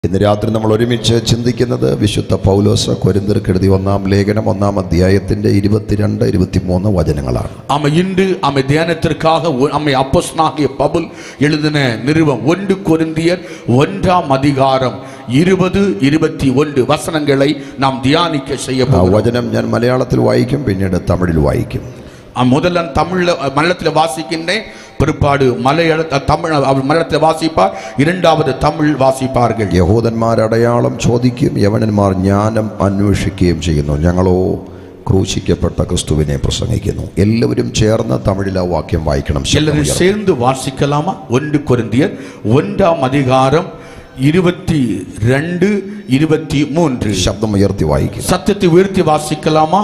ഇന്ന് രാത്രി നമ്മൾ ഒരുമിച്ച് ചിന്തിക്കുന്നത് വിശുദ്ധ പൗലോസ് കൊരിന്ത്യർക്ക് എഴുതിയ 1-ാം ലേഖനം 1-ാം അധ്യായത്തിന്റെ 22-23 വചനങ്ങളാണ്. இன்று தியானத்திற்காக அப்போஸ்தலனாகிய பவுல் எழுதின நிருபம் 1 கொரிந்தியர் 1-ாம் அதிகாரம் 20-21 വചനങ്ങളെ നാം ധ്യാനിക്ക ചെയ്യ പോകുന്നു. വചനം ഞാൻ മലയാളത്തിൽ വായിക്കും, പിന്നീട് തമിഴിൽ വായിക്കും. முதல்ல மலையாளத்தில் வாசிக்கின்றேன், பிற்பாடு மலையாளத்தில் வாசிப்பார், இரண்டாவது தமிழ் வாசிப்பார்கள். യഹൂദന്മാർ അടയാളം ചോദിക്കും, യവനന്മാർ ജ്ഞാനം അന്വേഷിക്കുകയും ചെയ്യുന്നു. ഞങ്ങളോ ക്രൂശിക്കപ്പെട്ട ക്രിസ്തുവിനെ പ്രസംഗിക്കുന്നു. എല്ലാവരും ചേർന്ന് തമിഴിൽ ആ വാക്യം വായിക്കണം. എല്ലാവരും சேர்ந்து வாசிக்கலாமா? 1 கொரிந்தியர் 1-ാം அதிகாரம் 22-23 ശബ്ദം ഉയർത്തി വായിക്കും. சத்தத்தை உயர்த்தி வாசிக்கலாமா?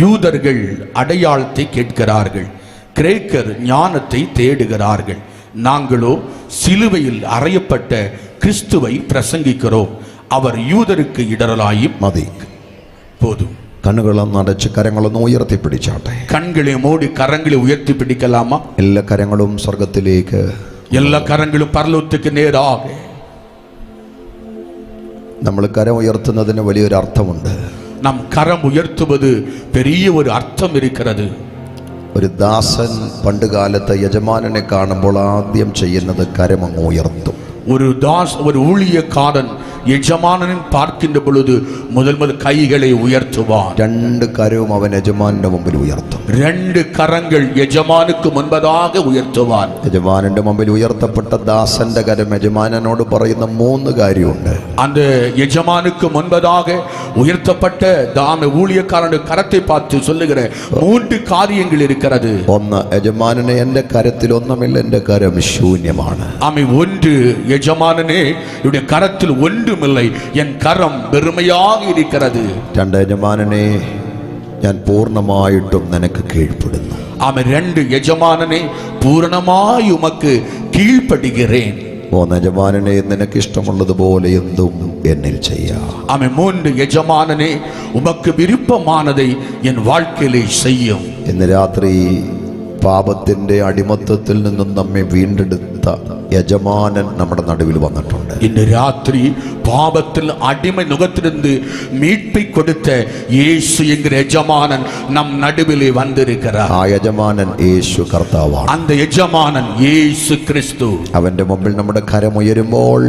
யூதர்கள் அடையாளத்தை கேட்கிறார்கள், கிரேக்கர் ஞானத்தை தேடுகிறார்கள். நாங்களோ சிலுவையில் அறையப்பட்ட கிறிஸ்துவை பிரசங்கிக்கிறோம். அவர் யூதருக்கு இடரலாயும். മതി, போதும். കണ്ണുകളൊന്ന് അടച്ച് കരങ്ങളൊന്ന് ഉയർത്തി പിടിച്ചാട്ടെ. கண்களை மூடி கரங்களை உயர்த்தி பிடிக்கலாமா? എല്ലാ കരങ്ങളും സ്വർഗത്തിലേക്ക്, எல்லா கரங்களும் பரலோகத்துக்கு நேராக. നമ്മൾ കരം ഉയർത്തുന്നതിന് വലിയൊരു അർത്ഥമുണ്ട്. நம் கரம் உயர்த்துவது பெரிய ஒரு அர்த்தம் இருக்கிறது. ഒരു ദാസൻ പണ്ടുകാലത്ത് യജമാനനെ കാണുമ്പോൾ ആദ്യം ചെയ്യുന്നത് കരമങ്ങ് ഉയർത്തും. ஒரு ஊழியக்காரன் യജമാനൻ பார்க்கின்ற பொழுது முதல் கைகளை உயர்த்துவான். രണ്ട് കരവും അവൻ യജമാനന്റെ മുമ്പിൽ ഉയർത്തും. രണ്ട് കരങ്ങൾ യജമാനുക്ക് മുൻപதாக ഉയർത്തുവാൻ. യജമാനന്റെ മുമ്പിൽ ഉയർത്തപ്പെട്ട ദാസന്റെ കരം യജമാനനോട് പറയുന്ന 3 കാര്യമുണ്ട്. அந்த யஜமானுக்கு முன்பதாக உயர்த்தப்பட்ட ஊழியக்காரனுடைய கரத்தை பார்த்து சொல்லுகிற 3 காரியங்கள் இருக்கிறது. ഒന്ന്, യജമാനനെ എന്റെ കരത്തിൽ ഒന്നുമില്ല, എന്റെ കരം ശൂന്യമാണ്. ஆமை ஒன்று, யஜமானனே என்னுடைய கரத்தில் ஒன்றுமில்லை, என் கரம் வெறுமையாக இருக்கிறது. 2, യജമാനനെ ഞാൻ പൂർണ്ണമായിട്ടും നിനക്ക് കീഴ്പ്പെടുന്നു. ஆமை 2, யஜமானனே பூரணமாய் உமக்கு கீழ்ப்படுகிறேன். 3, യജമാനനെ നിനക്ക് ഇഷ്ടമുള്ളതുപോലെ എന്തും എന്നിൽ ചെയ്യാം. ஆமை 3, யஜமானனே உமக்கு விருப்பமானதை என் வாழ்க்கையிலே செய்யும். ഇന്ന് രാത്രി പാപത്തിന്റെ അടിമത്തത്തിൽ നിന്നും നമ്മെ വീണ്ടെടുത്ത യജമാനൻ നമ്മുടെ നടുവിൽ വന്നിട്ടുണ്ട്. ഇന്ന് രാത്രി പാപത്തിൽ അടിമ നുകത്തിലിருந்து மீட்பை கொடுத்த യേശു என்கிற யஜமானன் நம் நடுவிலே வந்திருக்கிறார். ആ യജമാനൻ യേശു കർത്താവാണ്. அந்த யஜமானன் യേശു ക്രിസ്തു. അവന്റെ മുമ്പിൽ നമ്മുടെ കരമുയരുമ്പോൾ,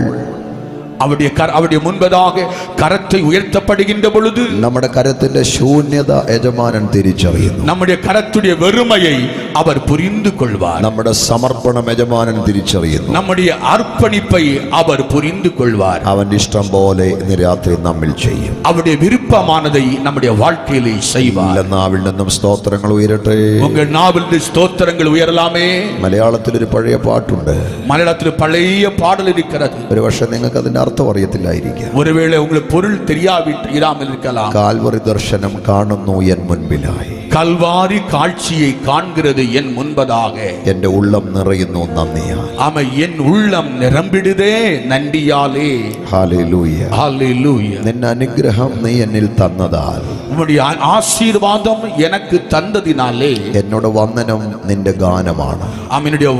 அவருடைய முன்பதாக கரத்தை உயர்த்தப்படுகின்ற பொழுது നമ്മുടെ കരത്തിന്റെ ശൂന്യത യജമാനൻ തിരിച്ചറിയുന്നു. நம்முடைய கரத்துடைய வெறுமையை அவர் புரிந்து கொள்வார். നമ്മുടെ സമർപ്പണം യജമാനൻ തിരിച്ചറിയുന്നു. நம்முடைய அர்ப்பணிப்பை அவர் புரிந்து கொள்வார். അവന്റെ ഇഷ്ടം പോലെ ഇന്ന് രാത്രി നമ്മിൽ ചെയ്യും. அவருடைய விருப்பமானதை நம்முடைய வாழ்க்கையிலே செய்வார். നാവിൽ നിന്നും സ്തോത്രങ്ങൾ ഉയരട്ടെ. உங்கள் நாவிலிருந்து ஸ்தோத்திரங்கள் உயரலாமே. മലയാളത്തിൽ ഒരു പഴയ പാട്ടുണ്ട്. மலையாளத்தில் பழைய பாடல் இருக்கிறது. ഒരു പക്ഷേ നിങ്ങൾക്ക് അതിന്റെ അർത്ഥം അറിയത്തില്ലായിരിക്കാം. ஒருவேளை உங்களுக்கு பொருள் தெரியாமல் இருக்கலாம். കാൽവറി ദർശനം കാണുന്നു എൻ മുൻപിലായി, கல்வாரி காட்சியை காண்கிறது என் முன்பதாக. എന്റെ ഉള്ളം നിറയുന്നു നന്ദിയാൽ. ஆமா, என் உள்ளம் நிரம்பிடுதே நன்றியாலே. ഹല്ലേലൂയ. ஹல்லேலூயா. നിന്റെ അനുഗ്രഹം നീ എന്നിൽ തന്നതാൽ, உம்முடைய ஆசீர்வாதம் எனக்கு தந்ததினாலே എന്നോട് വന്ദനം നിന്റെ ഗാനമാണ്. அவனுடைய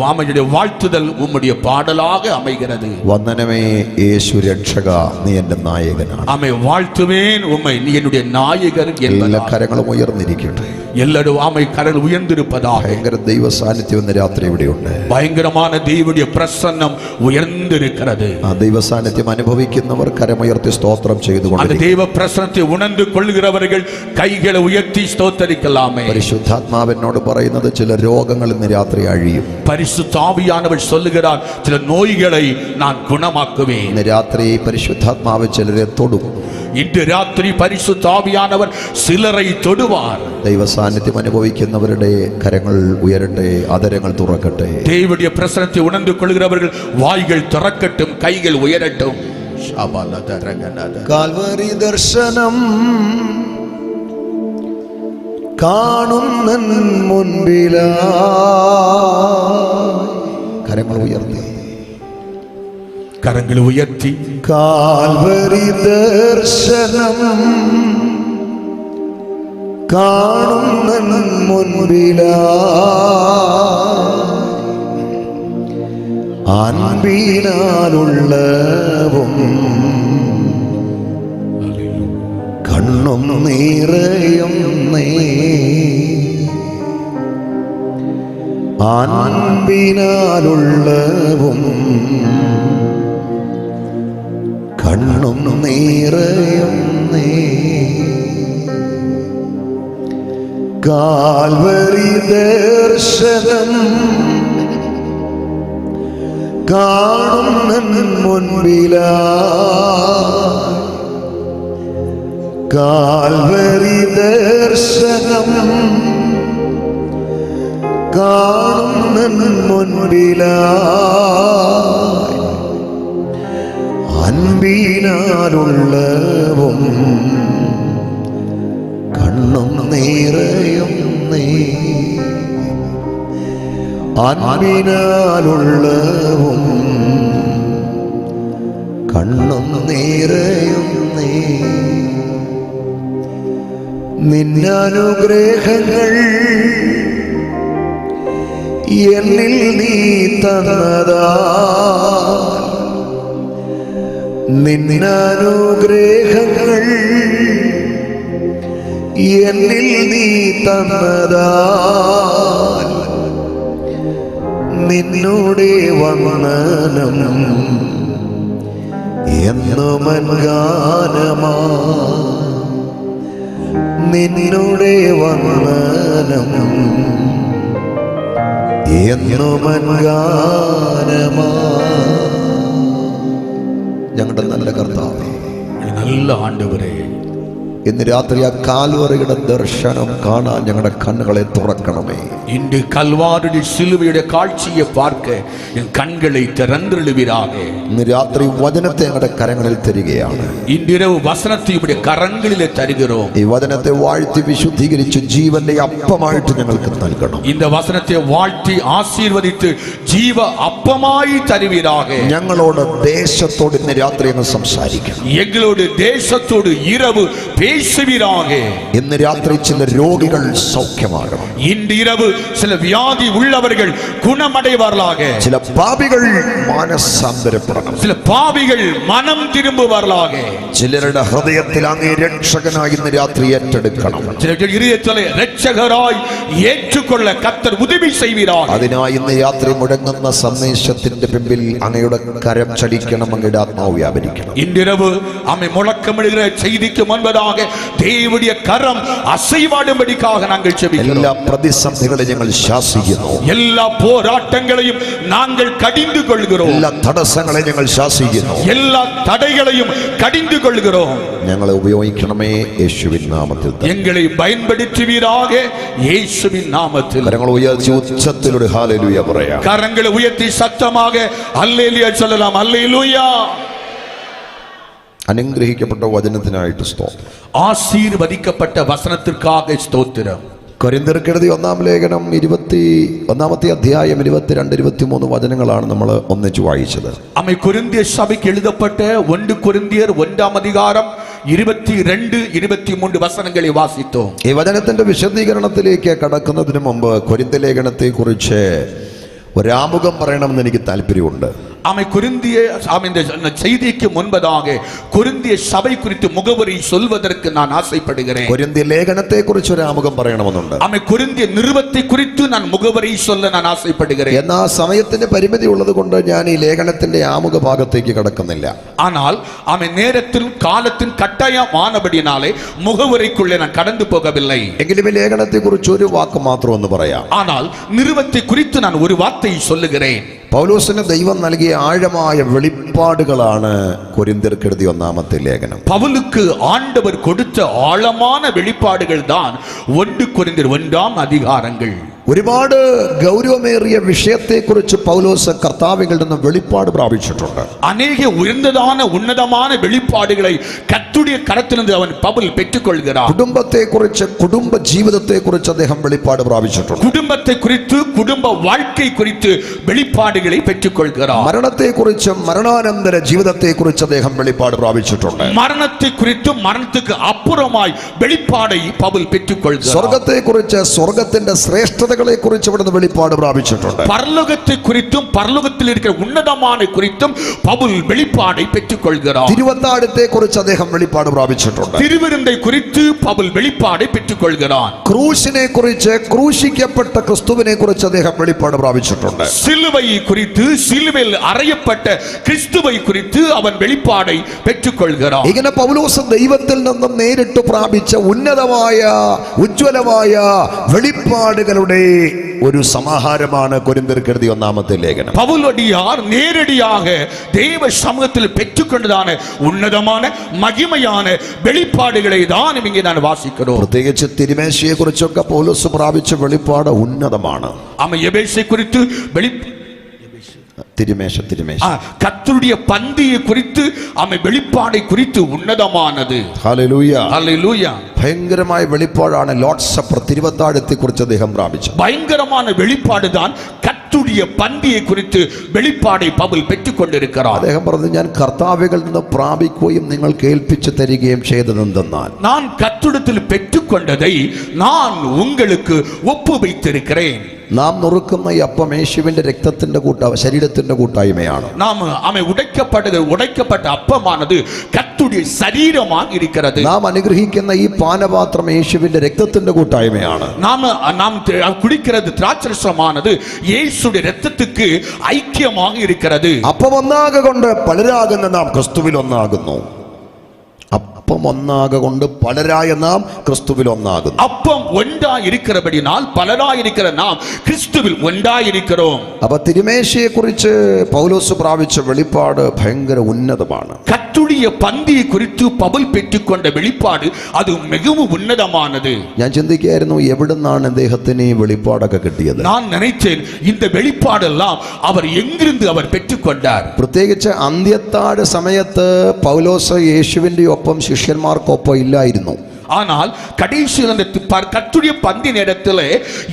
வாழ்த்துதல் உம்முடைய பாடலாக அமைகிறது. വന്ദനമേ യേശു രക്ഷക, നീ എന്റെ നായകനാണ്. ஆமை வாழ்த்துவேன் உம்மை, நீ என்னுடைய நாயகர். എല്ലാ കരങ്ങളും ഉയർന്നിരിക്കട്ടെ. எல்லாரும் ஆமை கரங்கள் உயர்ந்திருப்பதாக. ഭയങ്കര ദൈവ സാന്നിധ്യം ഇന്ന് രാത്രി ഇവിടെയുണ്ട്. பயங்கரமான தேவனுடைய பிரசன்னம் உயர்ந்திருக்கிறது. ആ ദൈവ സാന്നിധ്യം അനുഭവിക്കുന്നവർ കരമുയർത്തി സ്തോത്രം ചെയ്തുകൊണ്ട്, அந்த தேவ பிரசன்னத்தை உணர்ந்து கொள்கிறவர்கள் கைகளை உயர்த்தி ஸ்தோத்தரிக்கலாமே. പരിശുദ്ധാത്മാവിനോട് പറയുന്നത് ചില രോഗങ്ങൾ ഇന്ന് രാത്രി അഴിയും. பரிசுத்த ஆவியானவர் சொல்லுகிறார், சில நோய்களை நான் குணமாக்குவேன். ഇന്ന് രാത്രി പരിശുദ്ധാത്മാവ് ചിലരെ തൊടും. இன்று ராத்திரி பரிசுத்த ஆவியானவர் சிலரை தொடுவார். ദൈവ സാന്നിധ്യം അനുഭവിക്കുന്നവരുടെ കരങ്ങൾ ഉയരട്ടെ, അതരങ്ങൾ തുറക്കട്ടെ. தேவனுடைய பிரசன்னத்தை உணர்ந்து கொள்கிறவர்கள் வாய்கள் திறக்கட்டும், கைகள் உயரட்டும். കാൽവരി ദർശനം കാണുന്ന മുൻപിലാ, കരങ്ങൾ ഉയർത്തി, கரங்களை உயர்த்தி. കാൽവരി ദർശനം കാണുന്ന മുൻപിലാ, അൻപിനാലുള്ളവും കണ്ണും നിറയുന്നേ, അൻപിനാലുള്ളവും കണ്ണും നിറയുന്നേ. കാൽവരി ദർശനം കാണുന്ന മുൻപിലായി, കാൽവരി ദർശനം കാണുന്ന മുൻപിലായി, അൻപിനാലുള്ളവും കണ്ണും നിറയുന്നേ, അൻപിനാലുള്ളവും കണ്ണും നിറയുന്നേ. നിന്നനുഗ്രഹങ്ങൾ എന്നിൽ നീ തന്നതാ, നിന്നനുഗ്രഹങ്ങൾ എന്നിൽ നീ തന്നതാ, നിന്നോടെ വന്ദനം എന്നുമൻ ഗാനമാ, നിന്നോടെ വന്ദനം എന്നുമൻ ഗാനമാ. ഞങ്ങളുടെ നല്ല കർത്താവേ, നല്ല ആണ്ടവരേ, ഇന്ന് രാത്രി ആ കാൽവറിയുടെ ദർശനം കാണാൻ ഞങ്ങളുടെ കണ്ണുകളെ തുറക്കണമേ. ഇன்று கல்வாரி சிலுவையுடைய காட்சியை பார்க்க என் கண்களை திறந்தெழுவீராக. ഇന്ന് രാത്രി വചനത്തെ ഞങ്ങളുടെ കരങ്ങളിൽ തരികയാണ്. இன்றிரவு வசனத்தை உடைய கரங்களிலே தருகிறோம். ഈ വചനത്തെ വാഴ്ത്തി വിശുദ്ധീകരിച്ച് ജീവന്റെ അപ്പമായിട്ട് ഞങ്ങൾക്ക് നൽകണം. இந்த வசனத்தை வாழ்த்தி ஆசீர்வதித்து ஜீவ அப்பமாய் தருவீராக. ഞങ്ങളോട് ദേശത്തോട് ഇന്ന് രാത്രി അങ്ങ് സംസാരിക്കണം. எங்களோடு தேசத்தோடு இரவு பேசுவீராக. ഇന്ന് രാത്രി ചില രോഗികൾ സൗഖ്യമാകണം. இன்று இரவு சில வியாதி உள்ளவர்கள் குணமடைவார்களாக. ചില പാപികൾ മാനസാന്തരപ്പെടണം. சில பாவிகள் மனம் திரும்புவார்களாக. ചിലരുടെ ഹൃദയത്തിൽ അങ്ങേ രക്ഷകനായി ഇന്ന് രാത്രി ഏറ്റെടുക്കണം. சிலர்கள் இதயத்திலே இரட்சகராய் ஏற்றுக்கொள்ள கர்த்தர் உதவி செய்வீராக. അതിനായി ഇന്ന് രാത്രി മുഴങ്ങുന്ന സന്ദേശത്തിന്റെ പിമ്പിൽ അങ്ങയുടെ കരം ചലിക്കണം, അങ്ങയുടെ ആത്മാവ് വ്യാപരിക്കണം. இன்றிரவு அமை முழக்கமிடுகிற செய்திக்கு முன்பதாக தேவனுடைய கரம் அசைவாடும்படிக்காக நாங்கள் ஜெபிக்கிறோம். എല്ലാ പ്രതിസന്ധികളെ ഞങ്ങൾ ശാസിക്കുന്നു. எல்லா போராட்டங்களையும் நாங்கள் கடிந்து கொள்கிறோம். എല്ലാ തടസ്സങ്ങളെ ഞങ്ങൾ ശാസിക്കുന്നു. எல்லா தடைகளையும் கடிந்து கொள்கிறோம். ഞങ്ങളെ ഉപയോഗിക്കണമേ യേശുവിൻ നാമത്തിൽ. எங்களை பயன்படுத்துவீராக இயேசுவின் நாமத்தில். കരങ്ങൾ ഉയർത്തി ഉച്ചത്തിൽ ഒരു ഹല്ലേലൂയ പറയാം. கரங்களை உயர்த்தி சத்தமாக அல்லேலூயா சொல்லலாம். அல்லேலூயா. അനുഗ്രഹിക്കപ്പെട്ട വചനത്തിനായിട്ട് സ്തോത്രം. ஆசீர்வதிக்கப்பட்ட வசனத்திற்காக ஸ்தோத்திரம். കൊരിന്ത്യർക്കെഴുതി 1-ാം ലേഖനം 21-ാമത്തെ അധ്യായം 22-23 വചനങ്ങളാണ് നമ്മൾ ഒന്നിച്ചു വായിച്ചത്. அமை கொரிந்திய சபைக்கு எழுதப்பட்ட 1 கொரிந்தியர் 1-ாம் அதிகாரம் 22-23 வசனங்களை வாசித்தோம். ഈ വചനത്തിന്റെ വിശദീകരണത്തിലേക്ക് കടക്കുന്നതിന് മുമ്പ് കൊരിന്ത്യ ലേഖനത്തെ കുറിച്ച് ഒരാമുഖം പറയണമെന്ന് എനിക്ക് താല്പര്യമുണ്ട്. அமை கொரிந்திய இந்த செய்திக்கு முன்பதாக கொரிந்திய சபை குறித்து முகவரி சொல்வதற்கு நான் ஆசைப்படுகிறேன். കൊരിന്ത്യ ലേഖനത്തെ കുറിച്ച് ഒരു ആമുഖം പറയണമെന്നുണ്ട്. அமை கொரிந்திய நிருபத்தை குறித்து நான் முகவரி சொல்ல நான் ஆசைப்படுகிறேன். എന്നാൽ സമയത്തിന്റെ പരിമിതി ഉള്ളത് കൊണ്ട് ഞാൻ ഈ ലേഖനത്തിന്റെ ആമുഖ ഭാഗത്തേക്ക് കടക്കുന്നില്ല. ஆனால் அமை நேரத்தில் காலத்தின் கட்டாயமானபடினாலே முகவரிக்குள்ளே நான் கடந்து போகவில்லை. എങ്കിലും ഈ ലേഖനത്തെ കുറിച്ച് ഒരു വാക്ക് മാത്രം ഒന്ന് പറയാം. ஆனால் நிருபத்தை குறித்து நான் ஒரு வார்த்தை சொல்லுகிறேன். പൗലോസിന് ദൈവം നൽകിയ ആഴമായ വെളിപ്പാടുകളാണ് കൊരിന്ത്യർക്കെഴുതി 1-ാമത്തെ ലേഖനം. பவுலுக்கு ஆண்டவர் கொடுத்த ஆழமான வெளிப்பாடுகள் தான் 1 கொரிந்தியர் 1-ாம் அதிகாரங்கள். ഒരുപാട് ഗൗരവമേറിയ വിഷയത്തെക്കുറിച്ച് പൗലോസ് കർത്താവിൽ നിന്ന് വെളിപ്പാട് പ്രാപിച്ചിട്ടുണ്ട്. അനേക ഉയർന്നതാണ് ഉന്നതமான வெளிப்பாடுகளை കർത്തருடைய കരത്തിലിருந்து അവൻ പൗൽ പെറ്റുകൊള്ളുகிறார். കുടുംബത്തെക്കുറിച്ച്, കുടുംബ ജീവിതത്തെക്കുറിച്ച് അദ്ദേഹം വെളിപ്പാട് പ്രാപിച്ചിട്ടുണ്ട്. കുടുംബത്തെ குறித்து, കുടുംബ வாழ்க்கை குறித்து வெளிப்பாடுகளை பெற்றுக்கொள்கிறார். മരണത്തെക്കുറിച്ചും മരണാനന്തര ജീവിതത്തെക്കുറിച്ച് അദ്ദേഹം വെളിപ്പാട് പ്രാപിച്ചിട്ടുണ്ട്. മരണത്തെ குறித்து, മരണத்துக்கு அப்புறமாய் வெளிப்பாடை പൗൽ பெற்றுக்கொள்கிறார். സ്വർഗത്തെക്കുറിച്ച്, സ്വർഗത്തിന്റെ ശ്രേഷ്ഠതകളെ പ്രത്യേകതകളെ കുറിച്ച് ഇവിടുന്ന് വെളിപ്പാട് പ്രാപിച്ചിട്ടുണ്ട്. பரலோகத்தை குறித்தும் பரலோகத்தில் இருக்கிற உன்னதமான குறித்தும் பவுல் வெளிப்பாடை பெற்றுக்கொள்கிறார். തിരുവത്താഴത്തെ കുറിച്ച് അദ്ദേഹം വെളിപ്പാട് പ്രാപിച്ചിട്ടുണ്ട്. திருவிருந்தை குறித்து பவுல் வெளிப்பாடை பெற்றுக்கொள்கிறார். ക്രൂശിനെ കുറിച്ച്, ക്രൂശിക്കപ്പെട്ട ക്രിസ്തുവിനെ കുറിച്ച് അദ്ദേഹം വെളിപ്പാട് പ്രാപിച്ചിട്ടുണ്ട്. சிலுவையை குறித்து, சிலுவையில் அறையப்பட்ட கிறிஸ்துவை குறித்து அவன் வெளிப்பாடை பெற்றுக்கொள்கிறான். ഇങ്ങനെ പൗലോസ് ദൈവത്തിൽ നിന്നും നേരിട്ട് പ്രാപിച്ച ഉന്നതമായ ഉജ്ജ്വലമായ വെളിപ്പാടുകളുടെ ഒരു സമാഹാരമാണ് കൊരിന്ത്യർക്ക് എഴുതിയ ഒന്നാമത്തെ ലേഖനം. பவுலடியார் நேரடியாக தேவ சமூகத்தில் பெற்றுக்கொண்டதான உன்னதமான மகிமையான வெளிப்பாடுகளை தான் இங்கே நான் வாசிக்கிறோம். പ്രത്യേകിച്ച് തിരുമേശയെ കുറിച്ചൊക്കെ പൗലോസ് പ്രാപിച്ച വെളിപ്പാട് ഉന്നതമാണ്. ஆமா, எபேசை குறித்து തിരുമേശ கர்த்தருடைய பந்தியை குறித்து அவன் வெளிப்பாடை குறித்து உன்னதமானது. Hallelujah, hallelujah. ഭയങ്കരമായ വെളിപ്പാടാണ് ലോർഡ്സ് സപ്പർ, തിരുവത്താഴത്തെ കുറിച്ച് അദ്ദേഹം പ്രാപിച്ചു. பயங்கரமான வெளிப்பாடுதான் கர்த்தருடைய பந்தியை குறித்து வெளிப்பாடை பவுல் பெற்றுக்கொண்டிருக்கிறார். അദ്ദേഹം പറഞ്ഞു, ഞാൻ കർത്താവിൽ നിന്ന് പ്രാപിക്കുകയും നിങ്ങൾ കേൾപ്പിച്ചു തരികയും ചെയ്തതെന്തെന്നാൽ, நான் கர்த்தரிடத்தில் பெற்றுக்கொண்டதை நான் உங்களுக்கு ஒப்புவித்திருக்கிறேன். നാം നുറുക്കുന്ന ഈ അപ്പം യേശുവിന്റെ രക്തത്തിന്റെ ശരീരത്തിന്റെ കൂട്ടായ്മയാണ്. நாம் உடைக்கப்பட்ட அப்பமானது கர்த்தருடைய சரீரமாக இருக்கிறது. നാം അനുഗ്രഹിക്കുന്ന ഈ പാനപാത്രം യേശുവിന്റെ രക്തത്തിന്റെ കൂട്ടായ്മയാണ്. நாம் குடிக்கிறது திராட்சரசமானது இயேசுவின் இரத்தத்துக்கு ஐக்கியமாக இருக்கிறது. അപ്പം ഒന്നാകെ കൊണ്ട് പലരാകുന്ന നാം ക്രിസ്തുവിൽ ഒന്നാകുന്നു. അപ്പം ഒന്നാകെ കൊണ്ട് പലരായ നാം ക്രിസ്തുവിൽ ഒന്നാകുന്നു. അപ്പം ഒന്നായി இருக்கிறபடியால் பலராய் இருக்கிற நாம் கிறிஸ்துவில் ஒன்றாய் இருக்கிறோம். അപ്പൊ തിരുമേശയെ കുറിച്ച് പൗലോസ് പ്രാപിച്ച വെളിപ്പാട് ഭയങ്കര ഉന്നതമാണ്. கர்த்தருடைய பந்தியை குறித்து பவுல் பெற்றுக்கொண்ட வெளிப்பாடு அது மிகவும் உன்னதமானது. ഞാൻ ചിന്തിക്കുകയായിരുന്നു, എവിടുന്നാണ് അദ്ദേഹത്തിന് ഈ വെളിപ്പാടൊക്കെ കിട്ടിയത്? நான் நினைத்தேன், இந்த வெளிப்பாடெல்லாம் அவர் எங்கிருந்து அவர் பெற்றுக்கொண்டார்? പ്രത്യേകിച്ച് അന്ത്യത്താഴ സമയത്ത് പൗലോസ് യേശുവിന്റെ ഒപ്പം ശിഷ്യന്മാർക്കൊപ്പം ഇല്ലായിരുന്നു. ஆனால் கடைசியில் அந்த கர்த்தருடைய பந்தி நேரத்தில்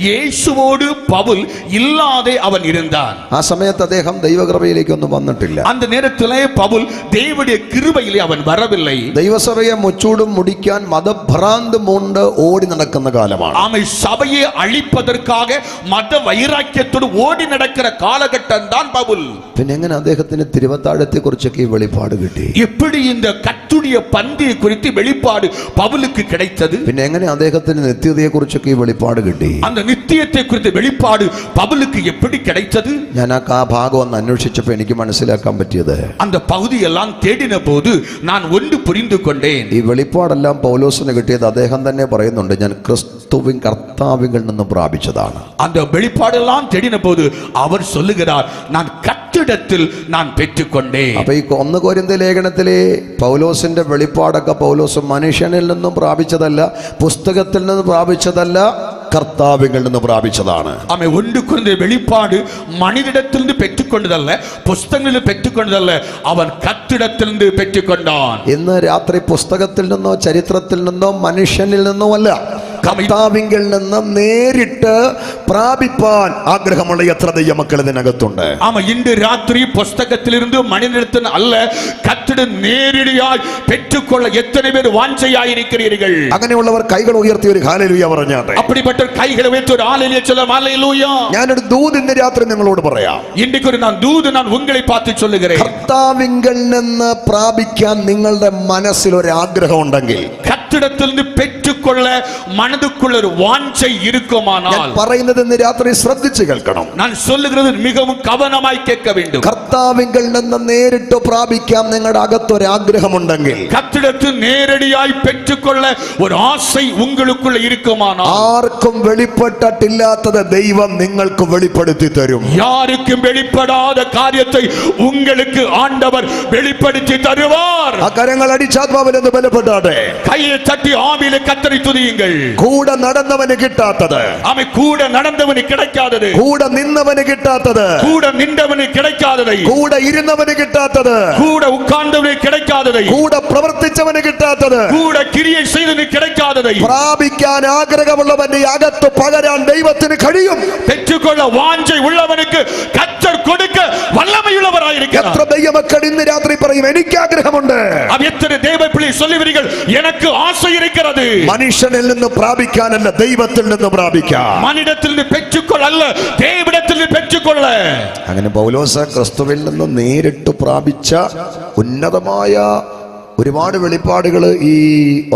இயேசுவோடு பவுல் இல்லாதே அவன் இருந்தான். ആ സമയത്ത് അദ്ദേഹം ദൈവകൃപയിലേക്കൊന്നും വന്നിട്ടില്ല. அந்த நேரத்திலே பவுல் தேவனுடைய கிருபையிலே அவன் வரவில்லை. ദൈവസഭയെ മുച്ചൂടും മുടിക്കാൻ മതഭ്രാന്ത് മൂണ്ട് ഓടി നടക്കുന്ന കാലമാണ്. ஆமை சபையை அழிப்பதற்காக மத வைராக்கியத்தோடு ஓடி நடக்கிற காலகட்டம் தான் பவுல். പിന്നെ എങ്ങനെ അദ്ദേഹത്തിന് തിരുവത്താഴത്തെ കുറിച്ചൊക്കെ ഈ വെളിപ്പാട് കിട്ടി? எப்படி இந்த கர்த்தருடைய பந்தியை குறித்து வெளிப்பாடு பவுலுக்கு கிடைத்தது? പിന്നെ എങ്ങനെ അദ്ദേഹത്തിന് നിത്യതയെ കുറിച്ചൊക്കെ ഈ വെളിപ്പാട് കിട്ടി? அந்த நித்தியத்தை குறித்த வெளிப்பாடு பவுலுக்கு எப்படி கிடைத்தது? ഞാൻ ആ ഭാഗം ഒന്ന് അന്വേഷിച്ചപ്പോൾ എനിക്ക് മനസ്സിലാക്കാൻ പറ്റിയത്, அந்த பகுதியெல்லாம் தேடின போது நான் ஒன்று புரிந்து கொண்டேன். ഈ വെളിപ്പാടെല്ലാം പൗലോസിന് കിട്ടിയത് അദ്ദേഹം തന്നെ പറയുന്നുണ്ട്, ഞാൻ ക്രിസ്തുവിൻ കർത്താവിൽ നിന്ന് പ്രാപിച്ചതാണ്. அந்த வெளிப்பாடெல்லாம் தேடின போது அவர் சொல்லுகிறார், நான் கர்த்தரிடத்தில் நான் பெற்றுக்கொண்டேன். അപ്പൊ ഈ 1 കൊരിന്ത്യർ ലേഖനത്തിലെ പൗലോസിന്റെ വെളിപ്പാടൊക്കെ പൗലോസ് മനുഷ്യനിൽ നിന്നും പ്രാപിച്ചതല്ല, പുസ്തകത്തിൽ നിന്ന് പ്രാപിച്ചതല്ല, കർത്താവിൽ നിന്ന് പ്രാപിച്ചതാണ്. ആമേൻ. 1 കൊരിന്ത്യർ വെളിപ്പാട് മനുഷ്യനിടത്തിൽനിന്ന് പെറ്റുകൊണ്ടതല്ല, പുസ്തകങ്ങളിൽ പെറ്റുകൊണ്ടതല്ല, അവൻ കർത്തരിടത്തിൽ നിന്ന് പെറ്റുകൊണ്ടാൻ. ഇന്ന് രാത്രി പുസ്തകത്തിൽ നിന്നോ ചരിത്രത്തിൽ നിന്നോ മനുഷ്യനിൽ നിന്നോ അല്ല, കർത്താവിൽ നിന്ന് നേരിട്ട് പ്രാപിപ്പാൻ ആഗ്രഹമുള്ള എത്ര ദൈവമക്കൾ ഇതിനകത്തുണ്ട്? ആമ, ഇന്ന് രാത്രി പുസ്തകത്തിലിരുന്ന് മനുഷ്യനിടത്തിൽ അല്ല, കർത്തരുടെ നേരിടിയായി പെറ്റുകൊള്ള എത്ര പേർ വാഞ്ചയായിരിக்கிறீர்கள்? അങ്ങനെയുള്ളവർ കൈകൾ ഉയർത്തി ഒരു ഹല്ലേലൂയ പറഞ്ഞാട്ടെ. அப்படிப்பட்ட கைகளை வைத்து ஒரு ஹல்லேலூயா சொல்லுங்க. ஹல்லேலூயா. ഞാനൊരു ദൂത് ഇന്ന് രാത്രി നിങ്ങളോട് പറയാം. ഇன்றைக்கு ഒരു ദൂത് ഞാൻ ഉങ്ങളെ பார்த்து சொல்லுகிறேன். കർത്താവിൽ നിന്ന് പ്രാപിക്കാൻ നിങ്ങളുടെ മനസ്സിൽ ഒരു ആഗ്രഹം ഉണ്ടെങ്കിൽ, கர்த்தரிடத்தில் இருந்து பெற்றுக்கொள்ள மனதுக்குள்ள ஒரு வாஞ்சை இருக்குமானால், പറയുന്നത് ഇന്ന് രാത്രി ശ്രദ്ധിച്ചു കേൾക്കണം. நான் சொல்லுகிறது மிகவும் கவனமாய் கேட்க வேண்டும். കർത്താവിൽ നിന്ന് നേരിട്ട് പ്രാപിക്കാൻ നിങ്ങളുടെ അകത്തൊരു ആഗ്രഹമുണ്ടെങ്കിൽ, கர்த்தரிடத்தில் நேரடியாய் பெற்றுக்கொள்ள ஒரு ஆசை உங்களுக்குள்ள இருக்குமானால், ആർക്കും വെളിപ്പെട്ടിട്ടില്ലാത്തത് ദൈവം നിങ്ങൾക്ക് വെളിപ്പെടുത്തി തരും. யாருக்கும் வெளிப்படாத காரியத்தை உங்களுக்கு ஆண்டவர் வெளிப்படுத்தி தருவார். ആ കരങ്ങൾ അടിച്ചാത്മാവിലെന്ന് ബലപ്പെട്ടാട്ടെ. கையை தட்டி ஆவியிலே கர்த்தரை துதியுங்கள். കൂടെ നടന്നവന് കിട്ടാത്തത്, அவன் கூட நடந்தவனுக்கு கிடைக்காதது, കൂടെ നിന്നവന് കിട്ടാത്തത്, கூட நின்றவனுக்கு கிடைக்காததை, കൂടെ ഇരുന്നവന് കിട്ടാത്തത്, கூட உட்கார்ந்தவனுக்கு கிடைக்காததை, കൂടെ പ്രവർത്തിച്ചവന് കിട്ടാത്തത്, கூட கிரியை செய்தவனுக்கு கிடைக்காததை പ്രാപിക്കാൻ ആഗ്രഹമുള്ളവന്റെ അകത്ത് പകരാൻ ദൈവത്തിന് കഴിയും. பெற்றுக்கொள்ள வாஞ்சை உள்ளவனுக்கு கர்த்தர் கொடுக்க வல்லமையுள்ளவராயிருக்கிறார். എത്ര ദൈവമക്കൾ ഇന്ന് രാത്രി പറയും, എനിക്ക് ആഗ്രഹമുണ്ട്. எத்தனை தேவ பிள்ளை சொல்லுவீர்கள், எனக்கு ஆசை இருக்கிறது. கிடைக்கிறது. മനുഷ്യനിൽ നിന്ന് പ്രാപിക്കാനല്ല, ദൈവത്തിൽ നിന്ന് പ്രാപിക്കാം. மனிதத்தில் നിന്ന് பெற்றுக்கொள்ள, தேவனிடத்தில் നിന്ന് பெற்றுக்கொள்ள. അങ്ങനെ പൗലോസ് ക്രിസ്തുവിൽ നിന്ന് നേരിട്ട് പ്രാപിച്ച ഉന്നതമായ ഒരുപാട് വെളിപ്പാടുകൾ ഈ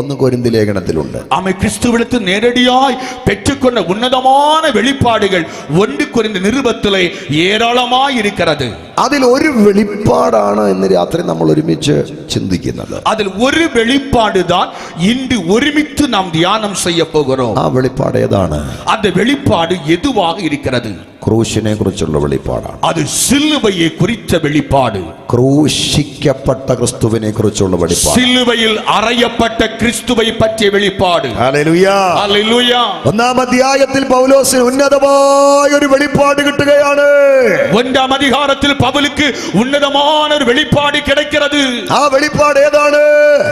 1 കൊരിന്തി ലേഖനത്തിലുണ്ട്. ആമേൻ. ക്രിസ്തുവിടത്തിൽ നേരടിയായി പെற்றுക്കൊണ്ട ഉന്നതமான வெளிப்பாடுகள் 1 കൊരിന്തി നിരുപത്തിലെ ഏരാളമായി ഇരിക്കുന്നത്. അതിൽ ഒരു വെളിപ്പാടാണ് ഇന്ന് രാത്രി നമ്മൾ ഒരുമിച്ച് ചിന്തിക്കുന്നത്. അതിൽ ഒരു വെളിപ്പാട് தான் இன்று ஒருமித்து நாம் தியானம் செய்ய போகிறோம். ആ വെളിപ്പാട് ഏതാണ്? அந்த வெளிப்பாடு எதுவாக இருக்கிறது? ക്രൂശിനെ കുറിച്ചുള്ള വെളിപ്പാടാണ്. அது சிலுவையை குறித்த வெளிப்பாடு. ക്രൂശിക്കപ്പെട്ട ക്രിസ്തുവിനെ കുറിച്ചുള്ള വെളിപ്പാട്. சிலுவையில் அறையப்பட்ட கிறிஸ்துவை பற்றிய வெளிப்பாடு. ഹല്ലേലൂയ. ഹല്ലേലൂയ. 1-ാം അധ്യായത്തിൽ പൗലോസിന് ഉന്നതമായ ഒരു വെളിപ്പാട് കിട്ടുകയാണ്. 1-ാം அதிகாரத்தில் பவுலுக்கு உன்னதமான ஒரு வெளிப்பாடு கிடைக்கிறது. ആ വെളിപ്പാട് ഏതാണ്?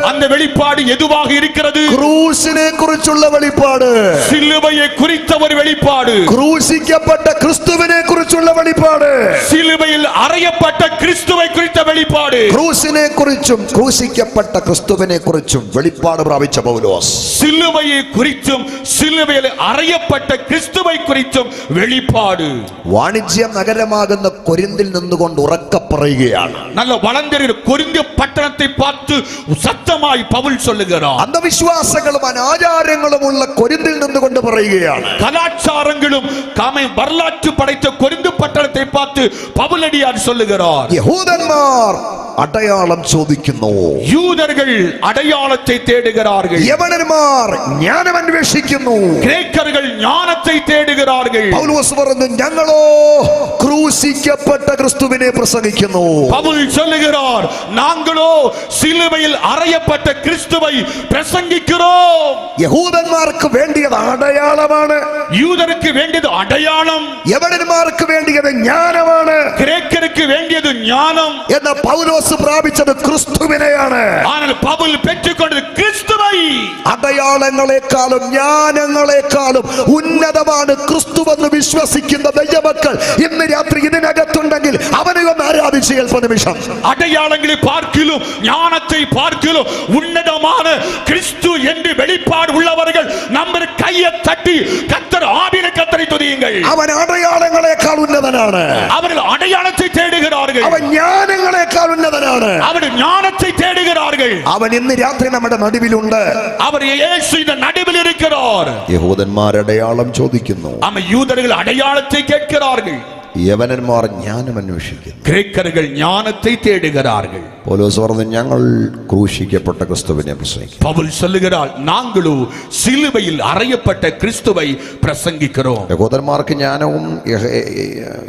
அந்த வெளிப்பாடு எதுவாக இருக்கிறது? ക്രൂശിനെ കുറിച്ചുള്ള വെളിപ്പാട്. சிலுவையை குறித்த ஒரு வெளிப்பாடு. ക്രൂശിക്കപ്പെട്ട ക്രിസ്തുവിനെ കുറിച്ചുള്ള വെളിപ്പാട്. சிலுவையில் அறையப்பட்ட கிறிஸ்துவை குறித்த வெளிப்பாடு. ക്രൂശിനെ കുറിച്ചും ക്രൂശിക്കപ്പെട്ട ക്രിസ്തുവിനെ കുറിച്ചും വെളിപ്പാട് പ്രാപിച്ച പൗലോസ് சிலுவையை குறித்தும் சிலுவையில் அறையப்பட்ட கிறிஸ்துவை குறித்தும் வெளிப்பாடு. വാണിജ്യ നഗരമാകുന്ന കൊരിന്തിൽ നിന്നുകൊണ്ട് ഉറക്കെ പറയുകയാണ്. நல்ல வளர்ந்திருக்கிற கொரிந்து பட்டணத்தை பார்த்து சத்தமாய் பவுல் சொல்லுகிறார். അന്ധവിശ്വാസങ്ങളും അനാചാരങ്ങളും ഉള്ള കൊരിന്തിൽ നിന്നുകൊണ്ട് പറയുകയാണ്. கலாச்சாரங்களும் காமை வரலாற்று படைத்த கொரிந்து பட்டணத்தை பார்த்து பவுலடியார் சொல்லுகிறார். യഹൂദന്മാർ അടയാളം ചോദിക്കുന്നു, யூதர்கள் അടയാളத்தை தேடுகிறார்கள். യവനന്മാർ ജ്ഞാനം അന്വേഷിക്കുന്നു, கிரேக்கர்கள் ஞானத்தை தேடுகிறார்கள். പൗലോസ് പറഞ്ഞു, ഞങ്ങളോ ക്രൂശിക്കപ്പെട്ട ക്രിസ്തുവിനെ പ്രസംഗിക്കുന്നു. பவுல் சொல்லுகிறார், நாங்களோ சிலுவையில் அறையப்பட்ட கிறிஸ்துவை பிரசங்கிக்கிறோம். യഹൂദന്മാർക്ക് വേണ്ടിയത് അടയാളമാണ്, யூதருக்கு வேண்டியது அடையாளம். യവനന്മാർക്ക് വേണ്ടിയത് ജ്ഞാനമാണ്. கிரேக்கருக்கு வேண்டியது ஞானம். എന്ന പൗലോസ് പ്രാപിച്ചത് ക്രിസ്തുവിനെയാണ്. ஆனால் பவுல் பெற்றுக்கொண்டது கிறிஸ்துவை. അടയാളങ്ങളെക്കാളും ജ്ഞാനങ്ങളെക്കാളും ഉന്നതമാണ് ക്രിസ്തുവെന്ന് വിശ്വസിക്കുന്ന ദൈവമക്കൾ ഇന്ന് രാത്രി ഇതിനകത്തുണ്ടെങ്കിൽ അവനെ ഒന്ന് ആരാധിച്ച് അല്പനിമിഷം. அடையாளங்களை பார்க்கிலும் ஞானத்தை பார்க்கிலும் உன்னதமான கிறிஸ்து என்று வெளிப்பாடு உள்ளவர்கள் நம்ம கையை தட்டி கர்த்தர் ஆவியிலே கர்த்தரை துதியுங்கள். അവൻ അടയാളങ്ങളെക്കാൾ ഉന്നതനാണ്. அவர்கள் அடையாளத்தை தேடுகிறார்கள். അവൻ ജ്ഞാനങ്ങളെക്കാൾ ഉന്നതനാണ്. அவர்கள் ஞானத்தை தேடுகிறார்கள். അവൻ ഇന്ന് രാത്രി നമ്മുടെ നടുവിലുണ്ട്. அவர் இயேசு இந்த நடுவில் இருக்கிறார். യഹൂദന്മാർ അടയാളം ചോദിക്കുന്നു, ஆமா, யூதர்கள் அடையாளத்தை கேட்கிறார்கள். യവനന്മാർ ജ്ഞാനം അന്വേഷിക്കുന്നു. கிரேக்கர்கள் ஞானத்தை தேடுகிறார்கள். പൗലോസ് പറഞ്ഞു, ഞങ്ങൾ ക്രൂശിക്കപ്പെട്ട ക്രിസ്തുവിനെ പ്രസംഗിക്കും. பவுல் சொல்லுகிறார், நாங்களோ சிலுவையில் அறையப்பட்ட கிறிஸ்துவை பிரசங்கிக்கிறோம். യഹൂദന്മാർക്ക് ജ്ഞാനവും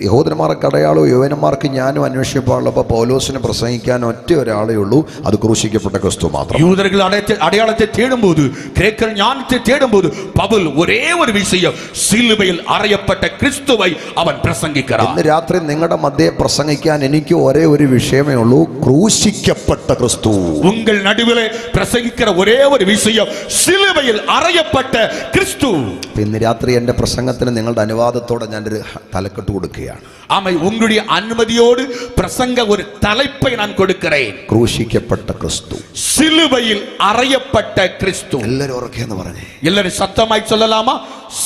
യഹൂദന്മാർക്ക് അടയാളവും യവനന്മാർക്ക് ജ്ഞാനവും അന്വേഷിപ്പാടുള്ളപ്പോൾ പൗലോസിനെ പ്രസംഗിക്കാൻ ഒറ്റ ഒരാളേ ഉള്ളൂ, അത് ക്രൂശിക്കപ്പെട്ട ക്രിസ്തു മാത്രം. யூதர்கள் அடையாளத்தை தேடும்போது, கிரேக்கர் ஞானத்தை தேடும்போது, பவுல் ஒரே ஒரு விஷயம், சிலுவையில் அறையப்பட்ட கிறிஸ்துவை அவன் பிரசங்கிக்கிறான். ഇന്ന് രാത്രി നിങ്ങളുടെ മധ്യേ പ്രസംഗിക്കാൻ എനിക്ക് ഒരേ ഒരു വിഷയമേ ഉള്ളൂ, ക്രൂശിക്കപ്പെട്ട ക്രിസ്തു. உங்கள் நடுவிலே பிரசங்கிக்கிற ஒரே ஒரு விஷயம், சிலுவையில் அறையப்பட்ட கிறிஸ்து. ഇന്ന് രാത്രി എന്റെ പ്രസംഗത്തിന് നിങ്ങളുടെ അനുവാദത്തോടെ ഞാനൊരു തലക്കെട്ട് കൊടുക്കുകയാണ്. ஆமை, உங்களுடைய அனுமதியோடு பிரசங்க ஒரு தலைப்பை நான் கொடுக்கிறேன். ക്രൂശിക്കപ്പെട്ട ക്രിസ്തു, சிலுவையில் அறையப்பட்ட கிறிஸ்து. എല്ലാവരും ഉറക്കെന്ന് പറഞ്ഞേ. எல்லாரும் சத்தமாய் சொல்லலாமா?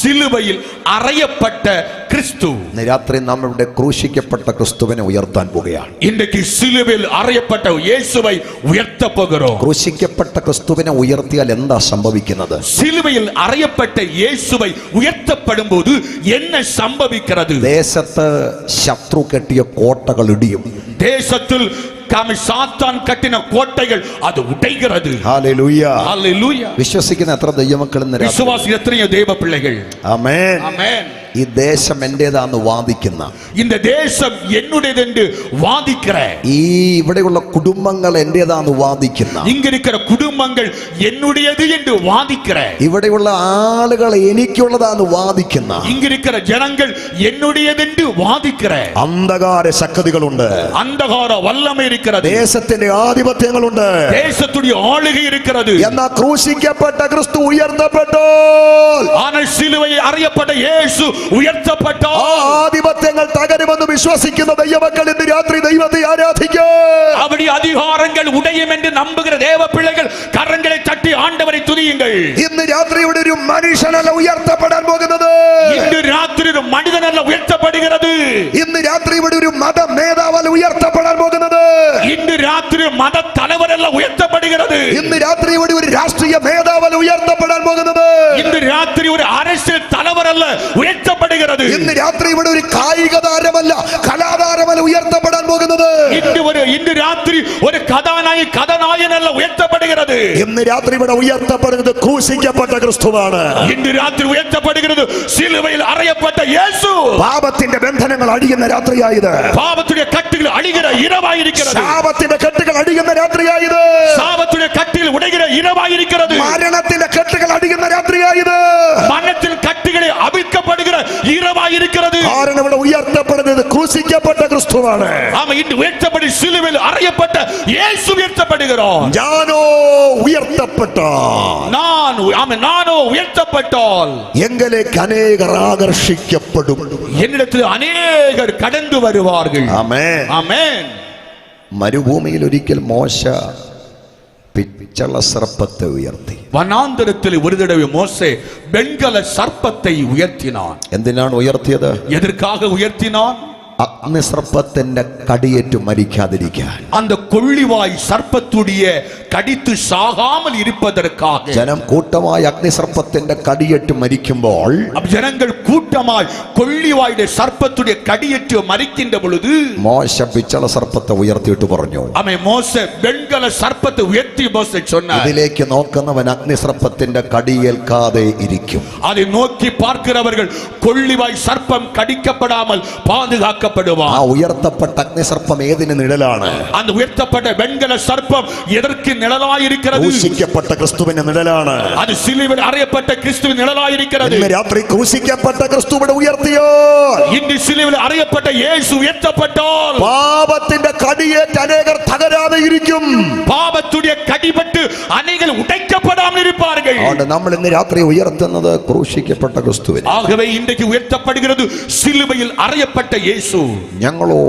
சிலுவையில் அறையப்பட்ட கிறிஸ்து. ഇന്ന് രാത്രി നാം ഇവിടെ ക്രൂശിക്കപ്പെട്ട ക്രിസ്തുവിനെ ഉയർത്താൻ പോവുകയാണ്. இன்றைக்கு சிலுவையில் அறையப்பட்ட இயேசுவை உயர்த்த போகிறோம். ക്രൂശിക്കപ്പെട്ട ക്രിസ്തുവിനെ ഉയർത്തിയാൽ എന്താ സംഭവിക്കുന്നത്? சிலுவையில் அறையப்பட்ட இயேசுவை உயர்த்தப்படும் போது என்ன சம்பவிக்கிறது? ദേശത്ത് ശത്രു കെട്ടിയ കോട്ടകൾ ഇടിയും. தேசத்தில் சாத்தான் கட்டின கோட்டைகள் அது உடைகிறது. ഹല്ലേലൂയ. ஹல்லேலூயா. വിശ്വസിക്കുന്ന എത്ര ദൈവമക്കൾ ഇന്ന് രാത്രി? விசுவாசி எத்தனையோ தேவ பிள்ளைகள் ആമേൻ. ஆமென். ഈ ദേശം എന്റേതാന്ന് വാദിക്കുന്ന, இந்த தேசம் என்னுடையது என்று வாதிக்கிற, ഈ ഇവിടെയുള്ള കുടുംബങ്ങൾ എന്റേതാന്ന് വാദിക്കുന്ന, இங்க இருக்கிற குடும்பங்கள் என்னுடையது என்று வாதிக்கிற, ഇവിടെയുള്ള ആളുകൾ എനിക്കുള്ളതാന്ന് വാദിക്കുന്ന இங்க இருக்கிற ஜனங்கள் என்னுடையது என்று வாதிக்கிற അന്ധകാര ശക്തികളുണ്ട്. அந்தகார வல்லமை இருக்கிறது. ദേശത്തിന്റെ ആധിപത്യങ്ങളുണ്ട്. தேசத்துடைய ஆளுகை இருக்கிறது. എന്നാ ക്രൂശിക്കപ്പെട്ട ക്രിസ്തു ഉയർത്തപ്പെട്ടോൾ, ஆனால் சிலுவையை அறையப்பட்ட இயேசு ആ உயர்த்தப்பட்டார். ആധിപത്യങ്ങൾ തകരുമെന്ന് വിശ്വസിക്കുന്ന ദൈവമക്കൾ ഇന്ന് രാത്രി ദൈവത്തെ ആരാധിക്കും. அவருடைய அதிகாரங்கள் உடையும் என்று நம்புகிற தேவ பிள்ளைகள் கரங்களை தட்டி ஆண்டவரை തുതിയുங்கள். ഇന്ന് രാത്രി ഇവിടെ ഒരു മനുഷ്യനല്ല ഉയർത്തപ്പെടാൻ പോകുന്നത്. ഇന്ന് രാത്രി ഒരു മനിതനല്ല ഉയർത്തപ്പെടുகிறது. ഇന്ന് രാത്രി ഇവിടെ ഒരു മത നേതാവല്ല ഉയർത്തപ്പെടാൻ പോകുന്നത്. ഇന്ന് രാത്രി മത തലവരല്ല ഉയർത്തപ്പെടുகிறது. ഇന്ന് രാത്രി ഇവിടെ ഒരു രാഷ്ട്രീയ നേതാവല്ല ഉയർത്തപ്പെടാൻ പോകുന്നത്. ഇന്ന് രാത്രി ഒരു அரசியல் തലവരല്ല ഉയർത്തപ്പെടുகிறது. ഇന്ന് രാത്രി ഇവിടെ ഒരു കായിക താരമല്ല കലാതാരമല്ല ഉയർത്തപ്പെടാൻ പോകുന്നത്. ഇന്ന് രാത്രി ഒരു കഥാനായകനല്ല ഉയർത്തപ്പെടുகிறது. ഇന്ന് രാത്രി ഇവിടെ ഉയർത്തപ്പെടുന്നത് ക്രൂശിക്കപ്പെട്ട ക്രിസ്തുവാണ്. ഇന്ന് രാത്രി ഉയർത്തപ്പെടുகிறது സിലുവയിൽ അറയപ്പെട്ട യേശു. പാപത്തിന്റെ ബന്ധനങ്ങൾ അടിയുന്ന രാത്രിയായത്. പാപത്തിന്റെ കട്ടുകൾ അടിയുന്ന ഇരവായിരിക്കുന്നത്. ശാപത്തിന്റെ കെട്ടുകൾ അടിയുന്ന രാത്രിയായത്. ശാപത്തിന്റെ കട്ടിൽ ഉടയുന്ന ഇരവായിരിക്കുന്നത്. മരണത്തിന്റെ കെട്ടുകൾ അടിയുന്ന രാത്രിയായത്. മരണത്തിൽ കട്ടുകളെ അവിൽക്കപ്പെടുന്ന ഇരവായിരിക്കുന്നത്. കാരണം ഇവിടെ ഉയർത്തപ്പെടുന്നത് ക്രൂശിക്കപ്പെട്ട ക്രിസ്തുവാണ്. ആമേൻ. ഇന്ന് ഉയർത്തപ്പെട്ട് സിലുവയിൽ അറയപ്പെട്ട യേശു ഉയർത്തപ്പെടുகிறார். ഞാനോ ഉയർത്തപ്പെട്ടാൽ നാനോ ഉയർത്തപ്പെട്ടാൽ എങ്കിലേക്ക് അനേകർ ആകർഷിക്കപ്പെടും. എന്നിടത്തിൽ അനേകർ കടന്നു വരുവാர்கள். ആമേൻ. ആമേൻ. മരുഭൂമിയിൽ ഒരിക്കൽ മോശ പിച്ചള സർപ്പത്തെ ഉയർത്തി. വനാന്തരത്തിൽ ഒരു തടവ മോശെ വെങ്കല സർപ്പത്തെ ഉയർത്തിനാൻ. എന്തിനാണ് ഉയർത്തിയത്? എதற்காக ഉയർത്തിനാൻ? അഗ്നിസർപ്പത്തിന്റെ കടിയേറ്റു മരിക്കാതിരിക്കാൻ. அந்த கொள்ளிவாய் சர்ப்பத்துடைய கடித்து சாகாமல் இருப்பதற்காக. ജനം കൂട്ടമായി അഗ്നിസർപ്പത്തിന്റെ കടിയേറ്റ് മരിക്കുമ്പോൾ ജനങ്ങൾ കൂട്ടമായി കൊള്ളിവായുടെ സർപ്പത്തുடைய കടിയേറ്റ് മരിക്കുന്ന പൊழுது മോശ പിച്ചള സർപ്പത്തെ ഉയർത്തിയിട്ട് പറഞ്ഞു, ആമേൻ. മോശെ വെങ്കല സർപ്പത്തെ ഉയർത്തി മോശെ சொன்னார், ഇതിലേക്ക് നോക്കുന്നവൻ അഗ്നിസർപ്പത്തിന്റെ കടിയേൽക്കാതെ ഇരിക്കും. அதை நோக்கி பார்க்கிறவர்கள் கொள்ளிவாய் சர்ப்பம் கடிக்கப்படாமல் பாதுகாக்க. ആ ഉയർത്തപ്പെട്ട അഗ്നിസർപ്പം ഏതിന് നിഴലാണ്? அந்த உயர்த்தப்பட்ட வெண்கல சர்ப்பம் எதற்கு நிழலாய் இருக்கிறது? ക്രൂശിക്കപ്പെട്ട ക്രിസ്തുവിന്റെ നിഴലാണ്. அது சிலுவையில் அறையப்பட்ட கிறிஸ்துவின் நிழலாய் இருக்கிறது. ഇന്ന് രാത്രി ക്രൂശിക്കപ്പെട്ട ക്രിസ്തുവിടെ ഉയർത്തിയോ, இன்று சிலுவையில் அறையப்பட்ட இயேசு உயர்த்தப்பட்டால் പാപത്തിന്റെ കടിയേറ്റ് അനേകർ തകരാതെ ഇരിക്കും. പാപത്തുடைய കടിപെട്ട് അനേകർ ഉടയ്ക്കപ്പെടാமல் இருப்பார்கள். അതുകൊണ്ട് നമ്മൾ ഇന്ന് രാത്രി ഉയർത്തുന്നത് ക്രൂശിക്കപ്പെട്ട ക്രിസ്തുവിനെ. ஆகவே இன்றைக்கு உயர்த்தப்படுகிறது சிலுவையில் அறையப்பட்ட இயேசு. നാങ്ങളോ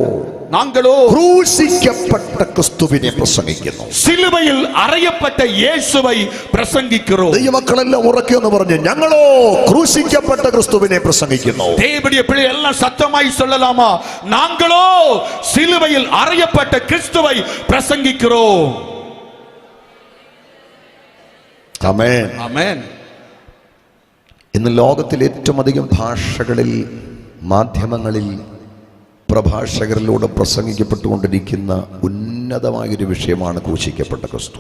ക്രൂശിക്കപ്പെട്ട ക്രിസ്തുവിനെ പ്രസംഗിക്കുന്നു. സിലുവയിൽ അറയപ്പെട്ട യേശുവൈ പ്രസംഗിക്കുന്നു. ദൈവമക്കളെല്ലാം ഉറക്കെ എന്ന് പറഞ്ഞു, ഞങ്ങളോ ക്രൂശിക്കപ്പെട്ട ക്രിസ്തുവിനെ പ്രസംഗിക്കുന്നു. தேவனுடைய பிள்ளை எல்லாம் சத்தமாய் சொல்லலாமா? நாங்களோ சிலுவையில் அறையப்பட்ட கிறிஸ்துவை பிரசங்கிக்கிறோம். ആമേൻ. ആമേൻ. ഇന്ന് ലോകത്തിൽ ഏറ്റവും അധികം ഭാഷകളിൽ, മാധ്യമങ്ങളിൽ, പ്രഭാഷകരിലൂടെ പ്രസംഗിക്കപ്പെട്ടുകൊണ്ടിരിക്കുന്ന ഉന്നതമായൊരു വിഷയമാണ് ക്രൂശിക്കപ്പെട്ട ക്രിസ്തു.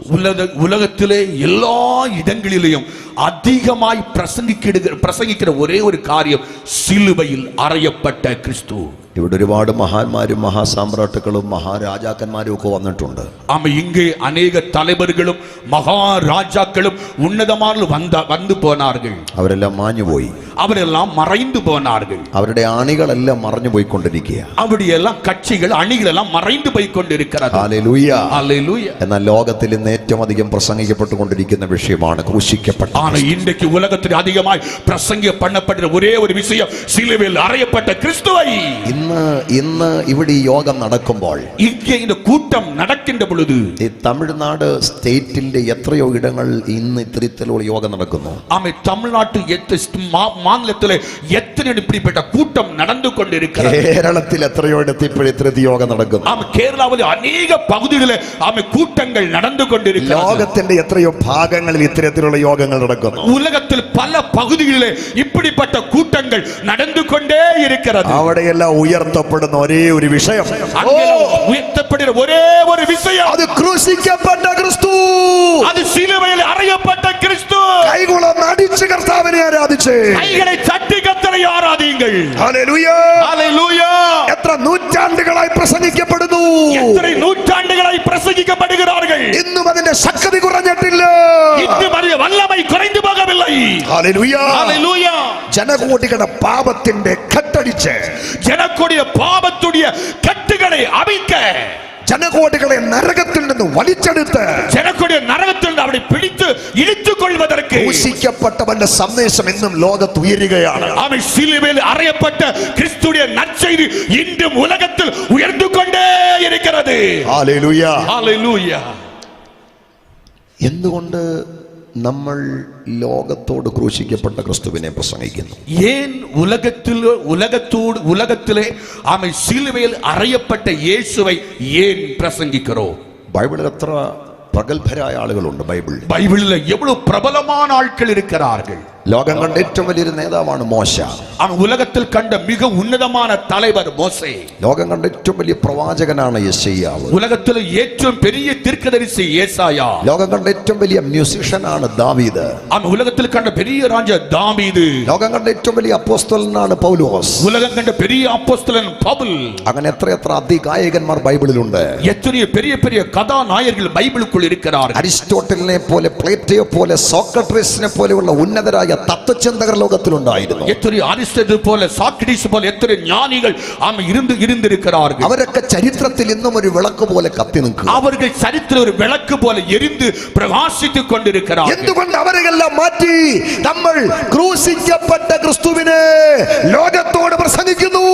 ഉലകത്തിലെ എല്ലാ ഇടങ്ങളിലെയും അധികമായി പ്രസംഗിക്കുന്ന ഒരേ ഒരു കാര്യം സിലുവയിൽ അറയപ്പെട്ട ക്രിസ്തു. ഇവിടെ ഒരുപാട് മഹാന്മാരും മഹാസാമ്രാട്ടുക്കളും മഹാരാജാക്കന്മാരും ഒക്കെ വന്നിട്ടുണ്ട്. ഇങ്ങേ അനേക തലവറുകളും മഹാരാജാക്കളും ഉന്നതമാരിൽ വന്നു പോനാர்கள். അവരെല്ലാം മാഞ്ഞുപോയി. അവരെല്ലാം മറൈந்து പോനാர்கள். അവരുടെ അണികളെല്ലാം മറഞ്ഞു പോയിക്കൊണ്ടിരിക്കുക. അവിടെയെല്ലാം കക്ഷികൾ അണികളെല്ലാം മറൈந்து പോയിക്കൊണ്ടിരിക്കുന്നത്. ഹല്ലേലൂയ. ഹല്ലേലൂയ. എന്നാൽ ലോകത്തിൽ ഇന്ന് ഏറ്റവും അധികം പ്രസംഗിക്കപ്പെട്ടുകൊണ്ടിരിക്കുന്ന വിഷയമാണ് ക്രൂശിക്കപ്പെട്ട. ഇന്നേക്ക് ഉലകത്തിൽ അധികമായി പ്രസംഗിക്കപ്പെടുന്ന ഒരേ ഒരു വിഷയം സിലുവയിൽ അറയപ്പെട്ട ക്രിസ്തുവൈ. ഇന്ന് ഇവിടെ ഈ യോഗം നടക്കുമ്പോൾ, ഇങ്ങനെ കൂട്ടം നടക്കുന്ന പൊழுது, ഈ തമിഴ്നാട് സ്റ്റേറ്റിന്റെ എത്രയോ ഇടങ്ങൾ ഇന്ന് ഇത്തരത്തിലുള്ള യോഗം നടക്കുന്നു. തമിഴ്നാട്ടിൽ മാநிலത്തിലെ എത്ര ഇപ്പിടിപ്പെട്ട കൂട്ടം നടന്നുകൊണ്ടിരിക്കുന്നത്. കേരളത്തിൽ എത്രയോ ഇടത്ത് ഇപ്പോൾ ഇത്തരത്തിൽ യോഗം നടക്കുന്നു. കേരളത്തിലെ അനേക പകുതികളിലെ കൂട്ടങ്ങൾ നടന്നുകൊണ്ടിരിക്കുന്നു. ലോകത്തിന്റെ എത്രയോ ഭാഗങ്ങളിൽ ഇത്തരത്തിലുള്ള യോഗങ്ങൾ നടക്കുന്നു. ഉലകത്തിൽ പല പകുതികളിലെ ഇപ്പിടിപ്പെട്ട കൂട്ടങ്ങൾ നടന്നുകൊണ്ടേ ഇരിക്കുന്നത്. അവിടെയെല്ലാം ഉയർത്തപ്പെടുന്ന ഒരേ ഒരു വിഷയം, ഉയർത്തപ്പെടുന്ന ഒരേ ഒരു വിഷയം, അത് ക്രൂശിക്കപ്പെട്ട ക്രിസ്തു. അത് സിലുവയിൽ അറയപ്പെട്ട ക്രിസ്തു. കൈകുളം അടിച്ച് കർത്താവിനെ ആരാധിച്ച്, കൈകളെ തട്ടി കർത്താവിനെ ആരാധിങ്ങൾ. ഹല്ലേലൂയ. ഹല്ലേലൂയ. എത്ര നൂറ്റാണ്ടുകളായി പ്രസംഗിക്കപ്പെടുന്നു, എത്ര നൂറ്റാണ്ടുകളായി പ്രസംഗിക്കപ്പെടുகிறார்கள். ഇന്നും അതിന്റെ ശക്തി കുറഞ്ഞിട്ടില്ല. ഇന്നും അതിന്റെ വല്ലമൈ കുറഞ്ഞു പോകവില്ല. ഹല്ലേലൂയ. ഹല്ലേലൂയ. ജനകോടികളുടെ പാപത്തിന്റെ കെട്ടടിച്ച്, ജനകോടിയുടെ പാപത്തുடைய കെട്ടുകളെ അവിക്ക, ജനകോടികളെ നരകത്തിൽ നിന്ന് വലിച്ചെടുത്ത്, ജനകോടിയെ നരകത്തിൽ നിന്ന് അവിടെ പിടിച്ച് ഇഴുത്തുകൊള്ളുവதற்கு ക്രൂശിക്കപ്പെട്ടവന്റെ സന്ദേശം എന്നും ലോകത്ത് ഉയരുകയാണ്. അവൻ സിലുവയിൽ അറയപ്പെട്ട ക്രിസ്തുവിന്റെ നற்செய்தி ഇന്നും ഉലകത്തിൽ ഉയർന്നുകൊണ്ടേയിരിക്കുന്നത്. ഹല്ലേലൂയ. ഹല്ലേലൂയ. എന്തുകൊണ്ട് നമ്മൾ ലോകത്തോട് ക്രൂശിക്കപ്പെട്ട ക്രിസ്തുവിനെ പ്രസംഗിക്കുന്നു? ஏன் உலகத்திலே ஆமை சிலுவையில் அறையப்பட்ட இயேசுவை ஏன் பிரசங்கிக்கிறோம்? ബൈബിളിൽ എത്ര പ്രഗത്ഭരായ ആളുകളുണ്ട്? ബൈബിളിൽ എவ்வளவு பிரபலமான ஆட்கள் இருக்கிறார்கள். ലോകം കണ്ട ഏറ്റവും വലിയൊരു നേതാവാണ് മോശ. அவன் உலகத்தில் கண்ட மிக உன்னதமான தலைவர் மோசே. ലോകം കണ്ട ഏറ്റവും വലിയ പ്രവാചകനാണ് യെശയ്യാവ്. உலகத்தில் ഏറ്റവും பெரிய தீர்க்கதரிசி ஏசாயா. ലോകം കണ്ട ഏറ്റവും വലിയ മ്യൂസിഷ്യനാണ് ദാവീദ്. அவன் உலகத்தில் கண்ட பெரிய ராஜா தாவீது. ലോകം കണ്ട ഏറ്റവും വലിയ അപ്പോസ്തലനാണ് പൗലോസ്. உலகம் கண்ட பெரிய அப்போஸ்தலன் பவுல். അങ്ങനെ എത്ര അതികായകന്മാർ ബൈബിളിലുണ്ട്. എത്രയോ பெரிய பெரிய கதாநாயகர்கள் பைபிளுக்குள் இருக்கிறார்கள். അരിസ്റ്റോട്ടലിനെ പോലെ, പ്ലേറ്റോയെ പോലെ, സോക്രട്ടീസിനെ പോലെയുള്ള ഉന്നതരായ തത്വചിന്തകർ ലോകത്തിലുണ്ടായിരുന്നു. എത്രയോ അരിസ്റ്റോട്ടിൽ പോലെ, സോക്രട്ടീസ് പോലെ എത്രയോ ജ്ഞാനികൾ ഇരുന്നിരിக்கிறார்கள். അവരൊക്കെ ചരിത്രത്തിൽ ഇന്നും ഒരു വിളക്ക് പോലെ കത്തി നിൽക്കും. അവர்கள் ചരിത്രത്തിൽ ഒരു വിളക്ക് പോലെ എരിந்து പ്രകാശിத்துக் கொண்டிருக்கிறார்கள். എന്തുകൊണ്ട് അവരെല്ലാം മാറ്റി നമ്മൾ ക്രൂശിക്കപ്പെട്ട ക്രിസ്തുവിനെ ലോകത്തോട് പ്രസംഗിക്കുന്നു?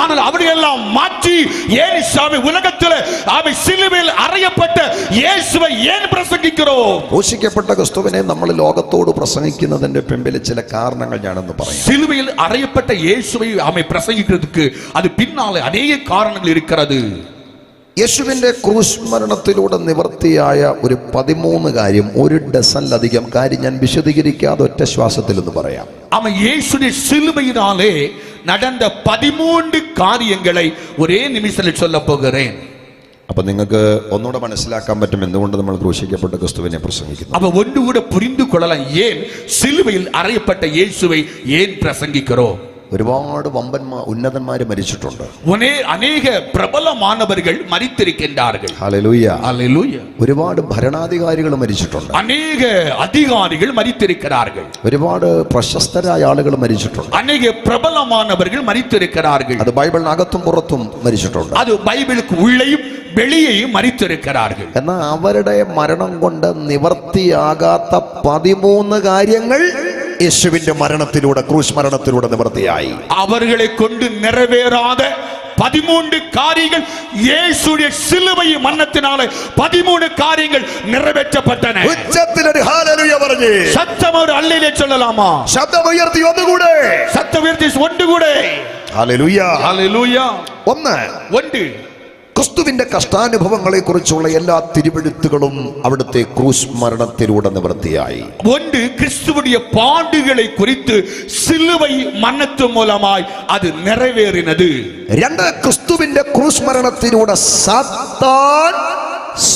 ஆனால் அவர்களெல்லாம் மாற்றி இயேசுவை உலகத்தில் அவரை சிலுவையில் அறையப்பட்ட இயேசுவை ஏன் பிரசங்கிக்கிறோம்? ക്രൂശിക്കപ്പെട്ട ക്രിസ്തുവിനെ നമ്മൾ ലോകത്തോട് പ്രസംഗിക്കുന്നതിന്റെ പിന്നിൽ ചില കാരണങ്ങൾ ഞാനെന്ന് പറയാം. சிலுவையில் அறையப்பட்ட இயேசுவை அவரை பிரசங்கிக்கிறதுக்கு அது பின்னாலே अनेक காரணங்கள் இருக்கிறது. യേശുവിന്റെ ക്രൂശ് മരണത്തിലൂടെ നിവർത്തിയായ ഒരു 13 കാര്യം, ഒരു ഡസനിലധികം കാര്യം ഞാൻ വിശദീകരിക്കാതെ ഒറ്റ ശ്വാസത്തിൽ എന്ന് പറയാം. அவன் இயேசுடைய சிலுவையினாலே நடந்த 13 காரியங்களை ஒரே நிமிஷத்தில் சொல்ல போகிறேன். അപ്പൊ നിങ്ങൾക്ക് ഒന്നുകൂടെ മനസ്സിലാക്കാൻ പറ്റും എന്തുകൊണ്ട് നമ്മൾ ക്രൂശിക്കപ്പെട്ട ക്രിസ്തുവിനെ പ്രസംഗിക്കുന്നു. அப்ப ஒன்று கூட புரிந்து கொள்ளலாம் ஏன் சிலுவையில் அறையப்பட்ட இயேசுவை ஏன் பிரசங்கிக்கிறோம். ഒരുപാട് വമ്പന്മാർ, ഉന്നതന്മാർ മരിച്ചിട്ടുണ്ട്. അനേക പ്രബലമാനവர்கள் മരിച്ചിരിക്കിன்றார்கள். Hallelujah, hallelujah. ഒരുപാട് ഭരണാധികാരികൾ മരിച്ചിട്ടുണ്ട്. അനേക അധികാരികൾ മരിച്ചിരിக்கிறார்கள். ഒരുപാട് പ്രശസ്തരായ ആളുകൾ മരിച്ചിട്ടുണ്ട്. അനേക പ്രബലമാനവர்கள் മരിച്ചിരിக்கிறார்கள். അത് ബൈബിളിനകത്തും പുറത്തും മരിച്ചിട്ടുണ്ട്. അത് ബൈബിൾക്ക് ഉള്ളേയും വെളിയെയും മരിച്ചിരിக்கிறார்கள். എന്നാൽ അവരുടെ മരണം കൊണ്ട് നിവർത്തിയാകാത്ത 13 കാര്യങ്ങൾ യേശുവിന്റെ മരണത്തിലൂടെ, ക്രൂശ് മരണത്തിലൂടെ നിവർത്തിയായി. അവരെ കൊണ്ട് നിറവേറാതെ 13 കാര്യങ്ങൾ യേശുവിന്റെ സിലുവൈ മരണത്തിനാലെ 13 കാര്യങ്ങൾ നിറവേറ്റപ്പെട്ടன. ഉച്ചത്തിൽ ഒരു ഹല്ലേലൂയ പറഞ്ഞു. ശബ്ദമൊരു ഹല്ലേലൂയ ചൊല്ലലാമാ? ശബ്ദമുയർത്തി ഒന്നുകൂടെ. ശബ്ദമുയർത്തി ഒന്നുകൂടെ. Hallelujah, hallelujah. ഒന്ന് ക്രിസ്തുവിന്റെ കഷ്ടാനുഭവങ്ങളെ കുറിച്ചുള്ള എല്ലാ തിരുവെഴുത്തുകളും അവിടുത്തെ ക്രൂശ് മരണത്തിലൂടെ നിവൃത്തിയായി. ഒന്ന്, ക്രിസ്തുവിന്റെ പാടുകളെ കുറിച്ച് സിലുവൈ മരണത്തിൻ മൂലമായി അത് നിറവേറിനത്. രണ്ട്, ക്രിസ്തുവിന്റെ ക്രൂശ് മരണത്തിലൂടെ സാത്താൻ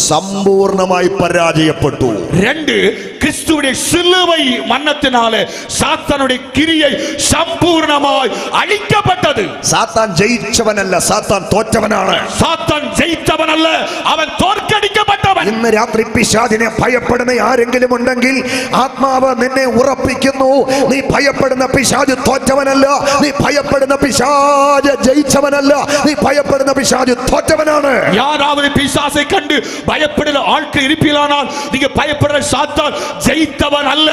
സമ്പൂർണമായി പരാജയപ്പെട്ടു. രണ്ട്, ക്രിസ്തുവിന്റെ സിലുവൈ മരണത്തിനാലെ സാത്താനുடைய கிரியை സമ്പൂർണമായി അഴിക്കപ്പെട്ടത്. സാത്താൻ ജയിച്ചവനല്ല, സാത്താൻ തോറ്റവനാണ്. സാത്താൻ ജയിച്ചവനല്ല, അവൻ തോൽക്കടിക്കപ്പെട്ടവൻ. ഇന്ന് രാത്രി പിശാചിനെ ഭയപ്പെടുന്ന ആരെങ്കിലും ഉണ്ടെങ്കിൽ ആത്മാവ് നിന്നെ ഉറപ്പിക്കുന്നു, നീ ഭയപ്പെടുന്ന പിശാച് തോറ്റവനല്ല, നീ ഭയപ്പെടുന്ന പിശാച് ജയിച്ചവനല്ല, നീ ഭയപ്പെടുന്ന പിശാച് തോറ്റവനാണ്. யாராவது பிசாசை கண்டு பயப்படுற ஆட்கள் இருப்பீர்களானால் நீங்க பயப்படுற சாத்தான் ஜெயித்தவன் அல்ல,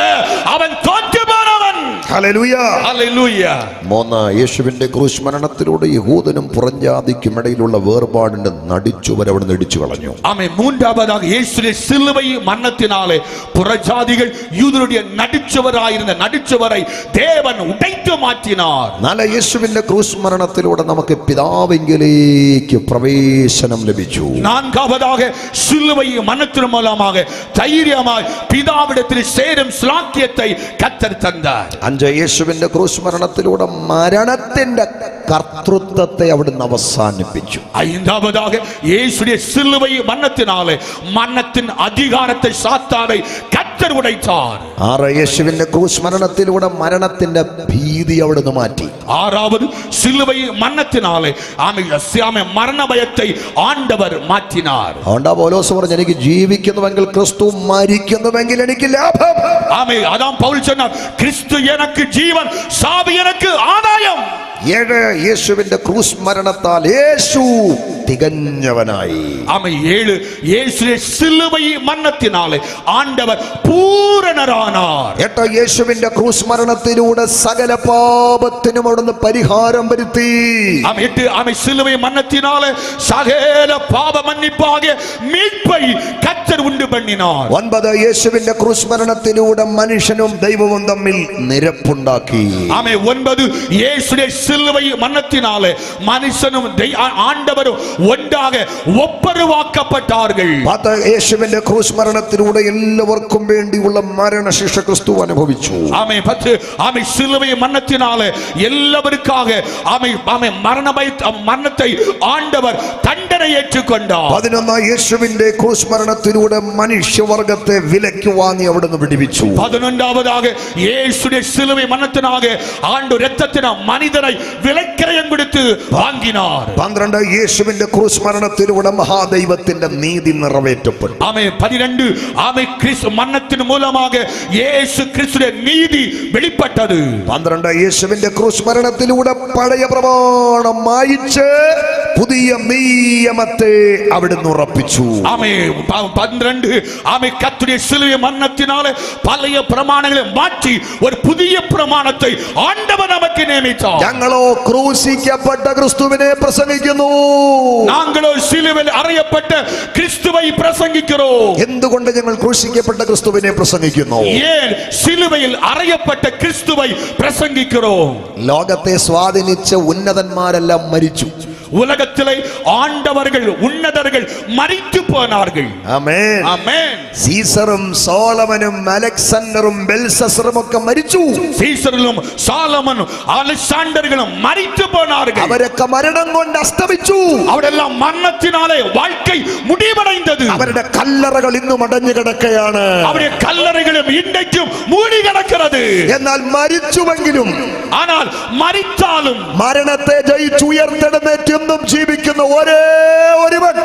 அவன் தோற்று போனவன். Hallelujah, hallelujah. മൂന്ന്, യേശുവിന്റെ ക്രൂശ് മരണത്തിലൂടെ യഹൂദനും പുറംജാതിക്കും ഇടയിലുള്ള വേർപാടിന്റെ നടിച്ചുവർ അവിടെ ഇടിച്ചു കളഞ്ഞു. ആമേൻ. മൂന്നാമதாக യേശുവിന്റെ സിലുവൈ മരണത്തിനാലെ പുറജാതികൾ യൂദരുടെ നടിച്ചവരായിരുന്ന നടിച്ചവരെ ദേവൻ ഉടൈത്തു മാറ്റിനാർ. നാല്, യേശുവിന്റെ ക്രൂശ് മരണത്തിലൂടെ നമുക്ക് പിതാവിങ്കലേക്ക് പ്രവേശനം ലഭിച്ചു. നാലാമதாக സിലുവൈ മരണത്തിൻ മൂലமாக ധൈര്യമായി പിതാവിടത്തിൽ ചേരും സ്ലാക്യത്തെ കർത്തർ തந்தார். അഞ്ച്, യേശുവിന്റെ ക്രൂശ് മരണത്തിലൂടെ മരണത്തിന്റെ കർത്തൃത്വത്തെ അവിടുന്ന് അവസാനിപ്പിച്ചു. ஐந்தாவதாக இயேசுவின் சிலுவை மரணத்தினாலே மரணத்தின் அதிகாரத்தை சாத்தானை கர்த்தர் உடைத்தார். ആറ്, യേശുവിന്റെ ക്രൂശ് മരണത്തിലൂടെ മരണത്തിന്റെ ഭീതി അവിടുന്ന് മാറ്റി. ஆறாவது, சிலுவை மரணத்தினாலே ஆமை மரண பயத்தை ஆண்டவர் மாற்றினார். അതുകൊണ്ടാ പൗലോസ് പറഞ്ഞു, എനിക്ക് ജീവിക്കുന്നുവെങ്കിൽ ക്രിസ്തു, മരിക്കുന്നുവെങ്കിൽ എനിക്ക് ലാഭം. ஆமை. அதான் பவுல் சொன்னார், கிறிஸ்து எனக்கு ஜீவன், சாவு எனக்கு ஆதாயம். ഏഴ്, യേശുവിന്റെ ക്രൂശ് മരണത്താൽ യേശു തികഞ്ഞവനായി. ആമേൻ. 7 യേശുവിന്റെ സിലുവ മരണത്തിനാലെ ആണ്ടവർ പൂരണരാനാർ. 8 യേശുവിന്റെ ക്രൂശ് മരണത്തിലൂടെ സകല പാപത്തിനും അവിടുന്ന് പരിഹാരം വരുത്തി. ആമേൻ. 8 ആമേൻ. സിലുവ മരണത്തിനാലെ സകല പാപ മன்னிப்பாக மீட்பை கர்த்தர் உண்டு பண்ணினார். 9 യേശുവിന്റെ ക്രൂശ് മരണത്തിലൂടെ മനുഷ്യനും ദൈവവും തമ്മിൽ നിരപ്പുണ്ടാക്കി. ആമേൻ. 9 യേശുവിന്റെ സിലുവ മരണത്തിനാലെ മനുഷ്യനും ആണ്ടവരും ഒന്നാக ഒപ്പരുവാക്കപ്പെട്ടാர்கள். 10 യേശുവിന്റെ ക്രൂശ് മരണത്തിലൂടെ എല്ലാവർക്കും വേണ്ടിയുള്ള മരണശിക്ഷ ക്രിസ്തു അനുഭവിച്ചു. ആമേൻ. 10 ആമേൻ. സിലുവ മരണത്തിനാലെ എല്ലാവർക്കാக ആമേൻ ആമേൻ മരണത്തെ ആണ്ടവർ தண்டனை ஏற்றுக்கொண்டார். 11 യേശുവിന്റെ ക്രൂശ് മരണത്തിലൂടെ മനുഷ്യവർഗത്തെ വിലയ്ക്ക് വാങ്ങി അവിടുന്ന് വിടുവിച്ചു. 11ാவதாக യേശുവിന്റെ സിലുവ മരണത്തിനാக ആണ്ട് രക്തത്തിന് മനിതரை വിലക്രയം കൊടുത്ത് വാങ്ങിனார். 12 യേശുവിന്റെ ക്രൂശ് മരണത്തിലൂടെ മഹാദൈവത്തിന്റെ നീതി നിറവേറ്റപ്പെട്ടു. ആമേൻ. 12 ആമേൻ. ക്രിസ്തു മരണത്തിൻ മൂലமாக യേശു ക്രിസ്തുവിന്റെ നീതി വെളിപ്പെട്ടത്. 12 യേശുവിന്റെ ക്രൂശ് മരണത്തിലൂടെ പഴയ പ്രമാണം മായിച്ച് പുതിയ നിയമത്തെ അവിടുന്ന് ഉറപ്പിച്ചു. ആമേൻ. 12 ആമേൻ. കർത്തരുടെ സിലുവ മരണത്തിനാലെ പഴയ പ്രമാണങ്ങളെ മാറ്റി ഒരു പുതിയ പ്രമാണത്തെ ആണ്ടവൻ നമുക്ക് നിയമിച്ചു. ഞങ്ങളോ ക്രൂശിക്കപ്പെട്ട ക്രിസ്തുവിനെ പ്രസംഗിക്കുന്നു. നാങ്ങളോ സിലുവയിൽ അറിയപ്പെട്ട ക്രിസ്തുവൈ പ്രസംഗിக்கிறோம். എന്തുകൊണ്ട് ഞങ്ങൾ ക്രൂശിക്കപ്പെട്ട ക്രിസ്തുവിനെ പ്രസംഗിക്കുന്നു? ഏൻ സിലുവയിൽ അറിയപ്പെട്ട ക്രിസ്തുവൈ പ്രസംഗിக்கிறோம். ലോകത്തെ സ്വാധീനിച്ച ഉന്നതന്മാരെല്ലാം മരിച്ചു. உலகத்திலே ஆண்டவர்கள் உன்னதர்கள் மரித்து போனார்கள். ആമേൻ. ആമേൻ. സീസറും സോളമനും അലക്സാണ്ടറും ബെൽസസറും ഒക്കെ മരിച്ചു. സീസറും സോളമനും അലക്സാണ്ടറും മരിച്ചു പോനാர்கள். അവരൊക്കെ മരണം കൊണ്ട് അസ്തമിച്ചു. അവരെല്ലാം മരണത്തിനാലെ வாழ்க்கை முடிவடைந்தது. അവരുടെ കല്ലറകൾ ഇന്നും അടഞ്ഞു കിടക്കുകയാണ്. അവരുടെ കല്ലറകളും ഇന്നേക്കും മൂടി കിടക്കുന്നത്. എന്നാൽ മരിച്ചുവെങ്കിലും ஆனால் മരിച്ചാലും മരണത്തെ ജയിച്ചുയർത്തെഴുന്നേറ്റ് ജീവിക്കുന്ന ഒരേ ഒരുവൻ,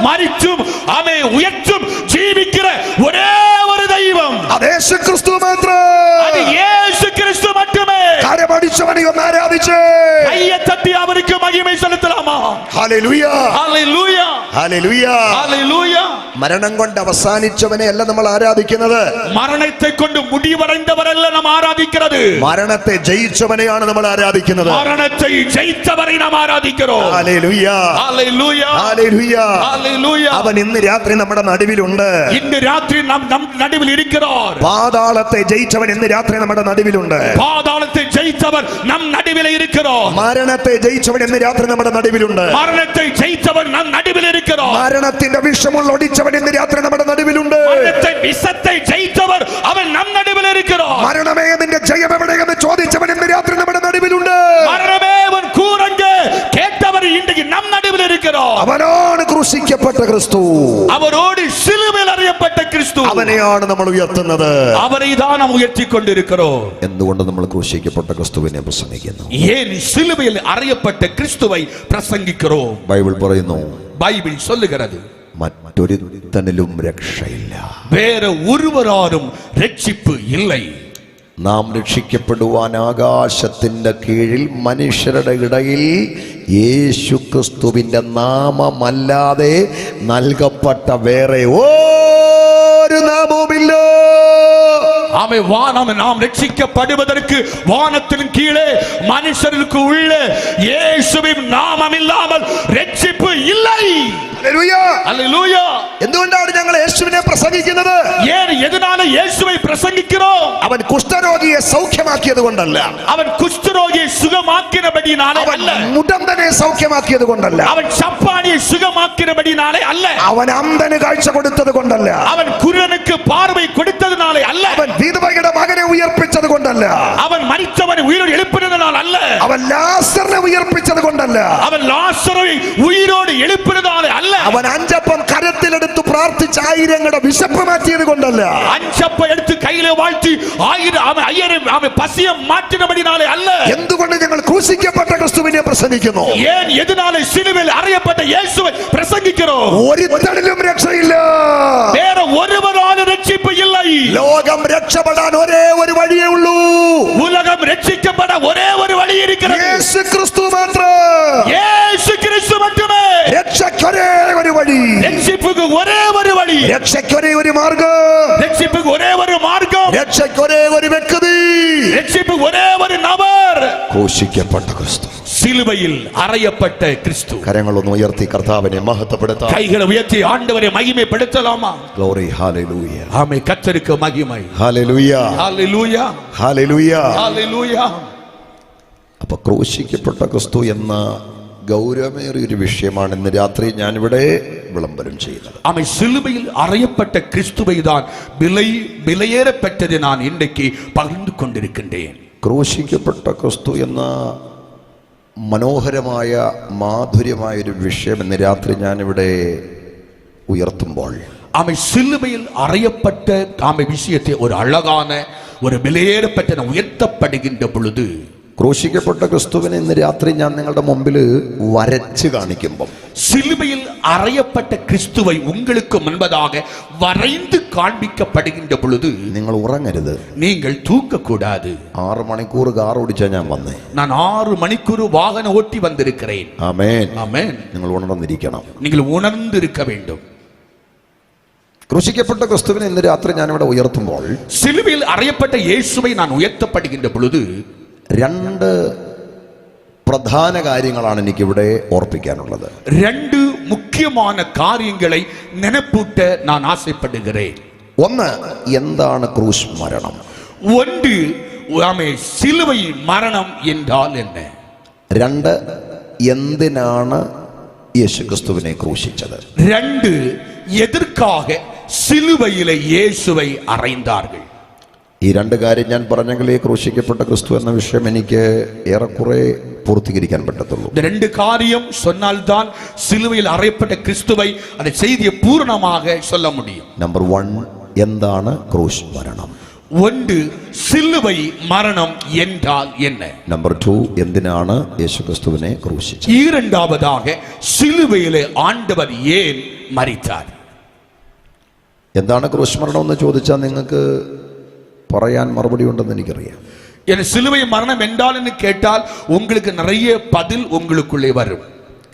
മരിച്ചും ആമേൻ ഉയർത്തും ജീവിക്കുന്ന ഒരേ ഒരു ദൈവം, അത് യേശുക്രിസ്തു മാത്രം. അത് യേശുക്രിസ്തു മാത്രമേ. കരമടിച്ചവനെ ഒന്ന് ആരാധിച്ചേ. കയ്യെ തട്ടി അവർക്ക് മഹിമ സെലുത്തലാമാ. Hallelujah, hallelujah, hallelujah, hallelujah. മരണം കൊണ്ട് അവസാനിച്ചവനെ അല്ല നമ്മൾ ആരാധിക്കുന്നത്. മരണത്തെ കൊണ്ട് മുടിവടൈந்தവരല്ല നാം ആരാധിക്കുന്നത്. മരണത്തെ ജയിച്ചവനെയാണ് നമ്മൾ ആരാധിക്കുന്നത്. മരണത്തെ ജയിച്ചവരെ നാം ആരാധിக்கிறோம். Hallelujah, hallelujah, hallelujah, hallelujah. അവൻ ഇന്ന് രാത്രി നമ്മുടെ നടുവിലുണ്ട്. ഇന്ന് രാത്രി നാം നടുവിൽ ഇരിக்கிறார். പാതാളത്തെ ജയിച്ചവൻ ഇന്ന് രാത്രി നമ്മുടെ നടുവിലുണ്ട്. പാതാളത്തെ ജയിച്ചവൻ നാം നടുവിൽ ഇരിக்கிறோம். മരണത്തെ ജയിച്ചവൻ ഇന്ന് രാത്രി നമ്മുടെ നടുവിലുണ്ട്. മരണത്തെ ജയിച്ചവൻ നാം നടുവിൽ ഇരിக்கிறோം. മരണത്തിന്റെ വിഷമുള്ള ഒടിച്ചവൻ ഇന്ന് രാത്രി നമ്മുടെ നടുവിലുണ്ട്. മരണത്തെ വിഷത്തെ ജയിച്ചവൻ അവൻ നാം നടുവിൽ ഇരിக்கிறோம். മരണമേ നിന്റെ ജയം എവിടെയെന്ന് ചോദിച്ചവൻ ഇന്ന് രാത്രി നമ്മുടെ നടുവിലുണ്ട്. മരണമേ അവൻ കൂറങ്ക് കേട്ടവർ ഇന്ന് നാം നടുവിൽ ഇരിக்கிறோம். അവനാണ് ക്രൂശിക്കപ്പെട്ട ക്രിസ്തു. അവരോട് സിലുവയിൽ അറിയപ്പെട്ട ക്രിസ്തു. അവനെയാണ് നമ്മൾ ഉയർത്തുന്നത്. അവരെ தான் നാം ഉയർത്തിക്കൊണ്ടിരിக்கிறோം. എന്തുകൊണ്ട് നമ്മൾ ക്രൂശിക്കപ്പെട്ട ക്രിസ്തുവിനെ പ്രസംഗിക്കുന്നു? ഏൻ സിലുവയിൽ അറിയപ്പെട്ട ക്രിസ്തുവൈ പ്രസംഗിக்கிறோம்? ബൈബിൾ പറയുന്നു, ബൈബിൾ சொல்லுகிறது, മറ്റൊരുത്തനിലും രക്ഷയില്ല, വേറെ ഒരുവരാലും രക്ഷിപ്പ് ഇല്ലേ. നാം രക്ഷിക്കപ്പെടുവാൻ ആകാശത്തിന്റെ കീഴിൽ മനുഷ്യരുടെ ഇടയിൽ യേശു ക്രിസ്തുവിന്റെ നാമമല്ലാതെ നൽകപ്പെട്ട വേറെ ഒരു നാമവുമില്ല. ആമേ. വാനം നാം രക്ഷിക്കപ്പെടുവதற்கு വാനത്തിനും കീഴേ മനുഷ്യർക്ക് ഉള്ള യേശുവിൻ നാമമില്ലാமல் രക്ഷിപ്പ് ഇല്ലേ. Hallelujah, hallelujah. എന്തുകൊണ്ടാണ് ഞങ്ങൾ യേശുവിനെ പ്രസംഗിക്കുന്നത്? ഏൻ എതിനാണ് യേശുവെ പ്രസംഗിக்கிறோம்? അവൻ കുഷ്ഠരോഗിയെ സൗഖ്യമാക്കിയത് കൊണ്ടല്ല, അവൻ കുഷ്ഠരോഗിയെ സുഖമാക്കിയതിനാലെ അല്ല, മുടന്തനെ സൗഖ്യമാക്കിയത് കൊണ്ടല്ല, അവൻ ചപ്പാണിയെ സുഖമാക്കിയതിനാലെ അല്ല, അവൻ അന്ധന് കാഴ്ച കൊടുത്തത് കൊണ്ടല്ല, അവൻ കുരുടനുക്ക് പാർവൈ കൊടുത്തതിനാലെ അല്ല, അവൻ വിധവയുടെ മകനെ ഉയർപ്പിച്ചത് കൊണ്ടല്ല, അവൻ മരിച്ചവനെ ഉയരോട് എഴുപ്പിനതിനാൽ അല്ല, അവൻ ലാസറിനെ ഉയർപ്പിച്ചത് കൊണ്ടല്ല, അവൻ ലാസറെ ഉയരോട് എഴുപ്പിനതിനാലെ അല്ല, അവൻ അഞ്ചപ്പം കരത്തിലെടുത്ത് പ്രാർത്ഥിച്ച് ആയിരങ്ങളുടെ വിശപ്പ് മാറ്റിയത് കൊണ്ടല്ല, അഞ്ചപ്പം എടുത്ത് കയ്യിലെ വാഴ്ത്തി ആയിരം പസിയം മാറ്റിനതിനാലെ അല്ല. എന്തുകൊണ്ട് ഞങ്ങൾ ക്രൂശിക്കപ്പെട്ട ക്രിസ്തുവിനെ പ്രസംഗിക്കുന്നു? ഏൻ എതിനാലെ സിലുവയിൽ അറിയപ്പെട്ട യേശുവെ പ്രസംഗിக்கிறோம்? ഒരുത്തനിലും രക്ഷയില്ല, വേറെ ഒരുവരാലും രക്ഷിപ്പ് ഇല്ല. ലോകം രക്ഷപ്പെടാൻ ഒരേ ഒരു വഴിയേ ഉള്ളൂ. ഉലകം രക്ഷിക്കപ്പെടാൻ ഒരേ ഒരു വഴി ഇരിക്കുന്നത് യേശു ക്രിസ്തു മാത്രം. യേശു ക്രിസ്തു മാത്രമേ. രക്ഷ രക്ഷയ്ക്കൊരേ ഒരു വഴി, രക്ഷിപ്പുക്ക് ഒരേ ഒരു വഴി, രക്ഷയ്ക്കൊരേ ഒരു മാർഗം, രക്ഷിപ്പുക്ക് ഒരേ ഒരു മാർഗം, രക്ഷയ്ക്കൊരേ ഒരു വ്യക്തി, രക്ഷിപ്പുക്ക് ഒരേ ഒരു നബർ, ക്രൂശിക്കപ്പെട്ട ക്രിസ്തു, സിലുവയിൽ അറയപ്പെട്ട ക്രിസ്തു. കരങ്ങളൊന്ന് ഉയർത്തി കർത്താവിനെ മഹത്വപ്പെടുത്താം. கைகளை உயர்த்தி ஆண்டவரை மகிமைப்படுத்தலாமா? Glory, hallelujah. ஆமென். கர்த்தருக்கு மகிமை. Hallelujah. Hallelujah. Hallelujah. Hallelujah. അപ്പൊ ക്രൂശിക്കപ്പെട്ട ക്രിസ്തു എന്ന ഗൗരവമേറിയ ഒരു വിഷയമാണ് ഇന്ന് രാത്രി ഞാനിവിടെ വിളംബരം ചെയ്യുന്നത്. ஆமென். சிலுவையில் அறையப்பட்ட கிறிஸ்துவை தான் விலையேறப்பட்டது நான் இன்றைக்கு பகிர்ந்து கொண்டிருக்கின்றேன். ക്രൂശിക്കപ്പെട്ട ക്രിസ്തു എന്ന മനോഹരമായ മാധുര്യമായ ഒരു വിഷയം ഇന്ന് രാത്രി ഞാനിവിടെ ഉയർത്തുമ്പോൾ ஆமென். சிலுவையில் அறையப்பட்ட விஷயத்தை ஒரு அழகான ஒரு விலையேறப்பட்ட உயர்த்தப்படுகின்ற பொழுது, ക്രൂശിക്കപ്പെട്ട ക്രിസ്തുവിനെ ഇന്ന് രാത്രി ഞാൻ നിങ്ങളുടെ മുമ്പിൽ വരച്ച് കാണിക്കുമ്പോൾ, சிலுவையில் அறையப்பட்ட கிறிஸ்துவை உங்களுக்கு முன்பதாக வரைந்து காண்பிக்கப்படுகின்ற பொழுது നിങ്ങൾ ഉറങ്ങരുത്. நீங்கள் தூக்க கூடாது. 6 മണിക്കൂർ കാർ ഓടിച്ചാ ഞാൻ വന്നേ. நான் 6 மணிக்கூர் வாகனம் ஓட்டி வந்திருக்கிறேன். ആമേൻ. ஆமென். നിങ്ങൾ ഉണർന്നിരിക്കണം. நீங்கள் உணர்ந்திருக்க வேண்டும். ക്രൂശിക്കപ്പെട്ട ക്രിസ്തുവിനെ ഇന്ന് രാത്രി ഞാനിവിടെ ഉയർത്തുമ്പോൾ, சிலுவையில் அறையப்பட்ட இயேசுவை நான் உயர்த்தப்படுகின்ற பொழுது 2 പ്രധാന കാര്യങ്ങളാണ് എനിക്കിവിടെ ഓർപ്പിക്കാനുള്ളത്. 2 முக்கியமான காரியங்களை நினைப்பூட்ட நான் ஆசைப்படுகிறேன். ഒന്ന്, എന്താണ് ക്രൂശ് മരണം? ஒன்று, ஆமென், சிலுவை மரணம் என்றால் என்ன? 2, എന്തിനാണ് യേശുക്രിസ്തുവിനെ ക്രൂശിച്ചത്? 2, எதற்காக சிலுவையிலே இயேசுவை அறைந்தார்கள்? ഈ 2 കാര്യം ഞാൻ പറഞ്ഞെങ്കിൽ ഈ ക്രൂശിക്കപ്പെട്ട ക്രിസ്തു എന്ന വിഷയം എനിക്ക് ഏറെക്കുറെ പൂർത്തീകരിക്കാൻ പറ്റത്തുള്ളൂ. இந்த 2 காரியம் சொன்னால்தான் சிலுவையில் அறையப்பட்ட கிறிஸ்துவை அந்த செய்தியை பூரணமாக சொல்ல முடியும். നമ്പർ 1, എന്താണ് ക്രൂശ് മരണം? 1, சிலுவை மரணம் என்றால் என்ன? നമ്പർ 2, എന്തിനാണ് യേശുക്രിസ്തുവിനെ ക്രൂശിച്ചത്? இரண்டாவதாக சிலுவையிலே ஆண்டவர் ஏன் மரித்தார்? എന്താണ് ക്രൂശ് മരണം എന്ന് ചോദിച്ചാൽ നിങ്ങൾക്ക് പറയാൻ മറുപടി ഉണ്ടെന്ന് എനിക്കറിയാം. என சிலுவை மரணம் என்றால் என்று கேட்டால் உங்களுக்கு நிறைய பதில் உங்களுக்குள்ளே வரும்.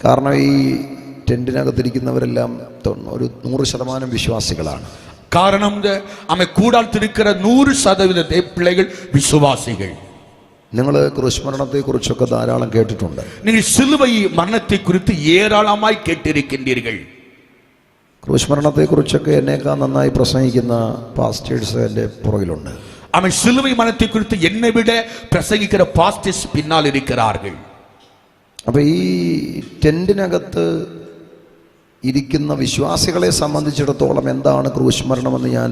കാരണം ഈ ടെന്റിനകത്തിരിക്കുന്നവരെല്ലാം ഒരു 100% വിശ്വാസികളാണ്. காரணம் அமை கூடால் இருக்கிற 100% பிள்ளைகள் விசுவாசிகள். നിങ്ങൾ ക്രൂശ് മരണത്തെ കുറിച്ചൊക്കെ ധാരാളം കേട്ടിട്ടുണ്ട്. நீங்கள் சிலுவை மரணத்தை குறித்து ஏராளமாய் கேட்டிருக்கின்றீர்கள். ക്രൂശ് മരണത്തെ കുറിച്ചൊക്കെ എന്നേക്കാൾ നന്നായി പ്രസംഗിക്കുന്ന പാസ്റ്റേഴ്സ് എൻ്റെ പുറകിലുണ്ട്. அமை சிலுவை மரணத்தை குறித்து என்னை விட பிரசங்கிக்கிற பாஸ்டர்ஸ் பின்னால் இருக்கிறார்கள். അപ്പൊ ഈ ടെന്റിനകത്ത് ഇരിക്കുന്ന വിശ്വാസികളെ സംബന്ധിച്ചിടത്തോളം എന്താണ് ക്രൂശ് മരണമെന്ന് ഞാൻ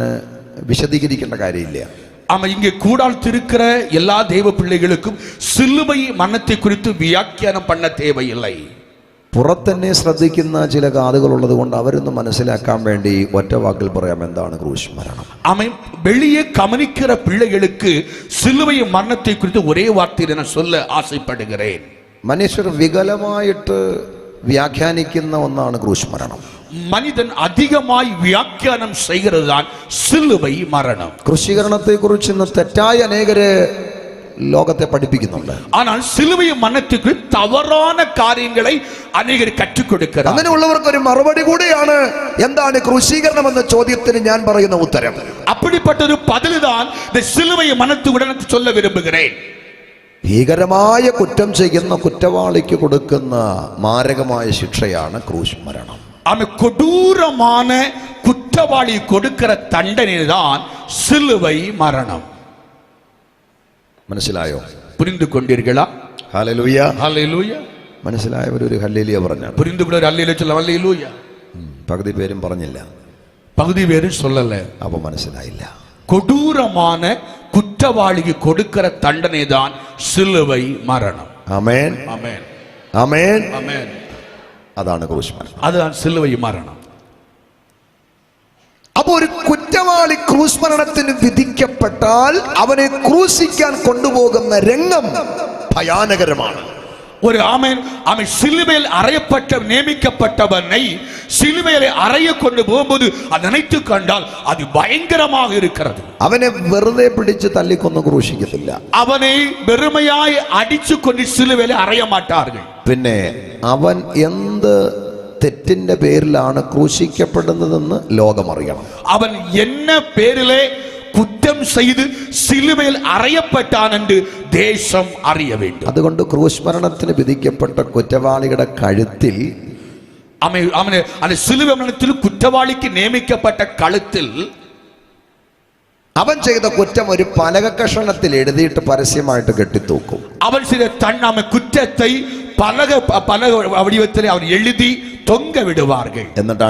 വിശദീകരിക്കേണ്ട കാര്യമില്ല. ஆமா, இங்கே கூடால் இருக்கிற எல்லா தேவ பிள்ளைகளுக்கும் சிலுவை மரணத்தை குறித்து வியாக்கியானம் பண்ண தேவையில்லை. പുറത്തന്നെ ശ്രദ്ധിക്കുന്ന ചില കാതുകളുള്ളത് കൊണ്ട് അവരൊന്ന് മനസ്സിലാക്കാൻ വേണ്ടി ഒറ്റ വാക്കിൽ പറയാം, എന്താണ് ക്രൂശ് മരണം. ஆமை, வெளியே கவனிக்கிற பிள்ளைகளுக்கு சிலுவை மரணத்தை குறித்து ஒரே வார்த்தையில் நான் சொல்ல ஆசைப்படுகிறேன். മനുഷ്യർ വികലമായിട്ട് വ്യാഖ്യാനിക്കുന്ന ഒന്നാണ് ക്രൂശ് മരണം. மனிதன் அதிகமாய் வியாக்கியானம் செய்கிறது தான் சிலுவை மரணம். ക്രൂശീകരണത്തെ കുറിച്ച് ഇന്ന് തെറ്റായ അനേകരെ ലോകത്തെ പഠിപ്പിക്കുന്നുണ്ട്. ஆனால் சிலுவை மரணத்துக்கு தவறான காரியங்களை அநேகர் கற்றுக் கொடுக்கிறார். അങ്ങനെയുള്ളവർക്ക് ഒരു മറുപടി കൂടിയാണ് എന്താണ് ക്രൂശീകരണം എന്ന ചോദ്യത്തിന് ഞാൻ പറയുന്ന ഉത്തരം. அப்படிப்பட்ட ஒரு பதில் தான் இந்த சிலுவை மரணத்துடன் சொல்ல விரும்புகிறேன். ഭീകരമായ കുറ്റം ചെയ്യുന്ന കുറ്റവാളിക്ക് കൊടുക്കുന്ന മാരകമായ ശിക്ഷയാണ് ക്രൂശ് മരണം. ஆமை, கொடூரமான குற்றவாளி கொடுக்கிற தண்டனை தான் சிலுவை மரணம். മനസ്സിലായോ? புரிந்து கொண்டீர்களா? ഹല്ലേലൂയ. ஹல்லேலூயா. മനസ്സിലായവർ ഒരു ഹല്ലേലൂയ പറഞ്ഞാൽ. புரிந்து கொள்ள அல்லேலூயா சொல்ல. ஹல்லேலூயா. പകുതി പേരും പറഞ്ഞില്ല. பகுதி வேறு சொல்லல. അപ്പൊ മനസ്സിലായില്ല. கொடூரமான குற்றவாளிக்கு கொடுக்கிற தண்டனை தான் சிலுவை மரணம். ആമേൻ. ஆமென். ആമേൻ. ஆமென். അതാണ് ക്രൂശ് മരണം. அதுதான் சிலுவை மரணம். അപ്പൊ ഒരു കുറ്റവാളി ക്രൂശ് മരണത്തിന് വിധിക്കപ്പെട്ടാൽ അവനെ ക്രൂശിക്കാൻ കൊണ്ടുപോകുന്ന രംഗം ഭയാനകരമാണ്. ஒரு ஆமென், அவன் சிலுவையில் அறையப்பட்ட நியமிக்கப்பட்டவனை சிலுவையில் அறைய கொண்டு போகும்போது அதை நினைத்து கண்டால் அது பயங்கரமாக இருக்கிறது. അവനെ വെറുതെ പിടിച്ച് തല്ലിക്കൊന്ന് ക്രൂശിക്കത്തില്ല. அவனை வெறுமையாய் அடிச்சு கொண்டு சிலுவையில் அறைய மாட்டார்கள். പിന്നെ അവൻ എന്ത് തെറ്റിന്റെ പേരിലാണ് ക്രൂശിക്കപ്പെടുന്നതെന്ന് ലോകമറിയണം. അവൻ എന്ന പേരിലെ குற்றம் செய்து சிலுவையில் அறையப்பட்டான் என்று தேசம் அறிய வேண்டும். അതുകൊണ്ട് ക്രൂശ് മരണത്തിന് വിധിക്കപ്പെട്ട കുറ്റവാളിയുടെ കഴുത്തിൽ அந்த சிலுவை மரணத்தில் குற்றவாளிக்கு நியமிக்கப்பட்ட கழுத்தில் അവൻ ചെയ്ത കുറ്റം ഒരു പലക കഷണത്തിൽ എഴുതിയിട്ട് പരസ്യമായിട്ട് കെട്ടിത്തൂക്കും. അവൻ ചെയ്ത കുറ്റத்தை പലക വടിവത്തിൽ അവർ എഴുതി தொங்க விடுவார்கள். എന്നിട്ട്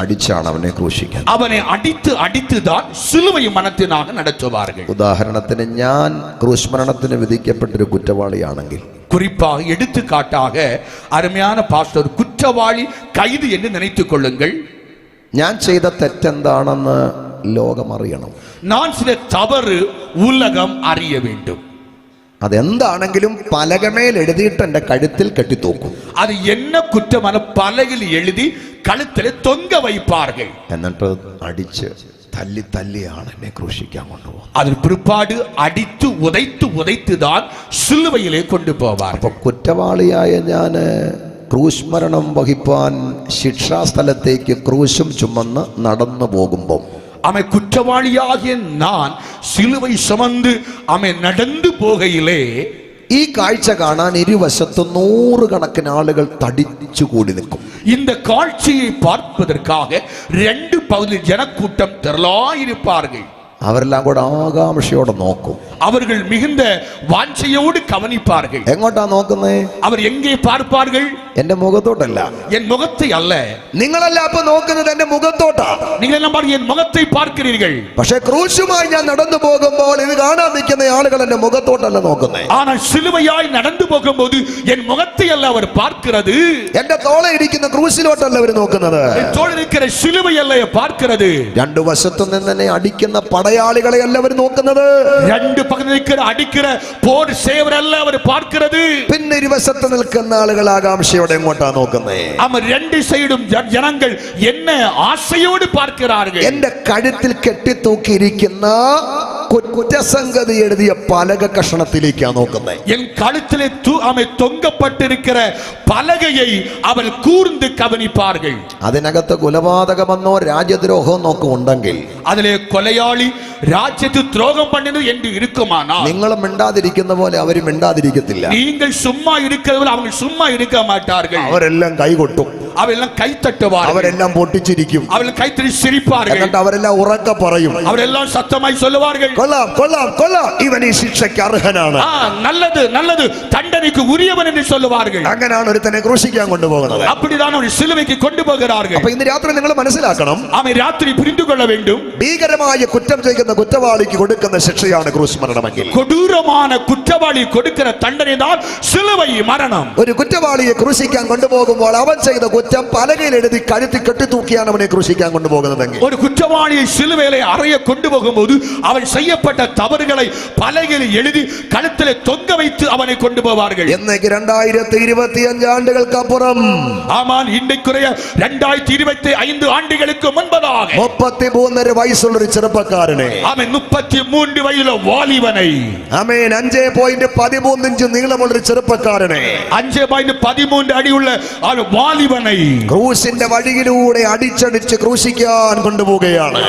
അടിച്ചാണ് അവനെ ക്രൂശിക്കാൻ. അവനെ അടിத்து தான் சிலுவை மரணத்தினாக நடத்துவார்கள். ഉദാഹരണത്തിന് ഞാൻ ക്രൂശ് മരണത്തിന് വിധിക്കപ്പെട്ട ഒരു കുറ്റവാളിയാണെങ്കിൽ, குறிப்பாக எடுத்துக்காட்டாக அருமையான பாஸ்டர் குற்றவாளி கைது என்று நினைத்துக் கொள்ளுங்கள். ഞാൻ ചെയ്ത തെറ്റെന്താണെന്ന് ലോകം അറിയണം. நான் செய்த தவறு உலகம் அறிய வேண்டும். അതെന്താണെങ്കിലും പലകമേൽ എഴുതിയിട്ട് എന്റെ കഴുത്തിൽ കെട്ടിത്തൂക്കും. അത് என்ன കുറ്റമാണ് പലകയിൽ എഴുതി കഴുത്തിൽ തൊങ്ക വയ്പാர்கள். എന്നിട്ട് അടിച്ച് തല്ലിയാണ് എന്നെ ക്രൂശിക്കാൻ കൊണ്ടുപോകും. അതിന് പിற்பாடு അടിத்து ഉதைத்து தான் സിലുവയിലെ കൊണ്ടുപോവാർ. അപ്പൊ കുറ്റവാളിയായ ഞാന് ക്രൂശ് മരണം വഹിപ്പാൻ ശിക്ഷാസ്ഥലത്തേക്ക് ക്രൂശും ചുമന്ന് നടന്നു പോകുമ്പോൾ அவன் குற்றவாளியாகிய நான் சிலுவை சுமந்து அவன் நடந்து போகையிலே ഈ കാഴ്ച കാണാൻ ഇരുവശത്തും നൂറുകണക്കിന് ആളുകൾ തടിച്ചുകൂടി നിൽക്കും. இந்த காட்சியை பார்ப்பதற்காக ரெண்டு பகுதியில் ஜனக்கூட்டம் திரளாயிருப்பார்கள். അവരെല്ലാം കൂടെ ആകാംക്ഷയോടെ നോക്കും. அவர்கள் மிகுந்த வாஞ்சையோடு கவனிப்பார்கள். എങ്ങോട്ടാ നോക്കുന്നേ? അവർ എங்கே பார்ப்பார்கள்? എന്റെ മുഖത്തോട്ടല്ല, என் முகத்தை அல்ல. നിങ്ങളല്ല അപ്പൊ നോക്കുന്നത് എന്റെ മുഖത്തോട്ടാ. നിങ്ങൾ എല്ലാം என் முகத்தை பார்க்கிறீர்கள். പക്ഷേ ക്രൂശുമായി ഞാൻ നടന്നു പോകുമ്പോൾ ഇത് കാണാൻ നിൽക്കുന്ന ആളുകൾ എന്റെ മുഖത്തോട്ടല്ല നോക്കുന്നേ. ஆனால் சிலுவையாய் நடந்து போகும்போது என் முகத்தை அல்ல அவர் பார்க்கிறது. എന്റെ തോളെ ഇരിക്കുന്ന ക്രൂശിലോട്ടല്ല അവർ നോക്കുന്നത്. என் தோளில் இருக்கிற சிலுவை அல்ல பார்க்கிறது. രണ്ടു വശത്തും നിന്ന് എന്നെ അടിക്കുന്ന പടയാളികളെ അല്ല അവർ നോക്കുന്നത്. രണ്ട് പക്കത്തിൽ നിൽക്കുന്ന അടിക്കുന്ന പോർ സേവരല്ല അവർ பார்க்கிறது. പിന്നെ ഇരുവശത്ത് നിൽക്കുന്ന ആളുകൾ ആകാംക്ഷയോടെ എങ്ങോട്ടാ നോക്കുന്നേ? അവർ രണ്ട് സൈഡും ജനങ്ങൾ എന്നെ ആശയോട് பார்க்கிறார்கள். എന്റെ കഴുത്തിൽ കെട്ടിത്തൂക്കിയിരിക്കുന്ന കുറ്റസംഗതി എഴുതിയ പലക കഷണത്തിലേക്കാ നോക്കുന്നേ. എൻ കഴുത്തിലെ തൊങ്കപ്പെട്ടിരിക്കുന്ന പലകയെ അവർ കൂർന്ന് കവനിപ്പാர்கள். അതിനകത്ത് കൊലപാതകമെന്നോ രാജ്യദ്രോഹമോ നോക്കും ഉണ്ടെങ്കിൽ, അതിലെ കൊലയാളി രാജ്യത്ത് ദ്രോഹം പണിത് എന്ന് ഇരിക്കുമാനാ നിങ്ങൾ മിണ്ടാതിരിക്കുന്ന പോലെ അവർ മിണ്ടാതിരിക്കത്തില്ല. നിങ്ങൾ சும்மா இருக்கிறவர்கள் அவங்க சும்மா இருக்க மாட்டார்கள். അവരെല്ലാം കൈകൊട്ടും, അവരെല്ലാം കൈത്തട്ടുവാர்கள், അവരെല്ലാം പൊട്ടിച്ചിരിക്കും, അവരെല്ലാം കൈത്തട്ടി സിരിപ്പാர்கள், എന്നിട്ട് അവരെല്ലാം ഉറക്കെ പറയും, അവരെല്ലാം സത്യമായി சொல்லுவார்கள், കൊള്ളാം കൊള്ളാം കൊള്ളാം, ഇവൻ ഈ ശിക്ഷയ്ക്ക് അർഹനാണ്, நல்லது நல்லது, தண்டனைக்கு உரியவன் என்று சொல்லுவார்கள். അങ്ങനെയാണ് ഒരുത്തനെ ക്രൂശിക്കാൻ കൊണ്ടുപോകുന്നത്. அப்படிதான் ஒரு சிலுவைக்கு கொண்டு போகிறார்கள். അപ്പോൾ ഇന്ന് രാത്രി നിങ്ങൾ മനസ്സിലാക്കണം, അവൻ രാത്രി പുരിந்து കൊള്ള வேண்டும். ഭീകരമായ കുറ്റം ചെയ്യുന്ന കുറ്റവാളിക്ക് കൊടുക്കുന്ന ശിക്ഷയാണ് ക്രൂശ് മരണമെങ്കിൽ, കൊടൂരமான കുറ്റവാളി കൊടുക്കുന്ന തണ്ടனை தான் சிலுவை மரணம். ഒരു കുറ്റവാളിയെ ക്രൂശിക്കാൻ കൊണ്ടുപോകുമ്പോൾ അവൻ ചെയ്ത കുറ്റം പലകയിൽ എഴുതി കഴുത്തിൽ കെട്ടിത്തൂക്കിയാണ് അവനെ ക്രൂശിക്കാൻ കൊണ്ടുപോകുന്നതെങ്കിൽ, ഒരു കുറ്റവാളിയെ സിലുവയിലെ അറയ കൊണ്ടുപോകുമ്പോൾ അവൻ ചെയ്യപ്പെട്ട തവറുകളെ പലകയിൽ എഴുതി കഴുത്തിലെ തൊങ്ക வைத்து അവനെ കൊണ്ടുപോവാர்கள். എന്നേക്ക് 2025 ആണ്ടുകൾക്കപ്പുറം, ആമാൻ ഇന്നേക്കുറയ 2025 ആണ്ടുകൾക്ക് മുൻപதாக 33 വയസ്സുള്ള ഒരു ചെറുപ്പക്കാരനെ, അവൻ 33 വയസ്സുള്ള വാലിബനെ, ആമേൻ, 5.13 ഇഞ്ച് നീളമുള്ള ഒരു ചെറുപ്പക്കാരനെ, 5.13 അടിയുള്ള ആ വാലിബനെ ക്രൂശിന്റെ വഴിയിലൂടെ അടിച്ചടിച്ച് ക്രൂശിക്കാൻ കൊണ്ടുപോവുകയാണ്.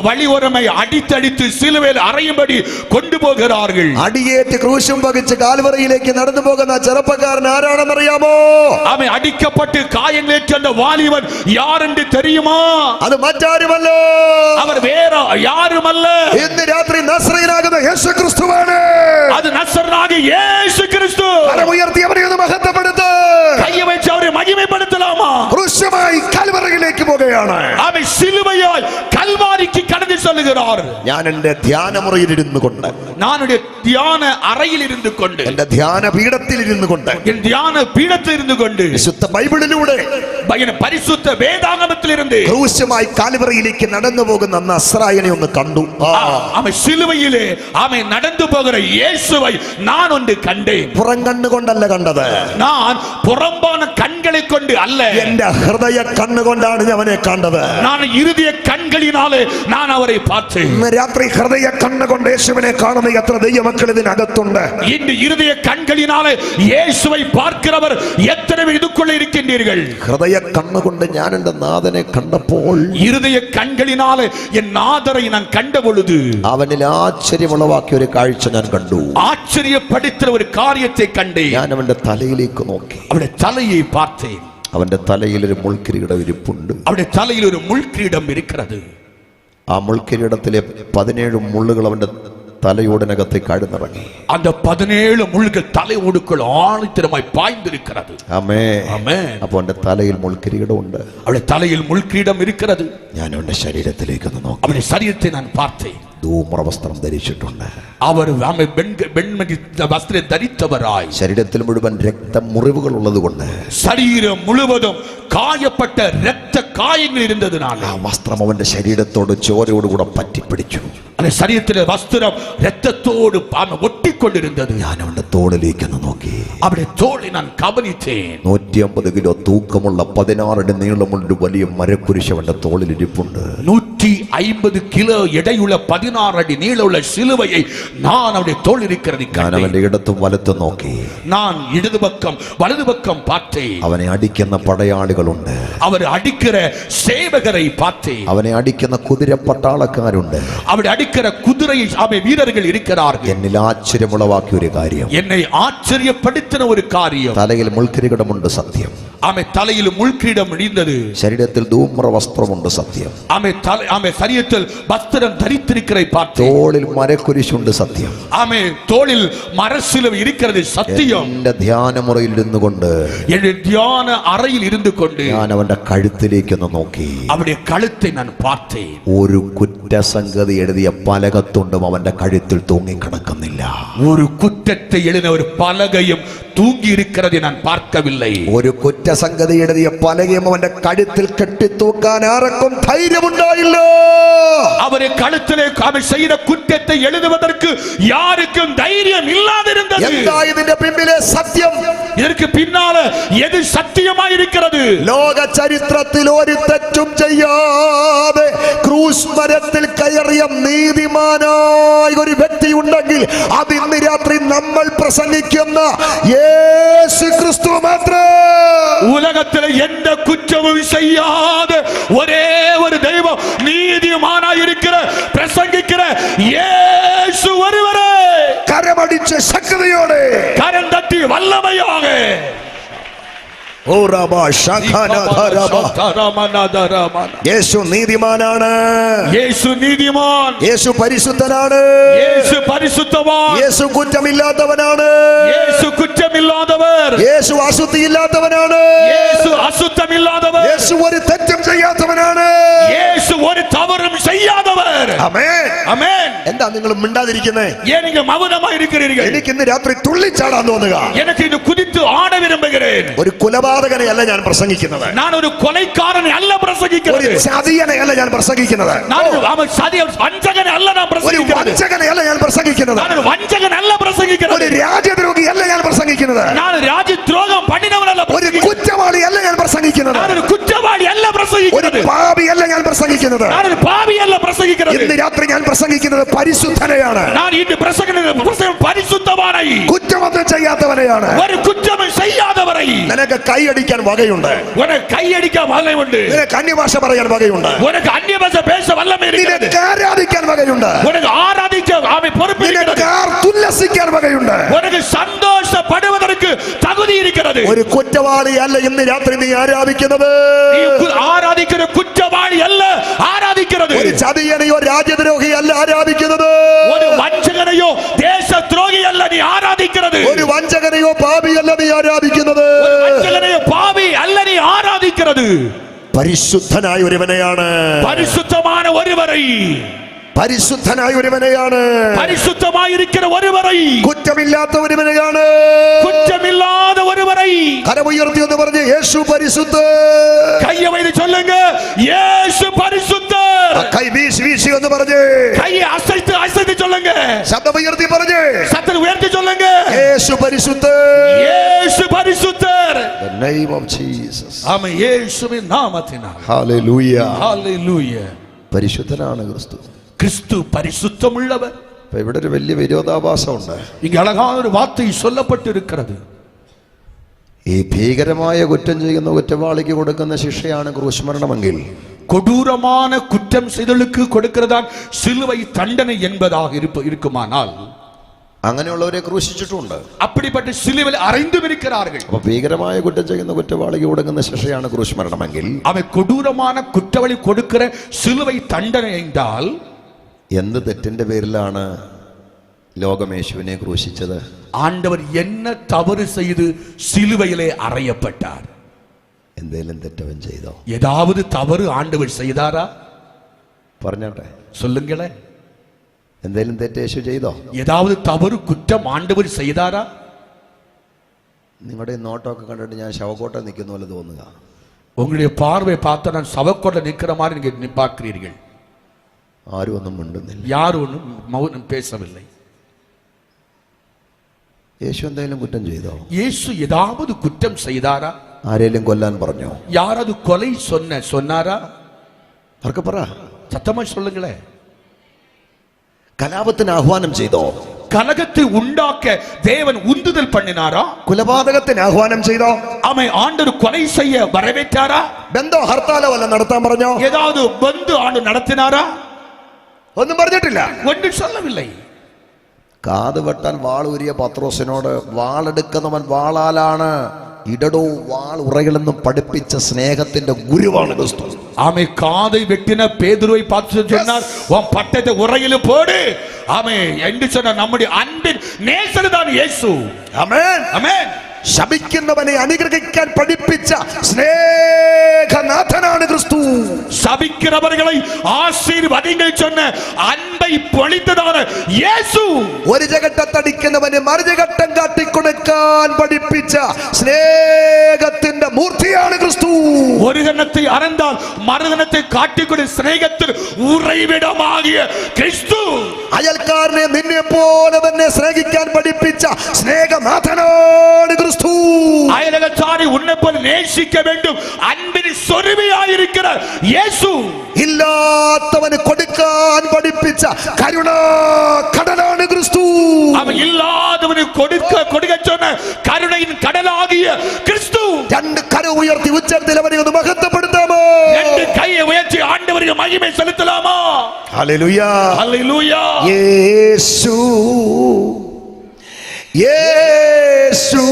വഴിയോരമായി അടിത്തടിച്ച് സിലുവയിൽ അറയുമ്പടി കൊണ്ടുപോകുகிறார்கள். അടിയേറ്റ് ക്രൂശും വഹിച്ച് കാൽവറിയിലേക്ക് നടന്നു പോകുന്ന ചെറുപ്പക്കാരൻ ആരാണെന്നറിയാമോ? അവൻ അടിക്കപ്പെട്ട് കായങ്ങളേറ്റ அந்த വാലിബൻ யாரென்று தெரியுமா? അത് മറ്റാരുമല്ല, അവർ വേറെ യാരുമല്ല, ഇന്ന് രാത്രി നസ്രയനാകുന്ന യേശുക്രിസ്തുവാണ്. അത് നസ്രനാകിയ യേശുക്രിസ്തു. കരമുയർത്തി അവനെ ഒന്ന് മഹത്വപ്പെടുത്ത്, കൈയെ വെച്ച് അവരെ മഹിമപ്പെടുത്തലാമാ. ക്രൂശുമായി കാൽവറിയിലേക്ക് പോകുകയാണ്. അവൻ സിലുവയായി കൽവാരിക്ക് കടന്നു ചെല്ലുகிறார். ഞാൻ എന്റെ ധ്യാനമുറിയിൽ ഇരുന്നു കൊണ്ട്, ഞാനുடைய ധ്യാന അറയിൽ ഇരുന്നു കൊണ്ട്, എന്റെ ധ്യാന പീഠത്തിൽ ഇരുന്നു കൊണ്ട്, ധ്യാന പീഠത്തിൽ ഇരുന്നു കൊണ്ട്, വിശുദ്ധ ബൈബിളിലൂടെ, പരിശുദ്ധ വേദാഗമത്തിലിരുന്ന് ക്രൂശുമായി കാൽവറിയിലേക്ക് നടന്നു പോകുന്ന നസ്രായനെ ഒന്ന് കണ്ടു. അവൻ സിലുവയിലെ അവൻ നടന്നു പോകുന്ന യേശുവൈ ഞാൻ ഒന്ന് കണ്ടേൻ. പുറം കണ്ണുകൊണ്ടല്ല കണ്ടത്, ഞാൻ പുറമ്പാന കണ്ണുകളെ കൊണ്ട് അല്ല, എന്റെ ഹൃദയ കണ്ണുകൊണ്ടാണ് ഞാൻ അവനെ കണ്ടത്. ഞാൻ ഇരുതിയ കണ്ണുകളിനാലെ ഞാൻ അവരെ பார்த்தேன். ഇന്ന് രാത്രി ഹൃദയ കണ്ണുകൊണ്ട് യേശുവിനെ കാണുന്ന എത്ര ദൈവമക്കൾ ഇതിനകത്തുണ്ട്? இந்த இருதய கண்களினாலே இயேசுவை பார்க்கிறவர் எத்தனை பேர் இதுக்குள்ள இருக்கின்றீர்கள்? ഹൃദയ കണ്ണുകൊണ്ട് ഞാൻ എൻ്റെ നാഥനെ കണ്ടപ്പോൾ, இருதய கண்களினாலே என் நாதரை நான் கண்ட பொழுது അവനിൽ ആശ്ചര്യമുളവാക്കിയ ഒരു കാഴ്ച ഞാൻ കണ്ടു. ஆச்சரியப்படுத்துற ஒரு காரியத்தை கண்டேன். ഞാൻ അവന്റെ തലയിലേക്ക് നോക്കി. அவருடைய தலையை பார்த்தேன். അവന്റെ തലയിൽ ഒരു മുൾക്കിരീടം ഇരിപ്പുണ്ട്. அவருடைய தலையில் ஒரு முள்கிரீடம் இருக்கிறது. ആ മുൾക്കിരീടത്തിലെ 17 മുള്ളുകൾ അവന്റെ തലയോടിനകത്തേക്ക് ആഴ്ന്നിറങ്ങി. அந்த 17 മുള്ളുകൾ തലയോടുക്കുள் ആഴത്തിലുമായി പാய்ந்திருக்கிறது. ആമേൻ. ആമേൻ. അപ്പോൾ അവന്റെ തലയിൽ മുൾക്കിരീടം ഉണ്ട്. அவருடைய தலையில் முள்கிரீடம் இருக்கிறது. ഞാൻ അവന്റെ ശരീരത്തിലേക്ക് ഒന്ന് നോക്കി. அவருடைய சரீரத்தை நான் பார்த்தேன். ധൂമ്രവസ്ത്രം ധരിച്ചിട്ടുണ്ട്. அவர் வெண்மணி வஸ்திரம் தரித்தவராய், ശരീരത്തിൽ മുഴുവൻ രക്തമുറിവുകൾ ഉള്ളതുകൊണ്ട്, ശരീരം മുഴുവതും കായപ്പെട്ട രക്ത കായങ്ങൾ ഇരുന്നതിനാൽ ആ വസ്ത്രം അവന്റെ ശരീരത്തോട് ചോരയോടുകൂടെ പറ്റിപ്പിടിച്ചു. அந்த சரீரத்திலே வஸ்திரம் இரத்தத்தோடு ஒட்டிக்கொண்டிருந்தது. ഞാൻ അവന്റെ തോളിലേക്ക് ഒന്ന് നോക്കി. அவருடைய தோளை நான் கவனித்தேன். 150 കിലോ തൂക്കമുള്ള 16 അടി നീളമുള്ള ഒരു വലിയ മരക്കുരിശ് അവന്റെ തോളിൽ ഇരിപ്പുണ്ട്. 150 കിലോ എടയുള്ള 16 അടി നീളമുള്ള സിലുവയെ நான் அவருடைய தோள் இருக்கிறதை ഞാൻ கண்டேன். അവന്റെ ഇടത്തും വലത്തും നോക്കി. நான் இடது பக்கம் வலது பக்கம் பார்த்தேன். അവനെ അടിക്കുന്ന പടയാളികളുണ്ട്. அவர் அடிக்கிற சேவகரை பார்த்தேன். അവനെ അടിക്കുന്ന കുതിരപ്പട്ടാളക്കാരുണ്ട്. அவர் அடிக்கிற குதிரை வீரர்கள் இருக்கிறார்கள். എന്നിൽ ആശ്ചര്യമുളവാക്കിയ ഒരു കാര്യം, என்னை ஆச்சரியப்படுத்தின ஒரு காரியம், തലയിൽ മുൾക്കിരീടമുണ്ട് സത്യം. ஆமை தலையில் முள்கிரீடம் இருந்தது. ശരീരത്തിൽ ധൂമ്ര വസ്ത്രമുണ്ട് സത്യം. ஆமை சரீரத்தில் வஸ்திரம் தரித்திருக்கிறதை பார்த்தேன். തോളിൽ മരക്കുരിശുണ്ട് സത്യം. ஆமை தோளில் மரசிலுவை இருக்கிறது சத்தியம். എന്റെ ധ്യാനമുറിയിൽ ഇരുന്നുകൊണ്ട്, என் தியான அறையில் இருந்து கொண்டு ഞാൻ അവന്റെ കഴുത്തിലേക്ക് ഒന്ന് നോക്കി. அவருடைய கழுத்தை நான் பார்த்தேன். ഒരു കുറ്റസംഗതി എഴുതിയ പലകത്തുണ്ടും അവന്റെ കഴുത്തിൽ തൂങ്ങിക്കിടക്കുന്നില്ല. ஒரு குற்றத்தை எழுதின ஒரு பலகையும் தூங்கி இருக்கிறதை நான் பார்க்கவில்லை. ഒരു കുറ്റസംഗതി എഴുതിയ പലകയും അവന്റെ കഴുത്തിൽ കെട്ടിത്തൂക്കാൻ ആർക്കും ധൈര്യമുണ്ടായില്ല. அவரை கழுத்திலே அவர் செய்த குற்றத்தை எழுதுவதற்கு யாருக்கும் தைரியம் இல்லாதிருந்தது. എന്താ ഇതിന്റെ പിന്നിലെ സത്യം? இதற்கு பின்னால எது சத்தியமாய் இருக்கிறது? ലോക ചരിത്രത്തിൽ ഒരു തെറ്റും ചെയ്യാതെ ക്രൂശ് മരത്തിൽ കയറിയ നീതിമാനായ ഒരു വ്യക്തി ഉണ്ടെങ്കിൽ അത് ഇന്ന് രാത്രി നമ്മൾ പ്രസംഗിക്കുന്ന യേശു ക്രിസ്തു മാത്രം. உலகத்தில் எந்த குற்றமும் செய்யாத ஒரே ஒரு தெய்வம், நீதிமானாய் இருக்கிற பிரசங்கிக்கிற இயேசு ஒருவரே. കരമടിച്ച് ശക്തിയോടെ, கரம் தட்டி வல்லமையாக. യേശു നീതിമാനാണ്. യേശു നീതിമാൻ. യേശു പരിശുദ്ധനാണ്. യേശു പരിശുദ്ധവാൻ. യേശു കുറ്റമില്ലാത്തവനാണ്. യേശു കുറ്റമില്ലാത്തവർ. യേശു അശുദ്ധിയില്ലാത്തവനാണ്. യേശു അശുദ്ധമില്ലാത്തവർ. യേശു ഒരു തെറ്റും ചെയ്യാത്തവനാണ്. യേശു ഒരു തവറും ചെയ്യാത്തവർ. ആമേൻ. ആമേൻ. എന്താ നിങ്ങൾ മിണ്ടാതിരിക്കുന്നേ? ஏன் நீங்க மௌனமாய் இருக்கிறீர்கள்? എനിക്ക് ഇന്ന് രാത്രി തുള്ളിച്ചാടാൻ തോന്നുക. எனக்கு இது குதித்து ஆட விரும்புகிறேன். ഒരു കൊലപാതകനെ അല്ല ഞാൻ പ്രസംഗിക്കുന്നത്. நான் ഒരു കൊലൈക്കാരനെ അല്ല പ്രസംഗിക്കുന്നത്. ഒരു ചതിയനെ അല്ല ഞാൻ പ്രസംഗിക്കുന്നത്. நான் ஒரு വഞ്ചകനെ അല്ല ഞാൻ ഒരു പ്രസംഗിക്കുന്നത്. വഞ്ചകനെ അല്ല ഞാൻ പ്രസംഗിക്കുന്നത്. நான் ഒരു വഞ്ചകൻ അല്ല പ്രസംഗിക്കുന്നത്. ഒരു രാജ്യദ്രോഹി അല്ല ഞാൻ പ്രസംഗിക്കുന്നത്. நான் രാജ്യദ്രോഹം പണിനവനല്ല ഒരു കുറ്റവാളി അല്ല ഞാൻ പ്രസംഗിക്കുന്നത്. ഞാൻ ഒരു കുറ്റവാളി അല്ല ഒരു പ്രസംഗിക്കുന്നത്. പാപി അല്ല ഞാൻ പ്രസംഗിക്കുന്നത്. ഞാൻ ഒരു പാപി അല്ല പ്രസംഗിക്കുന്നത്. ഇന്ന് രാത്രി ഞാൻ പ്രസംഗിക്കുന്നത് പരിശുദ്ധനെയാണ്. ഞാൻ ഇന്ന് പ്രസംഗം പരിശുദ്ധവാനായി, കുറ്റമൊന്നും ചെയ്യാത്തവനെയാണ്. ഒരു കുറ്റവും ചെയ്യാത്തവരെ. നിനക്ക് കൈയടിക്കാൻ വകയുണ്ട്. ഉനക്ക് കൈയടിക്കാൻ വല്ലമുണ്ട്. നിനക്ക് അന്യഭാഷ പറയാൻ വകയുണ്ട്. ഉനക്ക് അന്യഭാഷ പേശ വല്ലമേ ഇരിക്കുന്നത്. നിനക്ക് ആരാധിക്കാൻ വകയുണ്ട്. ഉനക്ക് ആരാധിക്കാൻ നിനക്ക് ഉല്ലസിക്കാൻ വകയുണ്ട്. ഉനക്ക് സന്തോഷപ്പെടുവதற்கு തകുതി ഇരിക്കുന്നത്. ഒരു കുറ്റവാളി അല്ല ഇന്ന് രാത്രി നീ ആരാധിക്കുന്നത്. ആരാധിക്കുന്ന കുറ്റവാളി അല്ല ആരാധിക്കുന്നത്. ഒരു ചതിയനെയോ രാജ്യദ്രോഹി അല്ല ആരാധിക്കുന്നത്. ഒരു വഞ്ചകനെയോ ദേശദ്രോഹിയല്ല നീ ആരാധിക്കുന്നത്. ഒരു വഞ്ചകനെയോ പാപിയല്ല നീ ആരാധിക്കുന്നത്. ഒരു വഞ്ചകനെയോ പാപി അല്ല നീ ആരാധിക്കുന്നത്. പരിശുദ്ധനായ ഒരുവനെയാണ്. പരിശുദ്ധமான ഒരുവரை. പരിശുദ്ധനായ ഒരുവനെയാണ്. പരിശുദ്ധമായിരിക്കുന്ന ഒരുവரை. കുറ്റമില്ലാത്ത ഒരുവനെയാണ്. കുറ്റമില്ലാത്ത ഒരുവரை. കരമുയർത്തി എന്ന് പറഞ്ഞ് യേശു പരിശുദ്ധ. കയ്യ വൈദ്യ ചൊല്ലുങ്ക യേശു പരിശുദ്ധ. കൈ വീശി വീശി എന്ന് പറഞ്ഞ് കയ്യെ അസൈത്ത് അസൈത്ത് ചൊല്ലുങ്ക. ശബ്ദമുയർത്തി പറഞ്ഞ് ശബ്ദം ഉയർത്തി ചൊല്ലുങ്ക യേശു പരിശുദ്ധ. യേശു പരിശുദ്ധർ. The name of Jesus. ആമേൻ. യേശുവിൻ നാമത്തിനാൽ. Hallelujah. Hallelujah. പരിശുദ്ധനാണ് ക്രിസ്തു. கிறிஸ்து பரிசுத்தமுள்ளவர். ഇവിടെ ഒരു വലിയ വിരോധാഭാസമുണ്ട്. இங்க அழகான ஒரு வார்த்தை சொல்லப்பட்டு இருக்கிறது. ഈ ഭീകരമായ കുറ്റം ചെയ്യുന്ന കുറ്റവാളിക്ക് കൊടുക്കുന്ന ശിക്ഷയാണ് ക്രൂശ് മരണമെങ്കിൽ, கொடூரமான குற்றம் செய்தலுக்கு கொடுக்கிறதான் சிலுவை தண்டனை என்பதாக இருக்குமானால் അങ്ങനെയുള്ളവരെ ക്രൂശിച്ചിട്ടുണ്ട്. அப்படிப்பட்ட சிலுவையில் அறைந்தும் இருக்கிறார்கள். അപ്പൊ ഭീകരമായ കുറ്റം ചെയ്യുന്ന കുറ്റവാളിക്ക് കൊടുക്കുന്ന ശിക്ഷയാണ് ക്രൂശ് മരണമെങ്കിൽ, அவன் கொடூரமான குற்றவாளி கொடுக்கிற சிலுவை தண்டனை என்றால் എന്ത് തെറ്റിന്റെ പേരിലാണ് ലോകം യേശുവിനെ ക്രൂശിച്ചത്? ஆண்டவர் என்ன தவறு செய்து சிலுவையிலே அறையப்பட்டார்? എന്തേലും തെറ്റവൻ ചെയ്തോ? ஏதாவது தவறு ஆண்டவர் செய்தாரா? പറഞ്ഞോട്ടെ, சொல்லுங்களே. എന്തേലും തെറ്റ് യേശു ചെയ്തോ? ஏதாவது தவறு குற்றம் ஆண்டவர் செய்தாரா? നിങ്ങളുടെ നോട്ടമൊക്കെ കണ്ടിട്ട് ഞാൻ ശവക്കോട്ട നിൽക്കുന്ന പോലെ തോന്നുക. உங்களுடைய பார்வை பார்த்தா நான் சவக்கோட்டை நிற்கிற மாதிரி நீங்க பார்க்கிறீர்கள். ആരും ഒന്നും മിണ്ടുന്നില്ല, யாரும் ஒன்றும் மௌனம் பேசவில்லை. യേശു എന്തെങ്കിലും കുറ്റം ചെയ്തോ? இயேசு ஏதாவது குற்றம் செய்தாரா? ആരെങ്കിലും കൊല്ലാൻ പറഞ്ഞോ? யாராவது கொலை சொன்னாரா? അവർക്ക് പറ, சத்தமா சொல்லுங்களே. കലാപത്തിന് ആഹ്വാനം ചെയ്തോ? கலகத்தை உண்டாக்க தேவன் உந்துதல் பண்ணினாரா? കൊലപാതകത്തിന് ആഹ്വാനം ചെയ്തോ? அவன் ஆண்டவர் கொலை செய்ய வரவேற்றாரா? ബന്ധോ ഹർത്താലോ വല്ല നടത്താൻ പറഞ്ഞോ? ஏதாவது பந்து ஆண்டு நடத்தினாரா? ഒന്നും പറഞ്ഞിട്ടില്ല, ஒன்றும் சொல்லவில்லை. കാത് വെട്ടാൻ വാളൂരിയ പത്രോസിനോട് വാളെടുക്കുന്നവൻ വാളാലാണ് ഇടടവും വാൾ ഉറകളെന്നും പഠിപ്പിച്ച സ്നേഹത്തിന്റെ ഗുരുവാണ് ക്രിസ്തു. ஆமை காதை வெட்டின பேதுருவை பார்த்து சொன்னார், உன் பட்டத்தை உரையில போடு. ஆமை என்று சொன்ன நம்முடைய அன்பின் நேசர் தான் இயேசு. ஆமென், ஆமென். ശപിക്കുന്നവനെ അനുഗ്രഹിക്കാൻ പഠിപ്പിച്ച സ്നേഹനാഥനാണ് ക്രിസ്തു. ശപിக்கிறவர்களை ஆசீர்வதிங்கள் சொன்ன அன்பை பொழிந்ததான இயேசு. ഒരു ജഗട്ടത്തടിക്കുന്നവനെ മറുജഗട്ടം കാട്ടിക്കൊടുക്കാൻ പഠിപ്പിച്ച സ്നേഹത്തിന്റെ മൂർത്തിയാണ് ക്രിസ്തു. ഒരു കണ്ണത്തെ അറന്താൽ മറുകണ്ണത്തെ കാട്ടിക്കൊടു സ്നേഹത്തിൽ ഉറവിടമാകിയ ക്രിസ്തു. അയൽക്കാരനെ നിന്നെ പോലെ തന്നെ സ്നേഹിക്കാൻ പഠിപ്പിച്ച സ്നേഹനാഥനാണ് ക്രിസ്തു. അയലകച്ചാരി ഉന്നെ പോലെ നേശിക്ക വേണ്ടും അൻപിന് സ്വരൂപിയായിരിക്കുന്ന യേശു. ഇല്ലാത്തവന് കൊടുക്കാൻ പഠിപ്പിച്ച കരുണാ കടലാണ് ക്രിസ്തു. അവൻ ഇല്ലാത്തവന് കൊടുക്ക சொன்ன കരുണയിൻ കടലാകിയ ക്രിസ്തു. രണ്ട് കര ഉയർത്തി ഉച്ചത്തിൽ അവനെ ഒന്ന് മഹത്വപ്പെടുത്താമോ? രണ്ട് കൈയെ ഉയർത്തി ആണ്ടവർക്ക് മഹിമ செலுத்தலாமா? Hallelujah, hallelujah. യേശു യേശു,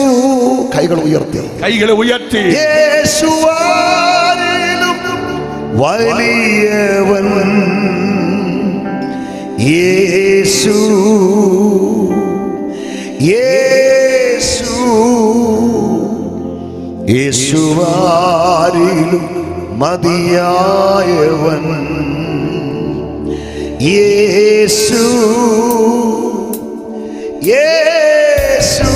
കൈകൾ ഉയർത്തി, കൈകളെ ഉയർത്തി. യേശുവാരിലും വലിയവൻ യേശു, യേശു, യേശുവാരിലും മതിയായവൻ യേശു, യേശു,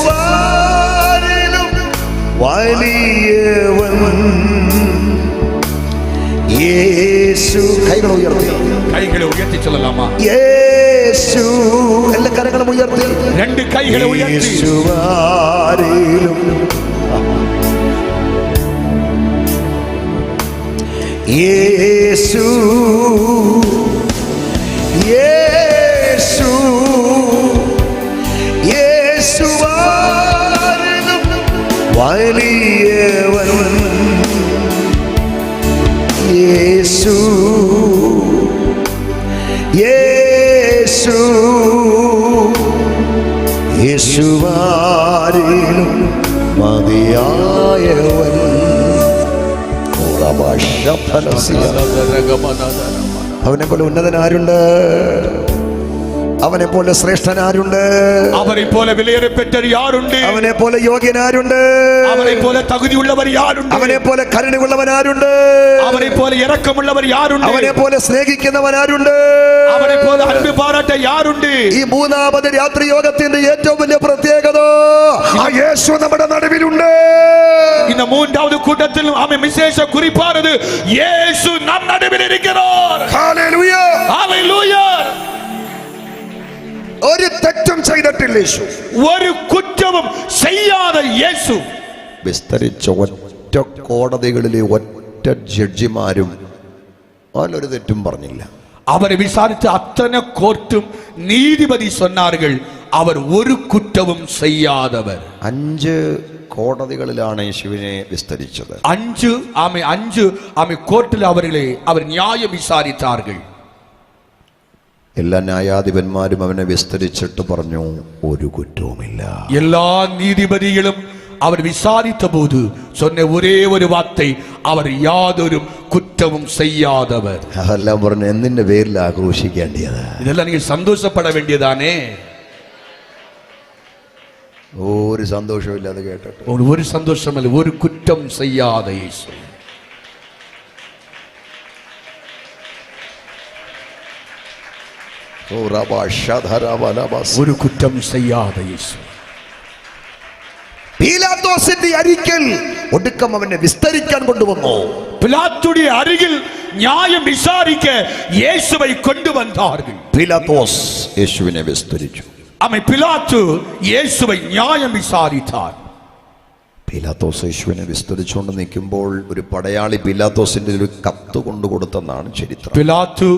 യേശുവാരിലും വലിയവൻ യേശു. കൈകൾ ഉയർത്തി, കൈകളെ ഉയർത്തി ചൊല്ലലാമാ? യേശു. എല്ലാ കരങ്ങളും ഉയർത്തി, രണ്ട് കൈകളെ ഉയർത്തി. യേശുവാരിലും യേശു, യേശു, യേശുവാരിലും വലിയവൻ യേശു, യേശു, യേശുവാരിലും മതിയായവൻ. അവനെ പോലെ ഉന്നതനാരുണ്ട്? അവനെ പോലെ ശ്രേഷ്ഠനാരുണ്ട്? അവരെ പോലെ വിലയേറപ്പെട്ടവർ യാരുണ്ട്? അവനെ പോലെ യോഗ്യനാരുണ്ട്? അവരെ പോലെ തകുതിയുള്ളവർ യാരുണ്ട്? അവനെ പോലെ കരുണയുള്ളവനാരുണ്ട്? അവരെ പോലെ ഇറക്കമുള്ളവർ യാരുണ്ട്? അവനെ പോലെ സ്നേഹിക്കുന്നവനാരുണ്ട്? അവരെ പോലെ അൻപ് പാരാട്ട യാരുണ്ട്? ഈ മൂന്നാമത് രാത്രി യോഗത്തിന്റെ ഏറ്റവും വലിയ പ്രത്യേകത ആ യേശു നമ്മുടെ നടുവിലുണ്ട്. இந்த மூன்றாவது கூட்டத்தில் அவன் விசேஷ குறிப்பானது இயேசு நம் நடுவில் இருக்கிறார். Hallelujah, hallelujah. ഒരു തെറ്റും ചെയ്തിട്ടില്ല യേശു, ഒരു കുറ്റവും ചെയ്യാതെ യേശു. വിസ്തരിച്ച ഒറ്റ കോടതികളിലെ ഒറ്റ ജഡ്ജിമാരും അവനൊരു തെറ്റും പറഞ്ഞില്ല. அவரை விசாரித்து அத்தனை கோர்ட்டும் நீதிபதி சொன்னார்கள் அவர் ஒரு குற்றமும் செய்யாதவர். 5 കോടതികളിലാണ് യേശുവിനെ വിസ്തരിച്ചത്. 5 கோர்ட்டில் அவர் நியாயம் விசாரித்தார்கள். എല്ലാ ന്യായാധിപന്മാരും അവനെ വിസ്തരിച്ചിട്ട് പറഞ്ഞു ഒരു കുറ്റവുമില്ല. எல்லா நீதிபதிகளும் அவர் விசாரித்த போது சொன்ன ஒரே ஒரு வார்த்தை அவர் யாதொரு குற்றமும் செய்யாதவர். അതെല്ലാം പറഞ്ഞു എന്തിന്റെ പേരിൽ ആഘോഷിക്കേണ്ടത്? இதெல்லாம் நீங்க சந்தோஷப்பட வேண்டியதானே? ഒരു സന്തോഷമില്ല അത് കേട്ടിട്ട്. ஒரு சந்தோஷம் இல்லை, ஒரு குற்றம் செய்யாத இயேசு. ഒരു കുറ്റം செய்யாத இயேசு. പീലാത്തോസിന്റെ അരികിൽ ഒടുക്കം അവനെ വിസ്തരിക്കാൻ കൊണ്ടുവന്നു. பிலாத்துடைய அருகில் நியாயம் விசாரிக்க இயேசுவை கொண்டு வந்தார்கள். പീലാത്തോസ് യേശുവിനെ വിസ്തരിച്ചു. பிலாத்து இயேசுவை நியாயம் விசாரித்தார். പീലാത്തോസ് യേശുവിനെ വിസ്തരിച്ചുകൊണ്ട് നിൽക്കുമ്പോൾ ഒരു പടയാളി പീലാത്തോസിന്റെ ഒരു കത്ത് കൊണ്ടു കൊടുത്തെന്നാണ് ചരിത്രം. பிலாத்து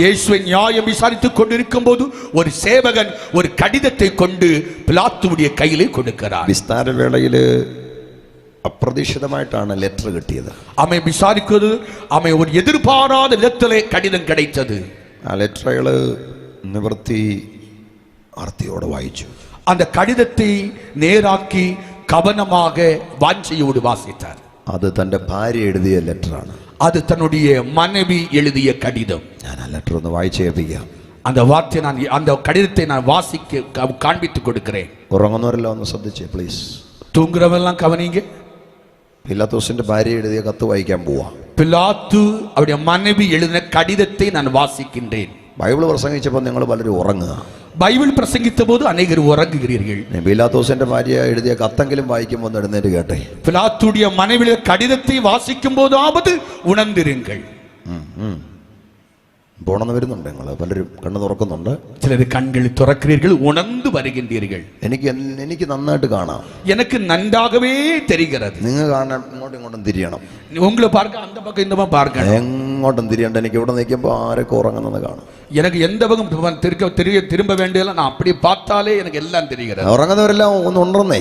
இயேசுவை நியாயம் விசாரித்துக் கொண்டிருக்கும் போது ஒரு சேவகன் ஒரு கடிதத்தை கொண்டு பிலாத்துடைய கையிலே கொடுக்கிறார். വിസ്താര വേളയില് അപ്രതീക്ഷിതമായിട്ടാണ് ലെറ്റർ കിട്ടിയത്. விசாரிக்கிறது ஒரு எதிர்பாராத விதத்திலே கடிதம் கிடைத்தது. ആ ലെറ്ററുകള് നിവർത്തി ആർത്തിയോടെ വായിച്ചു. அந்த കടിதத்தை നേരാക്കി கவனமாக வாஞ்சையோடு வாசித்தார். അത് തന്റെ ഭാര്യ എഴുതിയ ലെറ്ററാണ്. அது தன்னுடைய மனைவி எழுதிய கடிதம். ഞാൻ ആ ലെറ്റർ ഒന്ന് വായിച്ചു കേൾപ്പിക്കാം. அந்த வார்த்தை அந்த கடிதத்தை நான் வாசிக்க காண்பித்துக் கொடுக்கிறேன். ഉറങ്ങുന്നവരെല്ലാം ഒന്ന് ശ്രദ്ധിച്ചേ പ്ലീസ്. தூங்குறவெல்லாம் கவனிங்க. പിലാത്തോസിന്റെ ഭാര്യ എഴുതിയ കത്ത് വായിക്കാൻ പോവാ. பிலாத்து அவருடைய மனைவி எழுதின கடிதத்தை நான் வாசிக்கின்றேன். ബൈബിൾ പ്രസംഗിച്ചപ്പോൾ നിങ്ങൾ പലരും ഉറങ്ങുക. பைபிள் பிரசங்கித்த போது அநேகர் உறங்குகிறீர்கள். പിലാത്തോസിന്റെ ഭാര്യ എഴുതിയ കത്തെങ്കിലും വായിക്കുമ്പോൾ ഒന്ന് എഴുന്നേറ്റ് കേട്ടെ. பிலாத்துடைய மனைவிയുടെ கடிதத்தை வாசிக்கும் போதாவது உணர்ந்திருங்கள். പോണെന്ന് വരുന്നുണ്ട്. നിങ്ങൾ പലരും കണ്ണു തുറക്കുന്നുണ്ട്. ചിലർ കണ്ണുകൾ തുറக்கிறீர்கள், ഉണർന്നു വരുகின்றீர்கள். എനിക്ക് നന്നായിട്ട് കാണാം. எனக்கு நன்றாகவே தெரிகிறது. നിങ്ങൾ കാണാൻ ഇങ്ങോട്ടും ഇങ്ങോട്ടും തിരിയണം. உங்களை பார்க்க அந்த பக்கம் இந்த பக்கம் பார்க்கணும். എങ്ങോട്ടും തിരിയണ്ട. എനിക്ക് ഇവിടെ നിൽക്കുമ്പോൾ ആരൊക്കെ ഉറങ്ങുന്നത് കാണാം. எனக்கு எந்த பக்கம் திரும்ப வேண்டியதெல்லாம் நான் அப்படி பார்த்தாலே எனக்கு எல்லாம் தெரிகிறது. ഉറങ്ങുന്നവരെല്ലാം ഒന്ന് ഉണർന്നേ.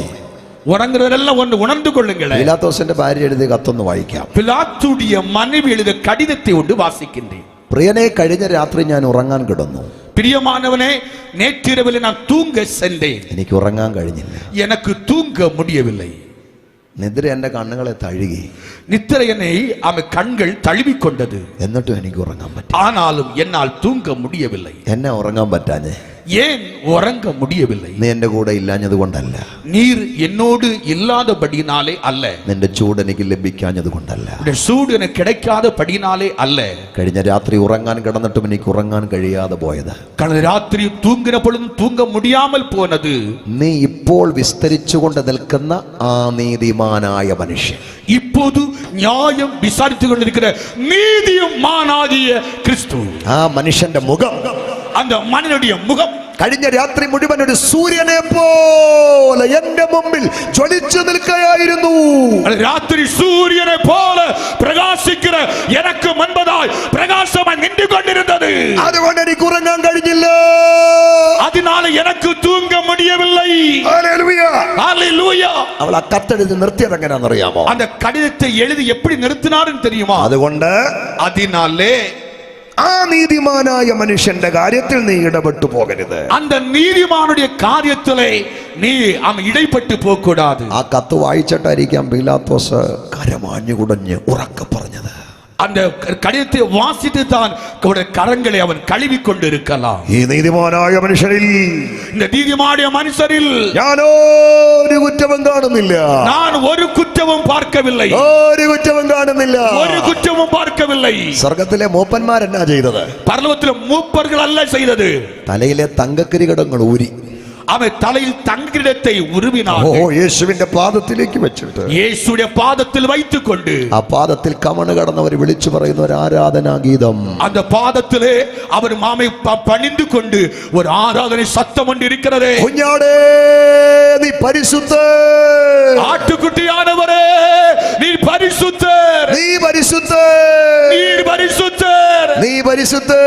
உறங்குறவரெல்லாம் ஒன்று உணர்ந்து கொள்ளுங்களேன். പിലാത്തോസിന്റെ ഭാര്യ എഴുതിയ കത്തൊന്ന് വായിക്കാം. பிலாத்துடைய மனைவி எழுதிய கடிதத்தை ஒன்று வாசிக்கின்றேன். പ്രിയനെ, കഴിഞ്ഞ രാത്രി ഞാൻ ഉറങ്ങാൻ കിടന്നു. பிரியமானவனே, நேற்றிரவில் நான் தூங்க சென்றேன். എനിക്ക് ഉറങ്ങാൻ കഴിഞ്ഞില്ല. எனக்கு தூங்க முடியவில்லை. നിദ്ര എന്റെ കണ്ണുകളെ തഴുകി. நித்திரை என்னை கண்கள் தழுவிக்கொண்டது. എന്നിട്ടും എനിക്ക് ഉറങ്ങാൻ പറ്റി. ஆனாலும் என்னால் தூங்க முடியவில்லை. എന്നെ ഉറങ്ങാൻ പറ്റാഞ്ഞേ? ஏன் உறங்க முடியவில்லை? നീ എന്റെ കൂടെ ഇല്ലാഞ്ഞത് കൊണ്ടല്ല. நீர் என்னோடு இல்லாதபடினாலே அல்ல. നിന്റെ ചൂട് എനിക്ക് ലഭിക്കാഞ്ഞത് കൊണ്ടല്ല. சூடு எனக்கு கிடைக்காதபடினாலே அல்ல. കഴിഞ്ഞ രാത്രി ഉറങ്ങാൻ കിടന്നിട്ടും എനിക്ക് ഉറങ്ങാൻ കഴിയാതെ പോയത്. கடந்த ராத்திரி தூங்கின பொழுதும் தூங்க முடியாமல் போனது. നീ ഇപ്പോൾ വിസ്തരിച്ചുകൊണ്ട് നിൽക്കുന്ന ആ നീതിമാനായ മനുഷ്യൻ, இப்போது நியாயம் விசாரித்துக் கொண்டிருக்கிற நீதிமானாகிய கிறிஸ்து, ആ മനുഷ്യന്റെ മുഖം, அந்த மனிதனுடைய முகம் കഴിഞ്ഞ രാത്രി മുഴുവൻ ഒരു സൂര്യനെ പോലെ എന്റെ മുമ്പിൽ ജ്വലിച്ചു നിൽക്കുകയായിരുന്നു. ராத்திரி சூரியனை போல பிரகாசிக்கிற எனக்கு முன்பதாய் பிரகாசமாய் நின்று கொண்டிருந்தது. അതുകൊണ്ട് എനിക്ക് ഉറങ്ങാൻ കഴിഞ്ഞില്ല. அதனால எனக்கு தூங்க முடியவில்லை. ഹല്ലേലൂയ, ஹல்லேலூயா. അവൾ ആ കത്തെഴുതി നിർത്തിയത് എങ്ങനെയാണെന്നറിയാമോ? அந்த கடிதத்தை எழுதி எப்படி நிறுத்தினார்னு தெரியுமா? അതുകൊണ്ട് அதனாலே ആ നീതിമാനായ മനുഷ്യന്റെ കാര്യത്തിൽ നീ ഇടപെട്ടു പോകരുത്. அந்த நீதிமானுடைய காரியத்திலே நீ இடைப்பட்டு போக கூடாது. ആ കത്ത് വായിച്ചിട്ടായിരിക്കാം പീലാത്തോസ് കരമാഞ്ഞു കുടഞ്ഞ് ഉറക്കെ പറഞ്ഞത്. அந்த கடிதத்தை வாசித்து தான் கரங்களை அவன் கழுவி கொண்டிருக்கலாம். ഈ നീതിമാനായ മനുഷ്യരിൽ, இந்த நீதிமானுடைய மனுஷரில் ഞാനൊരു കുറ്റവും കാണുന്നില്ല. நான் ஒரு குற்றமும் பார்க்கவில்லை. ഒരു കുറ്റവും കാണുന്നില്ല. ஒரு குற்றமும் பார்க்கவில்லை. സ്വർഗത്തിലെ മൂപ്പന്മാരെന്നാ ചെയ്തത്? பரலோகத்திலே மூப்பர்கள் அல்ல செய்தது. തലയിലെ തങ്കക്കിരീടങ്ങൾ ഊരി அவன் தலையில் தங்கிடத்தை உருவினார். യേശുവിന്റെ പാദത്തിലേക്ക് വെച്ചിട്ട് യേശുവിന്റെ பாதத்தில் வைத்துக் கொண்டு ആ പാദത്തിൽ കമണ് കടന്നവർ വിളിച്ചു പറയുന്ന ഒരു ആരാധനാ ഗീതം, அந்த பாதத்திலே அவர் மாமை பணிந்து கொண்டு ஒரு ஆராதனை சத்தம் ஒன்று இருக்கிறது. കുഞ്ഞാടേ നീ പരിശുദ്ധ, ஆட்டுக்குட்டியானவரே நீர் பரிசுத்தர், നീ പരിശുദ്ധ, நீர் பரிசுத்தர். പരിശുദ്ധൻ.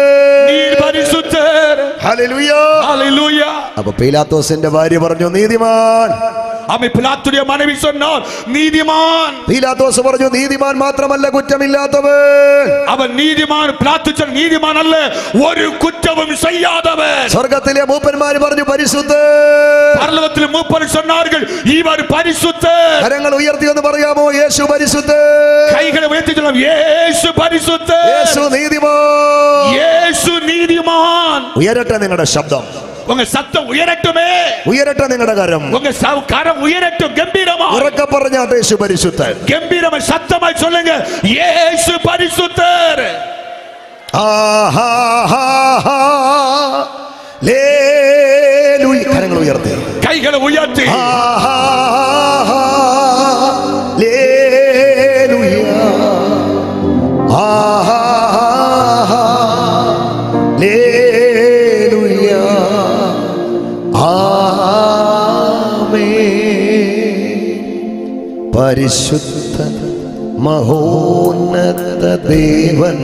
நீர் பரிசுத்தர். ഹല്ലേലൂയ. ஹalleluya. അപ്പൊ പീലാത്തോസിന്റെ ഭാര്യ പറഞ്ഞു നീതിമാൻ. ആമേൻ. പിലാത്തുവിന്റെ മനവി சொன்னார் നീതിമാൻ. പീലാത്തോസ് പറഞ്ഞു നീതിമാൻ മാത്രമല്ല കുറ്റമില്ലാത്തവൻ. അവൻ നീതിമാൻ. പിലാത്തു சொன்ன നീതിമാൻ അല്ല, ഒരു കുറ്റവും ചെയ്യാത്തവൻ. സ്വർഗ്ഗത്തിലെ മൂപ്പന്മാര് പറഞ്ഞു പരിശുദ്ധൻ. പരലോകത്തിലെ മൂപ്പർ சொன்னார்கள் ഇവർ പരിശുദ്ധർ. കരങ്ങൾ ഉയർത്തി എന്ന് പറയാമോ? യേശു പരിശുദ്ധൻ. കൈകളെ ഉയർത്തി ചൊല്ലാം യേശു പരിശുദ്ധർ. യേശു നീതിമാൻ. യേശു നീതിമാൻ. ഉയരട്ടെ നിങ്ങളുടെ ശബ്ദം, உங்க சத்தம் உயரட்டுமே. ഉയരട്ടെ നിങ്ങളുടെ കരം, உங்க கரம் உயரட்டும். கம்பீரமா ഉറക്കെ പറഞ്ഞാട്ടെ യേശു പരിശുദ്ധൻ. கம்பீரமா சத்தமாய் சொல்லுங்க യേശു പരിശുദ്ധർ. കരങ്ങൾ ഉയർത്തി, കൈകളെ ഉയർത്തി. പരിശുദ്ധ മഹോന്നത ദേവൻ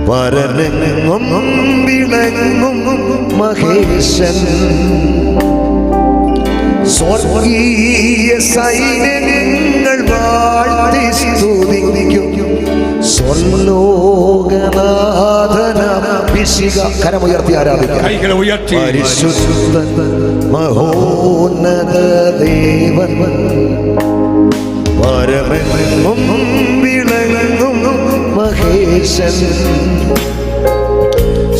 പരനെങ്ങും വിളങ്ങും മഹേശൻ സ്വർഗീയ സൈന്യങ്ങൾ വാഴ്ത്തി സ്തുതിക്കും സ്വർലോകനാഥനഭിഷിക. കരമുയർത്തി ആരാധിക്കാം. കൈകളെ ഉയർത്തി. പരിശുദ്ധ മഹോന്നത ദേവൻ പരമെങ്ങും വിളങ്ങും മഹേശൻ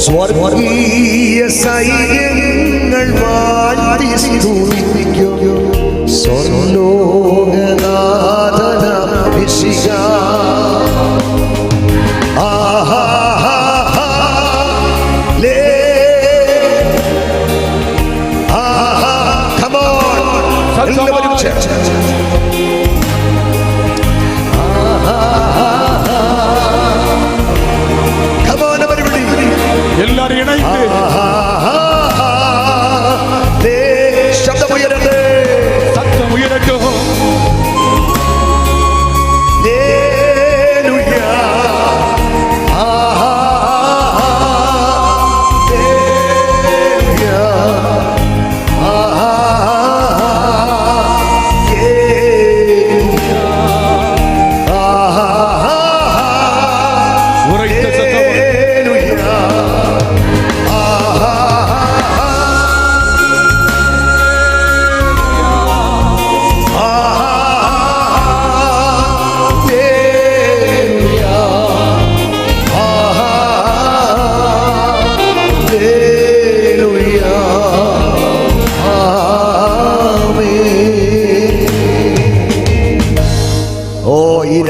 സ്വർഗീയ സൈന്യങ്ങൾ വാഴ്ത്തി സ്തുതിക്കും സ്വർലോകനാഥനഭിഷിക. എല്ലാരും ഇണയിട്ട് ശബ്ദമുയരട്ടെ, സത്തം ഉയരട്ടും.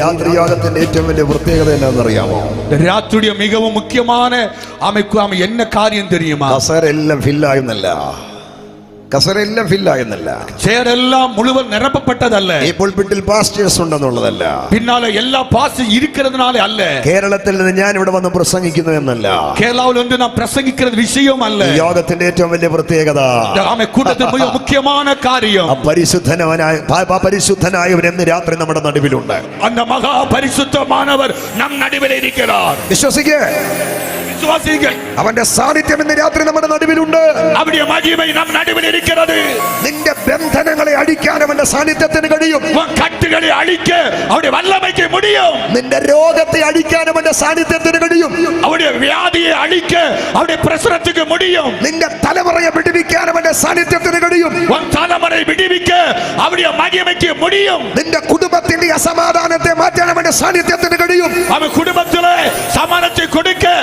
രാത്രിയാഗത്തിന്റെ ഏറ്റവും വലിയ പ്രത്യേകത എന്നാണെന്നറിയാമോ? രാത്രിയുടെ മികവും മുഖ്യമാണ് என்ன കാര്യം தெரியுமா? കസേരയെല്ലാം ഫില്ലായെന്നല്ല, കസേരയെല്ലാം ഫില്ലായെന്നല്ല, ചെയറെല്ലാം മുഴുവൻ നിറപ്പപ്പെട്ടതല്ല, ഈ പുൾപിറ്റിൽ പാസ്റ്റേഴ്സ് ഉണ്ടെന്നുള്ളതല്ല, പിന്നാലെ എല്ലാ പാസ്റ്റർ ഇരിക്കുന്നതിനാലെ അല്ല, കേരളത്തിൽ നിന്ന് ഞാൻ ഇവിടെ വന്ന് പ്രസംഗിക്കുന്നു എന്നല്ല, കേരളത്തിൽ ഒന്ന് നാം പ്രസംഗിക്കുന്ന വിഷയമല്ല. യോഗത്തിന്റെ ഏറ്റവും വലിയ പ്രത്യേകത കൂട്ടത്തിൽ മുഖ്യமான കാര്യം പരിശുദ്ധനായവൻ എന്ന് രാത്രി നമ്മുടെ നടുവിലുണ്ട്. அந்த மகா பரிசுத்தமானவர் நம் நடுவில் இருக்கிறார். വിശ്വസിക്കേ, അവന്റെ സാന്നിധ്യം ഇന്ന് രാത്രി നമ്മുടെ നടുവിലുണ്ട്. അവന്റെ മഹിമ നം നടുവിൽ ഇരിക്കുന്നത്. നിന്റെ ബന്ധനങ്ങളെ അഴിക്കാൻ അവന്റെ സാന്നിധ്യത്തിന് കഴിയും. കട്ടുകളെ അഴിക്ക് അവന്റെ വല്ലമയ്ക്ക് മുടിയും. നിന്റെ രോഗത്തെ അഴിക്കാൻ അവന്റെ സാന്നിധ്യത്തിന് കഴിയും. അവന്റെ വ്യാധിയെ അഴിക്ക് അവന്റെ പ്രശ്നത്തിന് മുടിയും. നിന്റെ തലമുറയെ വിടുവിക്കാൻ അവന്റെ സാന്നിധ്യത്തിന് കഴിയും. തലമുറയെ വിടുവിക്ക് അവന്റെ മഹിമയ്ക്ക് മുടിയും. നിന്റെ കുടുംബത്തിന്റെ അസമാധാനത്തെ മാറ്റാൻ അവന്റെ സാന്നിധ്യത്തിന് കഴിയും. അവൻ കുടുംബത്തിലെ സമാധാനത്തെ കൊടുക്ക്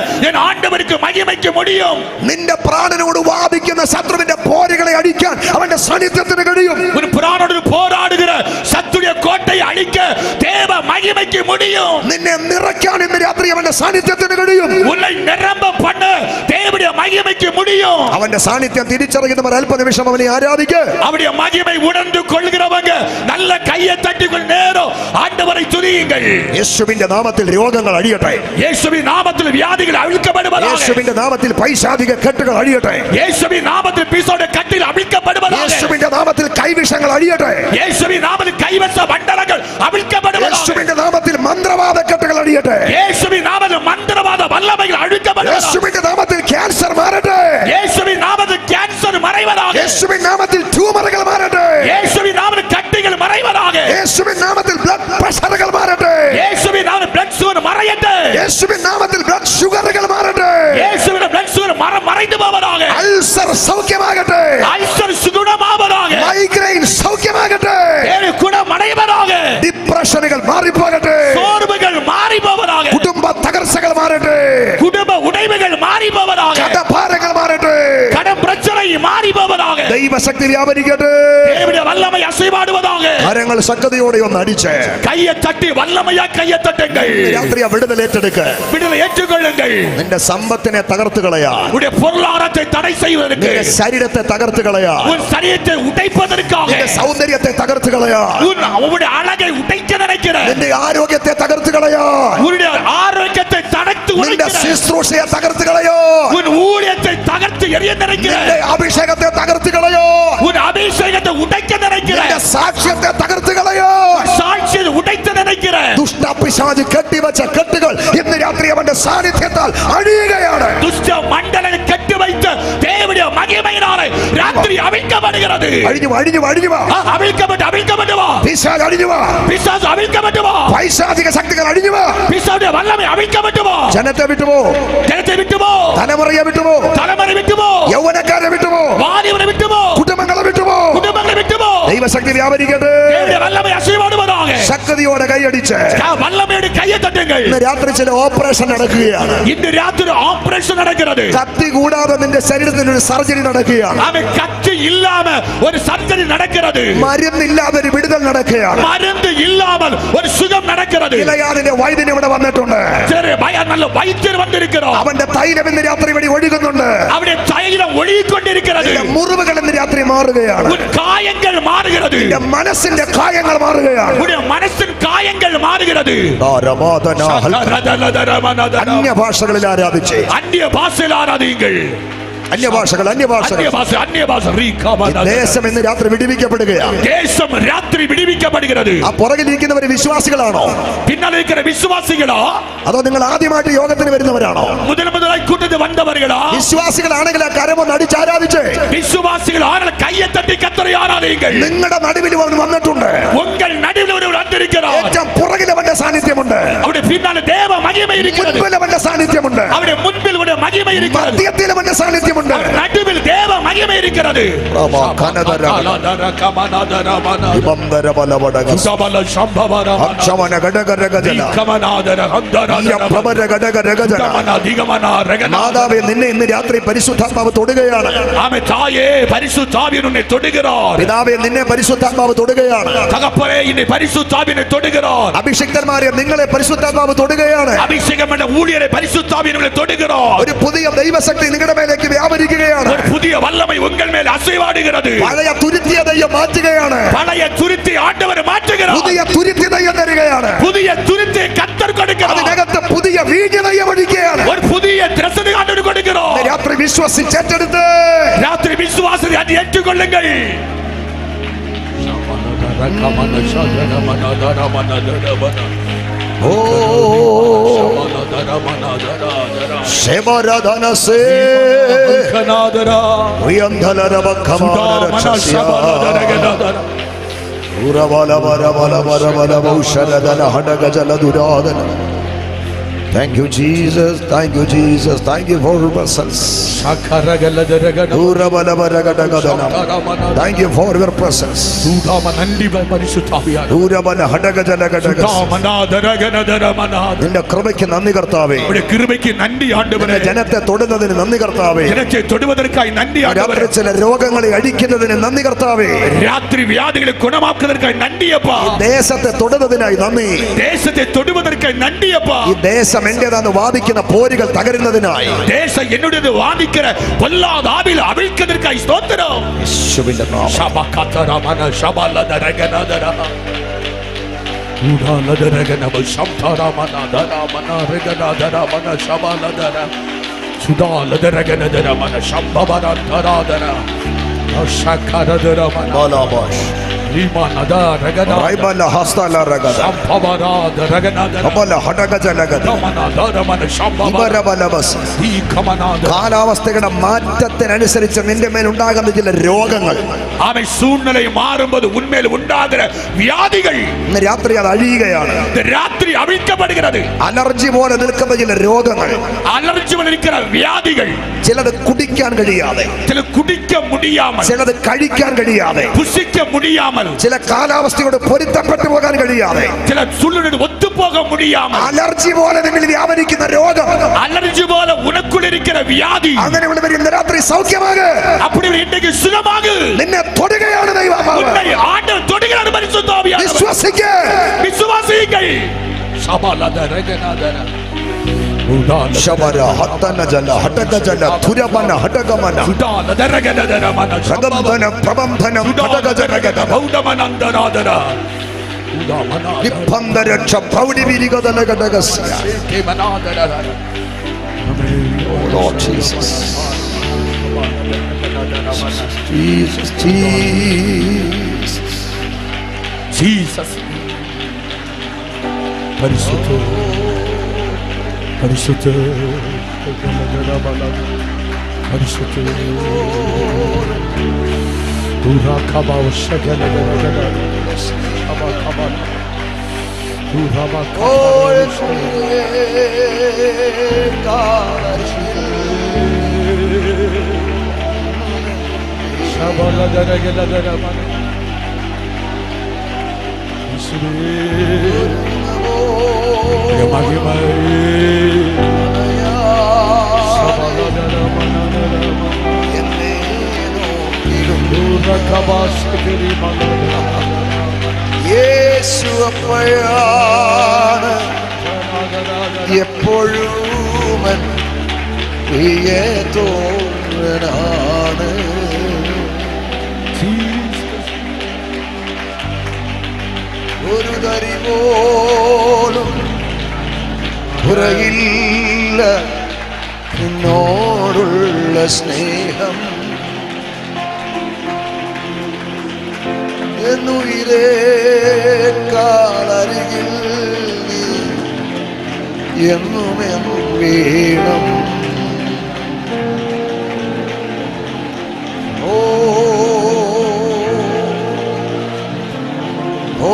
ആണ്ടവർക്ക് മഹിമയ്ക്ക് മുടിയും. നിന്റെ പ്രാണനോട് വാദിക്കുന്ന ശത്രുവിന്റെ പോരുകളെ അടിക്കാൻ അവന്റെ സാന്നിധ്യത്തിന് കഴിയും. ഒരു പ്രാണനോട് പോരാടുകിற ശത്രുവിന്റെ കോട്ടയെ അടിക്ക് ദേവ മഹിമയ്ക്ക് മുടിയും. നിന്നെ നിറയ്ക്കാൻ ഇന്ന് രാത്രി അവന്റെ സാന്നിധ്യത്തിന് കഴിയും. ഉള്ളിൽ നിറമ്പ പണ്ണ് ദേവന്റെ മഹിമയ്ക്ക് മുടിയും. അവന്റെ സാന്നിധ്യം തിരിച്ചറിയുന്നവർ അല്പനിമിഷം അവനെ ആരാധിക്ക്. അവന്റെ മഹിമை உணர்ந்து கொள்கிறவங்க நல்ல கையை தட்டிக்கொள் நேரம் ஆண்டவரை துதியுங்கள். യേശുവിന്റെ നാമത്തിൽ രോഗങ്ങൾ അഴിയട്ടെ. യേശുവിന്റെ നാമത്തിൽ വ്യാധികൾ അഴിക്കപ്പെടുവதாக. യേശുവിന്റെ നാമത്തിൽ പൈശാചിക കെട്ടുകൾ അഴിയട്ടെ. യേശുവിന്റെ നാമത്തിൽ പിശാചിന്റെ കെട്ടുകൾ അഴിക്കപ്പെടുവதாக. യേശുവിന്റെ നാമത്തിൽ കൈവിഷങ്ങൾ അഴിയട്ടെ. യേശുവിന്റെ നാമത്തിൽ കൈവശ മണ്ഡലങ്ങൾ അഴിക്കപ്പെടുവதாக. യേശുവിന്റെ നാമത്തിൽ മന്ത്രവാദ കെട്ടുകൾ അഴിയട്ടെ. യേശുവിന്റെ നാമത്തിൽ மந்திரவாத வல்லமைகள் அழிக்கப்படுவதாக. യേശുവിന്റെ നാമത്തിൽ ക്യാൻസർ മാറട്ടെ. இயேசுவின் நாமத்தில் கேன்சர் மறைவதாக. യേശുവിൻ നാമത്തിൽ ട്യൂമറുകൾ മാറട്ടെ. இயேசுவின் நாமத்தில் கட்டிகள் மறைவதாக. യേശുവിൻ നാമത്തിൽ ബ്ലഡ് പ്രഷറുകൾ മാറട്ടെ. இயேசுவின் நாமத்தில் பிளட் சுகர் மறையട്ടെ. യേശുവിൻ നാമത്തിൽ ബ്ലഡ് ഷുഗറുകൾ മാറട്ടെ. இயேசுவின் பிளட் சுகர் மறைந்து போவதாக. അൾസർ സൗഖ്യമാകട്ടെ. அல்சர் சுகுணமாவதாக. മൈഗ്രെയിൻ സൗഖ്യമാകട്ടെ. குணமடைவதாக. ഡിപ്രഷനുകൾ മാറിപ്പോകട്ടെ. சோர்வுகள் மாறி போவதாக. കുടുംബ തകർച്ചകൾ മാറട്ടെ. குடும்ப உடைவுகள் மாறி போவதாக. കടഭാരങ്ങൾ മാറട്ടെ. கடன் பிரச்சனை மாறி போவதாக. ദൈവശക്തി വ്യാപരിക്കട്ടെ. தேவனுடைய வல்லமை அசைவாடுவதாக. കരങ്ങൾ ശക്തിയോടെ ഒന്ന് അടിച്ച് கையை தட்டி வல்லமையா கையை தட்டுங்கள். രാത്രി വിടുതൽ ഏറ്റെടുക്ക. விடுதலை ஏற்றுக்கொள்ளுங்கள். നിന്റെ സമ്പത്തിനെ തകർത്ത് കളയാ. உடைய பொருளாதாரத்தை தடை செய்வதற்கு, നിന്റെ ശരീരത്തെ തകർത്ത് കളയാ. உன் சரீரத்தை உடைப்பதற்காக, നിന്റെ സൗന്ദര്യത്തെ തകർത്ത് കളയാ. உன்னுடைய அழகை உடைக்க நினைக்கிற, നിന്റെ ആരോഗ്യത്തെ തകർത്ത് കളയാ. உன்னுடைய ஆரோக்கியத்தை தடுத்து നിന്റെ உடைக்கிற, ശുശ്രൂഷയെ തകർത്ത് കളയോ. உன் ஊழியத்தை தகர்த்து எறிய நினைக்கிற, നിന്റെ അഭിഷേകത്തെ തകർത്ത് കളയോ. உன் அபிஷேகத்தை உடைக்க நினைக்கிற, നിന്റെ സാക്ഷ്യത്തെ തകർത്ത് കളയോ. சாட்சியை உடைத்து நினைக்கிற ദുഷ്ടപിശാച് കെട്ടിവച്ച കെട്ടുകൾ ഇന്ന് രാത്രി അവന്റെ സാന്നിധ്യത്താൽ അഴിയുകയാണ്. துஷ்ட மண்டலனை கட்டி வைத்து தேவனுடைய மகிமையினாலே ராத்திரி அவிழ்க்கப்படுகிறது. അഴിഞ്ഞു അഴിഞ്ഞു അഴിഞ്ഞു വാ. அவிழ்க்கப்பட்டு வா. പിശാച് അഴിഞ്ഞു വാ. பிசாசு அவிழ்க்கப்பட்டு வா. പൈശാചിക ശക്തികൾ അഴിഞ്ഞു വാ. பிசாசுடைய வல்லமை அவிழ்க்கப்பட்டு வா. ജനത്തെ വിട്ടുപോ. ஜனத்தை விட்டு போ. തലമുറയെ വിട്ടുപോ. தலைமுறை விட்டு போ. യൗവനക്കാരെ വിട്ടുപോ. வாலிபரை விட்டு போ. കുടുംബങ്ങളെ വിട്ടുപോ. குடும்பங்களை விட்டு போ. ദൈവശക്തി വ്യാപരിക്കട്ടെ. தேவனுடைய வல்லமை அசைவாடுவதாக. ശക്തിയോടെ കൈയടിച്ച് வல்லமையோடு கையை தட்டுங்கள். ഇന്ന് രാത്രി ചില ഓപ്പറേഷൻ നടക്കുകയാണ്. இன்று ராத்திரி ஆபரேஷன் நடக்கிறது. കത്തി കൂടാതെ നിന്റെ ശരീരത്തിൽ ഒരു സർജറി നടക്കുകയാണ്. அவன் கத்தி இல்லாம ஒரு சர்ஜரி நடக்கிறது. മരുന്നില്ലാതെ ഒരു വിടുതൽ നടക്കുകയാണ്. மருந்து இல்லாமல் ஒரு சுகம் நடக்கிறது. ഇലയാദിന്റെ വൈദ്യൻ ഇവിടെ വന്നിട്ടുണ്ട്. சரி, நல்ல வைத்தியர் வந்திருக்கிறார். അവന്റെ തൈലം ഇന്ന് രാത്രി വഴി ഒഴുകുന്നുണ്ട്. அவருடைய தைலம் ஒழுகிக்கொண்டிருக்கிறது. നിന്റെ മുറിവുകൾ ഇന്ന് രാത്രി മാറുകയാണ്. உன் காயங்கள் மாறுகிறது. നിന്റെ മനസ്സിന്റെ കായങ്ങൾ മാറുകയാണ്. உன்னுடைய மனசின் காயங்கள் மாறுகிறது. അന്യഭാഷകളിൽ ആരാധിച്ച് அந்நிய பாஷையில் ஆராதியுங்கள். അന്യഭാഷകൾ அந்நிய பாஷை ദേശം ഇന്ന് രാത്രി വിടിവിക്കപ്പെടുകയാണ്. தேசம் ராத்திரி விடுவிக்கப்படுகிறது. ആ പുറകിലിരിക്കുന്നവര് വിശ്വാസികളാണോ? பின்னால் இருக்கிற விசுவாசிகளா? അതോ നിങ്ങൾ ആദ്യമായിട്ട് യോഗത്തിന് വരുന്നവരാണോ? முதலாய் கூட்டத்துக்கு வந்தவர்களா? വിശ്വാസികളാണെങ്കിൽ ആ കരമൊന്ന് അടിച്ച് ആരാധിച്ച് விசுவாசிகள் ஆன கையை தட்டி கர்த்தரை ആരാധിயுங்கள். നിങ്ങളുടെ നടുവിൽ വന്നിട്ടുണ്ട്. உங்கள் நடுவில் ஒரு வந்திருக்கிறார். ഏറ്റവും പുറകിൽ അവന്റെ സാന്നിധ്യമുണ്ട്. அவருடைய பின்னால் தேவ மகிமை இருக்கிறது. മുൻപിൽ അവന്റെ സാന്നിധ്യമുണ്ട്. அவருடைய മുൻപിൽ ஒரு மகிமை இருக்கிறது. മധ്യത്തിൽ അവന്റെ സാന്നിധ്യമുണ്ട്. நடுவில் தேவ மகிமை இருக்கிறது. മാതാവേ, നിന്നെ ഇന്ന് രാത്രി പരിശുദ്ധാത്മാവ് തൊടുകയാണ്. പിതാവേ, നിന്നെ പരിശുദ്ധാത്മാവ് തൊടുകയാണ്. അഭിഷിക്തന്മാരെ, നിങ്ങളെ പരിശുദ്ധാത്മാവ് തൊടുകയാണ്. ഒരു പുതിയ ദൈവശക്തി നിങ്ങളുടെ മേലേക്ക് വ്യാപരിക്കുകയാണ്. പുതിയ വല്ലமை உங்கள் மேல் அசைவாடுகிறது. പഴയ തുരുത്തിയ ദൈവം മാറ്റുകയാണ്. பழைய துருத்தி ஆண்டவர் மாற்றுகிறார். പുതിയ തുരുത്തി ദൈവം തരികയാണ്. புதிய துருத்தி கர்த்தர் கொடுக்கிறார். അതിനകത്ത് പുതിയ വീഞ്ഞ് ദൈവം ഒഴിക്കുകയാണ്. ஒரு புதிய திரசனை ஆண்டவர் கொடுக்கிறார். രാത്രി വിശ്വസിച്ചെടുത്ത് ராத்திரி விசுவாசத்தை அதை ஏற்றுக்கொள்ளுங்கள். ഓ ശബരധനസേ Thank you, Jesus. Thank you, Jesus. Thank you for your presence. Thank you for your presence. നിന്റെ കൃപയ്ക്ക് നന്ദി കർത്താവേ. ജനത്തെ തൊടുന്നതിന് നന്ദി കർത്താവേ. രാത്രി ചില രോഗങ്ങളെ അടിക്കുന്നതിന് നന്ദി കർത്താവേ. രാത്രി വ്യാധികളെ ഗുണമാക്കുന്നതിനായി നന്ദിയപ്പ. ദേശത്തെ തൊടുന്നതിനായി നന്ദി. ദേശത്തെ തൊടുവதற்காയി നന്ദിയപ്പ. ഈ ദേശം എന്റേതാന്ന് വാദിക്കുന്ന പോരുകൾ തകരുന്നതിനായി, ദേശം എന്നോട് വാദിക്കുന്ന പൊല്ലാത ആവിൽ അവിழ்ക്കുന്നതിനായി സ്തോത്രം. യേശുവിന്റെ നാമം. ശബകതരമന ശബലദരഗനദര ഉദാലദരഗനബ ശംതരമനദരമന രഗനദരമന ശബലദര സുദാലദരഗനദരമന ശംഭവരന്തരാദര ശകരദരമന ബാലാബാഷ് റൈബല ഹസ്തല രഗദ അബല ഹടഗജ ലഗദ ഇബരബലബസ്. കാലാവസ്ഥയുടെ മാറ്റത്തിനനുസരിച്ച് നിന്റെ മേൽ ഉണ്ടാകുന്ന ചില രോഗങ്ങൾ, അവൻ സൂழ்நிலை മാറുമ്പോൾ ഉന്മേൽ ഉണ്ടാകുന്ന വ്യാധികൾ ഇന്ന് രാത്രി അത് അഴിയുകയാണ്. രാത്രി അഴിക്കപ്പെടുகிறது. അലർജി പോലെ നിൽക്കുന്ന ചില രോഗങ്ങൾ, അലർജി പോലെ നിൽക്കുന്ന വ്യാധികൾ, ചിലത് കുടിക്കാൻ കഴിയാതെ, ചില കുടിക്ക മുടിയാമൽ, ചിലത് കഴിക്കാൻ കഴിയാതെ, പുസിക്ക മുടിയാമൽ, ചില കാലാവസ്ഥയോട് പൊരുത്തപ്പെട്ടു പോകാൻ കഴിയാതെ, ചില സൂழ்நிலை ഒത്തുപോക മുടിയാമൽ, അലർജി പോലെ നിന്നിൽ വ്യാപരിക്കുന്ന രോഗം, അലർജി പോലെ ഉനക്കുള്ളിരിക്കുന്ന വ്യാധി, അങ്ങനെയുള്ളവർ ഇന്ന് രാത്രി സൗഖ്യമാക്. அப்படி இன்றைக்கு சுகமாகு. നിന്നെ തൊടുകയാണ് ദൈവമാവ്. உன்னை ஆண்டவர் தொடுகிறார் பரிசுத்த ஆவியானவர். വിശ്വസിക്ക. விசுவாசியுங்கள். சபலத ரகநாதர உடால ശബര ഹത്തനജല ഹടഗജല തുരബന ഹടഗമന உடால ரகநாதர மன രഗന്ധന പ്രബന്ധന ഹടഗജരഗദ பௌடமனந்தராதர உடாமന നിബന്ധരക്ഷ പ്രൗഢി വിരിഗദലഗദഗസ്യ. கேமனாதர Oh Lord Jesus. Jesus, Jesus. Jesus. പരിശുദ്ധ പരിശുദ്ധ പരിശുദ്ധ യേശു അപ്പയാണ് എപ്പോഴും പ്രിയതോഴനാണ്. ഒരു തരി പോലും കുറയില്ല എന്നോടുള്ള സ്നേഹം. എന്നുയിരേക്കാളരികിൽ നീ എന്നും വേണം. ഓ ഓ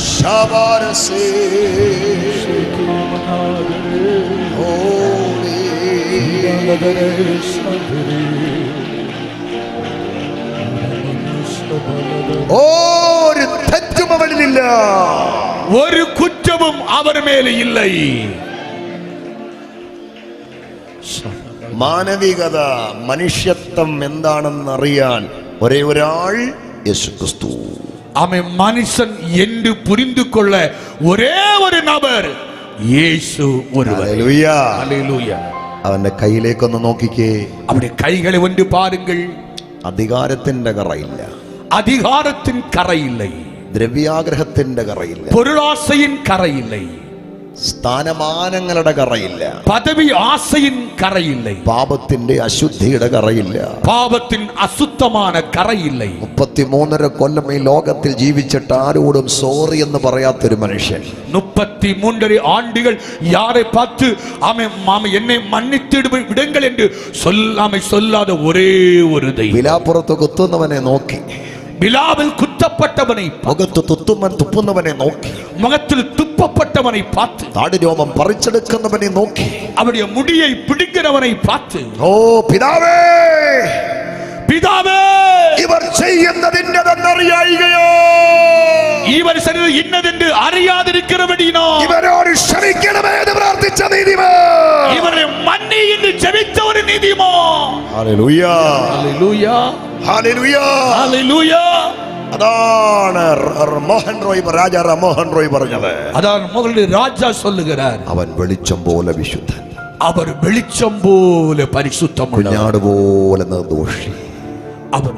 ശബരസേ ഒരു തെറ്റും അവനിലില്ല, ഒരു കുറ്റവും അവർ മേലെ ഇല്ല. മാനവികത, മനുഷ്യത്വം എന്താണെന്ന് അറിയാൻ ഒരേ ഒരാൾ യേശുക്രിസ്തു. അവൻ മനുഷ്യൻ എന്ന് പുരിந்து കൊള്ള ഒരേ ഒരു നബർ യേശു ഒരുവൻ. ഹല്ലേലൂയ. അവന്റെ കയ്യിലേക്കൊന്ന് നോക്കിക്കേ. അവിടെ കൈകളെ കൊണ്ട് പാരുങ്ങൾ. അധികാരത്തിന്റെ കറയില്ല, அதிகாரத்தின் கரை இல்லை, ദ്രവ്യാഗ്രഹത്തിന്റെ കറയില്ല, பொருளாசையின் கரை இல்லை, സ്ഥാനമാനങ്ങളുടെ കറയില്ല, பதவி ஆசையின் கரை இல்லை, പാപത്തിന്റെ അശുദ്ധിയുടെ കറയില്ല, பாவத்தின் அசுத்தமான கரை இல்லை. 33 കൊല്ലം ഈ ലോകത്തിൽ ജീവിച്ചിട്ട് ആരോടും സോറി എന്ന് പറയാത്തൊരു മനുഷ്യൻ. 33 ஆண்டுகள் யாரை பார்த்து ஆமென் என்னை மன்னித்து விடுங்கள் என்று சொல்லாத ஒரே ஒரு தெய்வம். വിലാപ്പുറത്ത് കുത്തുന്നവനെ നോക്കി, விலாவில் குத்தப்பட்டவனை മുഖത്ത് തുപ്പുന്നവനെ നോക്കി, முகத்தில் துப்பப்பட்டவனை பார்த்து, താടി രോമം പറിച്ചെടുക്കുന്നവനെ നോക്കി, அவருடைய முடியை பிடிக்கிறவனை பார்த்து, ഓ പിതാവേ, പിതാവേ ഇവർ ചെയ്യുന്നതിൻ്റെതെന്നറിയായികയോ, ഇവർ ചെയ്യുന്നത് ഇന്നതെന്ന് അറിയാതിരിക്കുന്നവനോ ഇവരോട് ക്ഷമിക്കണമേ എന്ന് പ്രാർത്ഥിച്ച നീതിമാൻ, ഇവരെ മന്നി എന്ന് ജപിച്ച ഒരു നീതിമാൻ. Hallelujah, hallelujah, hallelujah, hallelujah. അതാണ് മോഹൻ റോയ്, രാജ മോഹൻ റോയ് പറഞ്ഞത്. അതാണ് മുകളിൽ രാജാ சொல்லுகிறார். അവൻ വെളിച്ചം പോലെ വിശുദ്ധൻ, അവർ വെളിച്ചം പോലെ പരിശുദ്ധമുള്ള, കുഞ്ഞാട് പോലെ നിർദോഷി. അവർ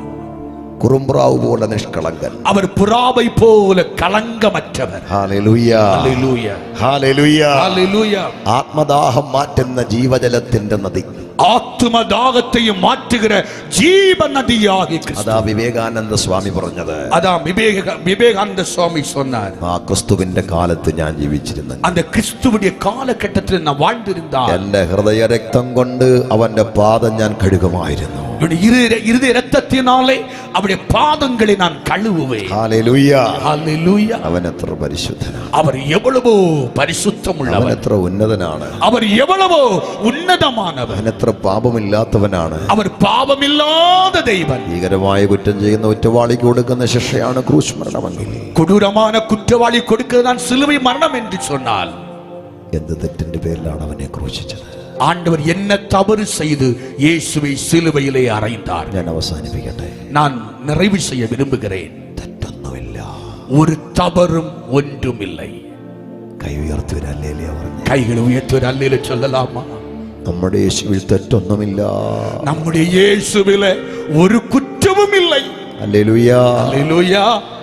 കുറുമ്പ്രാവ് പോലെ നിഷ്കളങ്കൻ. അവർ പുറാവൈ പോലെ കളങ്കമറ്റവർ. Hallelujah, hallelujah, hallelujah, hallelujah. ആത്മദാഹം മാറ്റുന്ന ജീവജലത്തിന്റെ നദി, ആത്മദാഹത്തെയും മാറ്റുകിற ജീവനദിയാകി ക്രിസ്തു. അതാ വിവേകാനന്ദ സ്വാമി പറഞ്ഞത്. അതാ വിവേകാനന്ദ സ്വാമി சொன்னார். ആ ക്രിസ്തുവിന്റെ കാലത്ത് ഞാൻ ജീവിച്ചിരുന്നു. அந்த கிறிஸ்துவுடைய காலகட்டத்தில் நான் வாழ்ந்திருந்தால் എന്റെ ഹൃദയ രക്തം കൊണ്ട് അവന്റെ പാദം ഞാൻ കഴുകുമായിരുന്നു. இருதய രക്തത്തിനാലെ അവരുടെ പാദങ്ങളെ ഞാൻ കഴുകുവേൻ. Hallelujah, hallelujah. അവൻ എത്ര പരിശുദ്ധനാണ്, അവർ എவ்வளவோ പരിശുദ്ധമുള്ളവൻ, അവൻ എത്ര ഉന്നതനാണ്, അവർ എவ்வளவோ ഉന്നതമാനവൻ, അവൻ എത്ര പാപമില്ലാത്തവനാണ്, അവർ പാപമില്ലാത്ത ദൈവൻ. ഭീകരമായ കുറ്റം ചെയ്യുന്ന കുറ്റവാളിക്ക് കൊടുക്കുന്ന ശിക്ഷയാണ് ക്രൂശ് മരണമെങ്കിൽ, കൊടൂരமான കുറ്റവാളി കൊടുക്കുന്നതാണ് സിലുവை മരണം എന്ന് சொன்னால், എന്ത് തെറ്റിന്റെ പേരിലാണ് അവനെ ക്രൂശിച്ചത്? ஆண்டவர் என்ன தவறு செய்து இயேசுவை சிலுவையிலே அறைந்தார். ഞാൻ അവസാനിപ്പിക്കട്ടെ. நான் நிறைவு செய்ய விரும்புகிறேன். തെറ്റൊന്നുമില്ല, ஒரு தவறும் ஒன்றுமில்லை. കൈ ഉയർത്തി ഒരു ഹല്ലേലൂയ പറഞ്ഞു. கைகளை உயர்த்தி ஒரு அல்லேலூயா சொல்லலாமா? നമ്മുടെ യേശുവിൽ തെറ്റൊന്നുമില്ല, நம்முடைய இயேசுவிலே ஒரு குற்றமும் இல்லை. Hallelujah, hallelujah.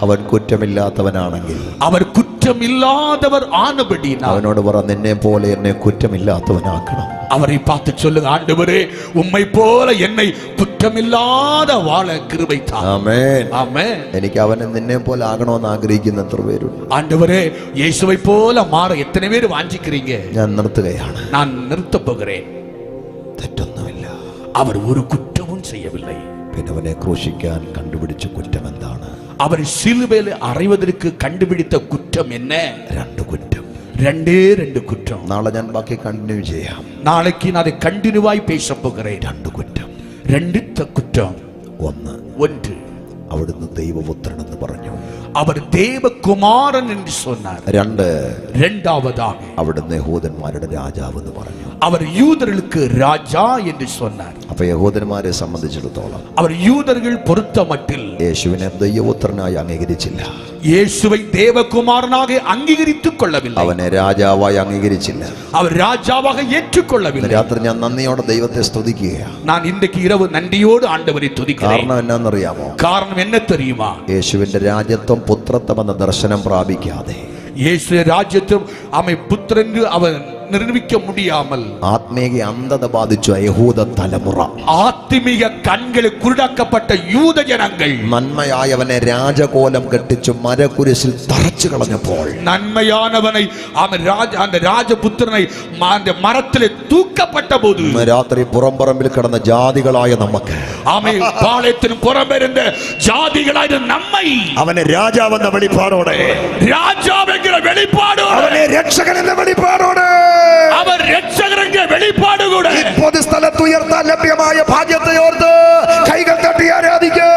അവൻ കുറ്റമില്ലാത്തവനാണെങ്കിൽ, അവർ കുറ്റമില്ലാത്തവർ ആனபடியினால் അവനോട് പറ, നിന്നെ പോലെ എന്നെ കുറ്റമില്ലാത്തവനാക്കണം. அவரை பார்த்து சொல்லுங்க, ஆண்டவரே உம்மை போல என்னை കുറ്റമില്ലാத വാഴ കൃപை താ. ആമേൻ, ആമേൻ. എനിക്ക് അവനെ നിന്നെ പോലെ ആകണമെന്ന് ആഗ്രഹിക്കുന്ന എത്ര പേരുണ്ട്? ஆண்டவரே இயேசுவை போல மாற எத்தனை பேர் வாஞ்சிக்கிறீங்க? ഞാൻ നിർത്തുകയാണ്. நான் நிறுத்த போகிறேன். തെറ്റൊന്നുമില്ല, அவர் ஒரு குற்றமும் செய்யவில்லை. പിന്നെ അവനെ ക്രൂശിക്കാൻ കണ്ടുപിടിച്ച കുറ്റം എന്താണ്? அவர் சிலுவையில் அறைவதற்கு கண்டுபிடித்த குற்றம் என்ன? രണ്ട് കുറ്റം, ரெண்டு குற்றம். നാളെ ഞാൻ ബാക്കി കണ്ടിന്യൂ ചെയ്യാം. நாளைக்கு நான் அதை கண்டினியூவாய் பேச போகிறேன். രണ്ട് കുറ്റം. ரெண்டு குற்றம். ഒന്ന്, അവിടുന്ന് ദൈവപുത്രൻ എന്ന് പറഞ്ഞു. அவர் தேவகுமாரன் என்று சொன்னார். இரண்டாவதாக അവിടുന്ന് യഹൂദന്മാരുടെ രാജാവ് എന്ന് പറഞ്ഞു. அவர் யூதர்களுக்கு ராஜா என்று சொன்னார். അപ്പൊ യഹൂദന്മാരെ സംബന്ധിച്ചിടത്തോളം அவர் யூதர்கள் பொறுத்தமட்டில் യേശുവിനെ ദൈവപുത്രനായി അംഗീകരിച്ചില്ല, இயேசுவை தேவகுமாரனாக அங்கீகரித்துக் கொள்ளவில்லை, അവനെ രാജാവായി അംഗീകരിച്ചില്ല. அவர் ராஜாவாக ஏற்றுக்கொள்ளவில்லை. രാത്രി ഞാൻ നന്ദിയോടെ ദൈവത്തെ സ്തുതിക്കുകയാണ്. நான் இன்றைக்கு இரவு நன்றியோடு ஆண்டவரை துதிக்கிறேன். കാരണം എന്നാന്നറിയാമോ? காரணம் என்ன தெரியுமா? യേശുവിന്റെ രാജ്യത്വം പുത്രത്വം എന്ന ദർശനം പ്രാപിക്കാതെ, இயேசு ராஜ்யத்தும் அமை புத்திரன் அவன் നിർമ്മിക്ക முடியாமல் ആത്മീയ അന്ധത ബാധിച്ച യഹൂദ തലമുറ, ആത്മീയ കണ്ണുകൾ കുരുടാക്കപ്പെട്ട യൂത ജനങ്ങൾ നന്മയായവനെ രാജകോലം കെട്ടിച്ചു മരക്കുരിശിൽ തറച്ചു കളഞ്ഞപ്പോൾ, നന്മയാനവനെ அந்த രാജപുത്രനെ മരത്തിലെ തൂക്കപ്പെട്ട പോത്, രാത്രി പുറംപറമ്പിൽ കിടന്ന ജാതികളായ നമുക്ക്, ആമേ പാളയത്തിന് പുറംവരുന്ന ജാതികളായ നമ്മை അവനെ രാജാവെന്ന വെളിപ്പാടോടെ, രാജാവെങ്കിற വെളിപ്പാടോടെ, അവനെ രക്ഷകനെന്ന വെളിപ്പാടോടെ, അവർ രക്ഷകരെന്ന വെളിപ്പാട് കൂടെ പൊതുസ്ഥലത്ത് ഉയർത്താൻ ലഭ്യമായ ഭാഗ്യത്തെ ഓർത്ത് കൈകൾ തട്ടി ആരാധിക്കുക.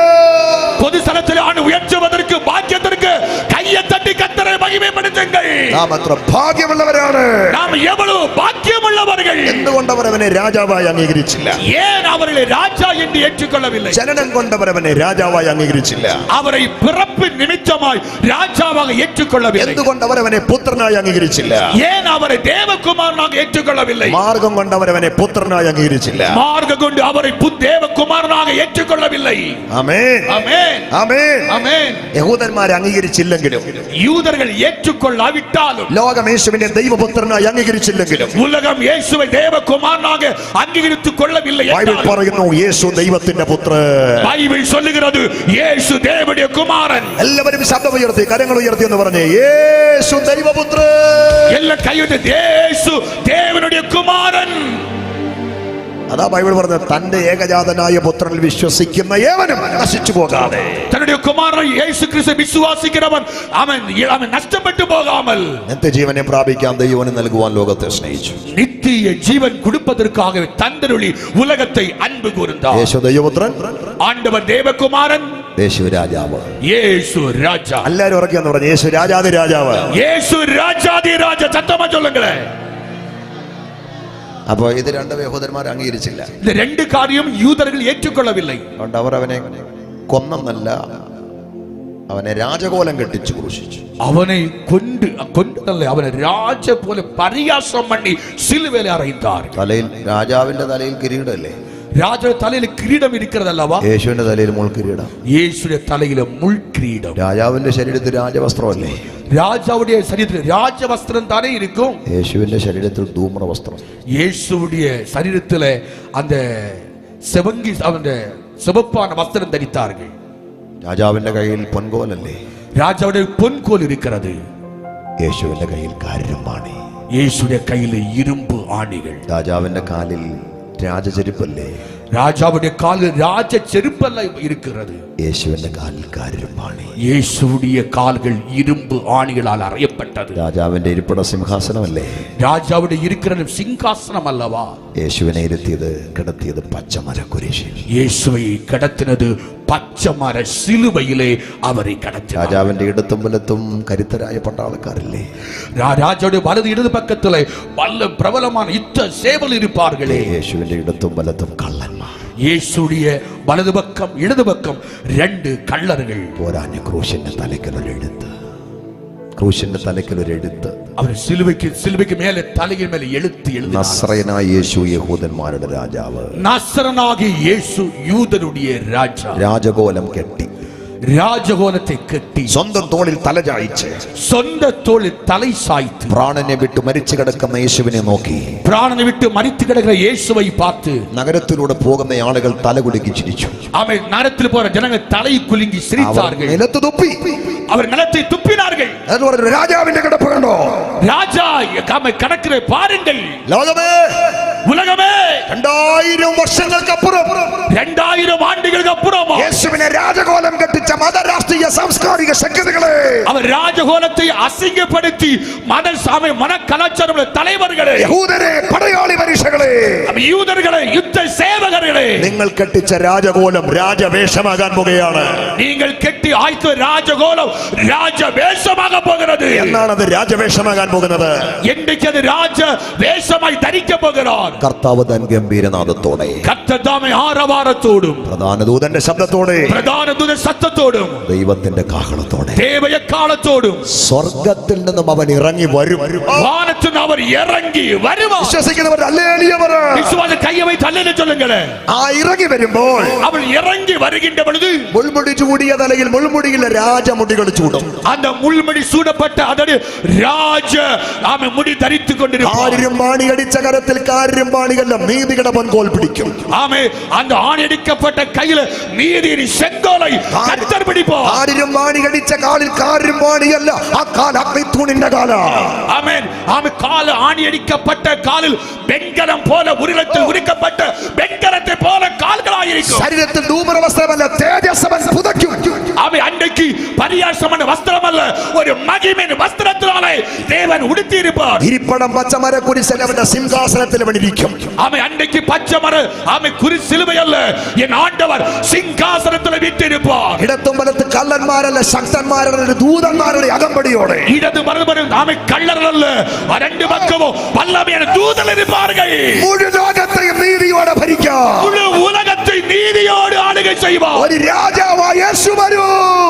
പൊതുസ്ഥലത്തിലാണ് ഉയർത്തുവதற்கு ഭാഗ്യത്തിற்கு കൈയെ തട്ടി കർത്തരെ മഹിമപ്പെടുത്തുங்கள். നാം അത്ര ഭാഗ്യമുള്ളവരാണ്. നാം എவ்வளவு ഭാഗ്യമുള്ളവர்கள். എന്തുകൊണ്ട് അവർ അവനെ രാജാവായി അംഗീകരിച്ചില്ല? ஏன் அவரை ராஜா என்று ஏற்றுக்கொள்ளவில்லை? ജനനം കൊണ്ടവർ അവനെ രാജാവായി അംഗീകരിച്ചില്ല. அவரை பிறப்பு நிமித்தமாய் ராஜாவாக ஏற்றுக்கொள்ளவில்லை. എന്തുകൊണ്ട് അവർ അവനെ പുത്രനായി അംഗീകരിച്ചില്ല? ஏன் அவரை தேவகுமாரனாக ஏற்றுக்கொள்ளவில்லை? മാർഗം കൊണ്ട് അവർ അവനെ പുത്രനായി അംഗീകരിച്ചില്ല. மார்க்கம் கொண்டு அவரை தேவகுமாரனாக ஏற்றுக்கொள்ளவில்லை. ആമേൻ, ஆமென், ആമേൻ, ஆமென். യഹൂദന്മാരെ അംഗീകരിച്ചില്ലെങ്കിലും, யூதர்கள் ஏற்றுக்கொள்ளாவிட்டாலும், ലോകം യേശുവിനെ ദൈവപുത്രനായി അംഗീകരിച്ചില്ലെങ്കിലും, உலகம் இயேசுவை தேவகுமாரனாக அங்கீகரித்துக் கொள்ளவில்லை. ബൈബിൾ പറയുന്നു യേശു ദൈവത്തിന്റെ പുത്രൻ. ബൈബിൾ சொல்லுகிறது இயேசு தேவனுடைய குமாரன். എല്ലാവരും ശബ്ദം ഉയർത്തി, കരങ്ങൾ ഉയർത്തി എന്ന് പറഞ്ഞേ, യേശു ദൈവപുത്രൻ. എല്ലാ കൈയുടെ യേശു தேவனுடைய குமாரன். അതാ ബൈബിൾ പറഞ്ഞത്, തന്റെ ഏകജാതനായ പുത്രനിൽ വിശ്വസിക്കുന്ന ഏവനും നശിച്ചു പോകാതെ, தன்னுடைய குமாரன் இயேசு கிறிஸ்துவை விசுவாசிக்கிறவன் அவன் நஷ்டப்பட்டு போகாமல் നിത്യജീവനെ പ്രാപിക്കാൻ ദൈവം നൽകുവാൻ ലോകത്തെ സ്നേഹിച്ചു. நித்திய ஜீவன் கொடுப்பதற்காக தந்தருளி உலகத்தை அன்பு கூர்ந்தார். യേശു ദൈവപുത്രൻ, ஆண்டவர் தேவகுமாரன், യേശു രാജാവ്. இயேசு ராஜா. എല്ലാവരും ഉറക്കിയെന്ന് പറഞ്ഞു, യേശു രാജാതി രാജാവ്. இயேசு ராஜாதி ராஜா. சத்தமா சொல்லுங்களேன். അപ്പൊ ഇത് രണ്ടും യഹൂദന്മാർ അംഗീകരിച്ചില്ല. இந்த ரெண்டு காரியம் யூதர்கள் ஏற்றுக்கொள்ளவில்லை. അതുകൊണ്ട് അവർ അവനെ കൊന്നല്ല, അവനെ രാജകോലം കെട്ടിച്ചു ക്രൂശിച്ചു. அவனை கொண்டல்ல, அவனை ராஜ போல பரியாசம் பண்ணி சிலுவையில் அறைந்தார். തലയിൽ, രാജാവിന്റെ തലയിൽ കിരീടമല്ലേ? രാജാവിന്റെ തലയിൽ കിരീടം ഇരിക്കുന്നതല്ലവാ? യേശുവിന്റെ തലയിൽ മുൾക്കിരീടം. യേശുവിന്റെ തലയിലെ മുൾക്കിരീടം. രാജാവിന്റെ ശരീരത്തിൽ രാജവസ്ത്രമല്ലേ? ராஜாவுடைய சரீரத்தில் ராஜ வஸ்திரம் தானே இருக்கும். യേശുവിന്റെ ശരീരത്തിൽ ധൂമ്ര വസ്ത്രം. இயேசுவுடைய சரீரத்தில் அந்த செவங்கி அந்த சிவப்பான வஸ்திரம் தரித்தார்கள். രാജാവിന്റെ കയ്യിൽ പൊൻകോലല്ലേ? ராஜாவுடைய பொன்கோல் இருக்கிறது. യേശുവിന്റെ കയ്യിൽ കാരിരുമ്പാണി. இயேசுடைய கையில் இரும்பு ஆணிகள். രാജാവിന്റെ കാലിൽ രാജചെരുപ്പല്ലേ? ராஜாவுடைய காலில் ராஜ செருப்பல்ல இருக்கிறது. യേശുവിന്റെ കാലിൽ കാരിരുമ്പാണി. இயேசுவுடைய கால்கள் இரும்பு ஆணிகளால் அறையப்பட்டது. രാജാവിന്റെ ഇരിപ്പിട സിംഹാസനമല്ലേ? ராஜாவுடைய இருக்கிற சிங்காசனம் அல்லவா? യേശുവിനെ ഇരുത്തിയത് കിടത്തിയത് പച്ചമര കുരിശിൽ. இயேசுவை கடத்தினது പച്ചമര സിലുവയിലെ അവരെ കടത്തി. രാജാവിന്റെ ഇടത്തും വലത്തും കരുത്തരായ പട്ടാളക്കാരില്ലേ? രാജാവുടെ വലത് ഇടത് പക്കത്തിലെ വല്ല പ്രബലமான യുദ്ധ സേവൽ ഇരുപ്പാர்களே. യേശുവിന്റെ ഇടത്തും വലത്തും കള്ളന്മാർ. യേശുடைய വലത് പക്കം ഇടത് പക്കം രണ്ട് കള്ളറുകൾ. പോരാഞ്ഞ ക്രൂശിന്റെ തലയ്ക്കലൊരു എഴുത്ത്. ക്രൂശിന്റെ തലയ്ക്കലൊരു എഴുത്ത്. അവർ സിലുവയ്ക്ക് മേലെ തലയിൽ മേലെ എഴുത്ത് എഴുതി. നസ്രയനായ യേശു യഹൂദന്മാരുടെ രാജാവ്. നസ്രനാകിയ യേശു യൂദരുടെ രാജാവ്. രാജകോലം കെട്ടി. രാജകോലത്തെ കെട്ടി സ്വന്തം തോളിൽ തലചായിച്ച് സ്വന്തം തോളിൽ തലൈ സായ്ത്ത് പ്രാണനെ വിട്ട് മരിച്ചു കിടക്കുന്ന യേശുവിനെ നോക്കി. പ്രാണനെ വിട്ട് മരിച്ചു കിടക്കുന്ന യേശുവை பார்த்து നഗരത്തിലൂടെ പോകുന്ന ആളുകൾ തലകുലുക്കി ചിരിച്ചു. അവൻ നഗരത്തിൽ പോയ ജനങ്ങൾ തലൈ കുലുങ്ങി ചിരിച്ചാர்கள். നിലത്ത് തുപ്പി. അവർ നിലത്തെ തുപ്പിനാர்கள். രാജാവിന്റെ കിടപ്പ് കണ്ടോ? രാജാ കിടക്കിற பாருங்கள். ലോകമേ, ഉലകമേ, 2000 വർഷങ്ങൾക്കപ്പുറം 2000 ആണ്ടുകൾക്ക് അപ്പുറം യേശുവിനെ രാജകോലം കെട്ടിച്ച മതരാഷ്ട്രീയ സാംസ്കാരിക ശക്തികളെ, അവർ രാജകോലത്തെ അസിംഗപ്പെടുത്തി മത കലാചാര തലവറുകളെ, യഹൂദരെ പടയാളി പരീക്ഷകളെ, യൂദർകളെ യുദ്ധ സേവകരെ, നിങ്ങൾ കെട്ടിച്ച രാജകോലം രാജവേഷമാകാൻ പോകുകയാണ്. നിങ്ങൾ കെട്ടി ആഴ്ത്ത രാജകോലം രാജവേഷമാകാൻ പോകുന്നത്. എന്നാണ് അത് രാജവേഷമാകാൻ പോകുന്നത്? എന്തൊക്കെയത് രാജവേഷമായി ധരിക്കാൻ പോകുന്നത്? കർത്താവ് തൻ ഗംഭീരനാദത്തോടെ, കർത്താവേ ആരവാരത്തോടും, പ്രധാന ദൂതന്റെ ശബ്ദത്തോടെ, പ്രധാന ദൂതന്റെ ശബ്ദത്തോടും, ദൈവത്തിന്റെ കാഹളത്തോടെ, ദേവയക്കാളത്തോടും സ്വർഗത്തിൽ നിന്നും അവൻ ഇറങ്ങി വരും. വാനത്തിൽ നിന്ന് അവർ ഇറങ്ങി വരും. വിശ്വസിക്കുന്നവർ ഹല്ലേലൂയ പറ. വിശ്വാസ കൈயை வைத்து ഹല്ലേലൂയ ചൊല്ലുங்களே. ആ ഇറങ്ങി വരുമ്പോൾ അവൾ ഇറങ്ങി വരുகின்ற பொழுது മുൾമുടി ചൂടിയ തലയിൽ മുൾമുടിയിൽ രാജമുടികൾ ചൂടും. அந்த മുൾമുടി ചൂടപ്പെട്ട അതൊരു രാജ മുടി ധരിച്ചു കൊണ്ടിരിക്കും. ആരിരുമ്പാണി അടിച്ച കരത്തിൽ കാരിരുമ്പാണികല്ല നീതിയുടെ പൊൻകോൽ പിടിക്കും. ആമേ அந்த ஆணி அடிக்கப்பட்ட கையில் நீதியின் செங்கோலை கர்த்தர் பிடிப்பார். ആരിരുമ്പാണി അടിച്ച കാലിൽ കാരിരുമ്പാണിയല്ല, ആ കാൽ അഗ്നിത്തൂണിന്റെ കാലാ. ആമേൻ. ആമേ കാൽ ആണി അടിக்கப்பட்ட കാലിൽ വെങ്കലം പോലെ ഉരുളത്തിൽ ഉരുക്കപ്പെട്ട വെങ്കലത്തെ പോലെ കാലുകളായിരിക്കും. ശരീരത്തിൽ ധൂമ്ര വസ്ത്രമല്ല, തേജസ്സവൻ പുതയ്ക്കും. ആമേ അன்றைக்கு பரியாசமான വസ്ത്രമല്ല, ഒരു മഹിമയുടെ വസ്ത്രത്തിലാണ് ദേവൻ ഉടുത്തിയിരിപ്പാർ. ഇരിപ്പടം പച്ചമര കുരിശിൽ അവന്റെ സിംഹാസനത്തിൽ അവൻ ഇരിക്കും. ആമേ അன்றைக்கு പച്ചമര ആമേ കുരിശിലുമല്ല, എൻ ആണ്ടവർ സിംഹാസനത്തിൽ വീറ്റിരിപ്പാർ. ഇടത്തും വലത്ത് കള്ളന്മാരല്ല, ശക്തന്മാരല്ല, ദൂതന്മാരുടെ അകമ്പടിയോടെ. ഇടത് വലത് ആമേ കള്ളരല്ല, രണ്ട് പക്കവും വല്ലമയാണ് ദൂതനിരിപ്പാர்கள். മുഴു ലോകത്തെയും നീതിയോടെ ഭരിക്കാം. മുഴു ഉലകത്തെ നീതിയോട് ആളുകൾ ചെയ്യുവാൻ ഒരു രാജാവായ യേശു വരൂ.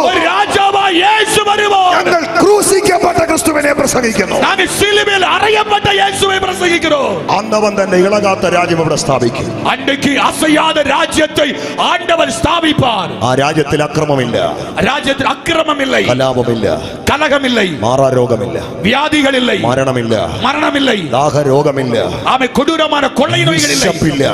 ഒരു രാജാവായ യേശു വരുമോ? ഞങ്ങൾ ക്രൂശിക്കപ്പെട്ട ക്രിസ്തുവിനെ പ്രസംഗിക്കുന്നു. നാം സിലുവയിൽ അറയപ്പെട്ട യേശുവെ പ്രസംഗിക്കുന്നു. അന്നവൻ തന്നെ ഇളകാത്ത രാജ്യം ഇവിടെ സ്ഥാപിക്കും. അன்றைக்கு അസയാத രാജ്യത്തെ ആണ്ടവൻ സ്ഥാപിപ്പാർ. ആ രാജ്യത്തിൽ അക്രമമില്ല, രാജ്യത്തിൽ അക്രമമില്ല, കലാപമില്ല, കലഹമില്ല, മാറാരോഗമില്ല, വ്യാധികളില്ല, മരണമില്ല, ദാഹരോഗമില്ല, ആമേ കൊടൂരமான കൊള്ളை നோய்களில்லை, വിശപ്പില്ല,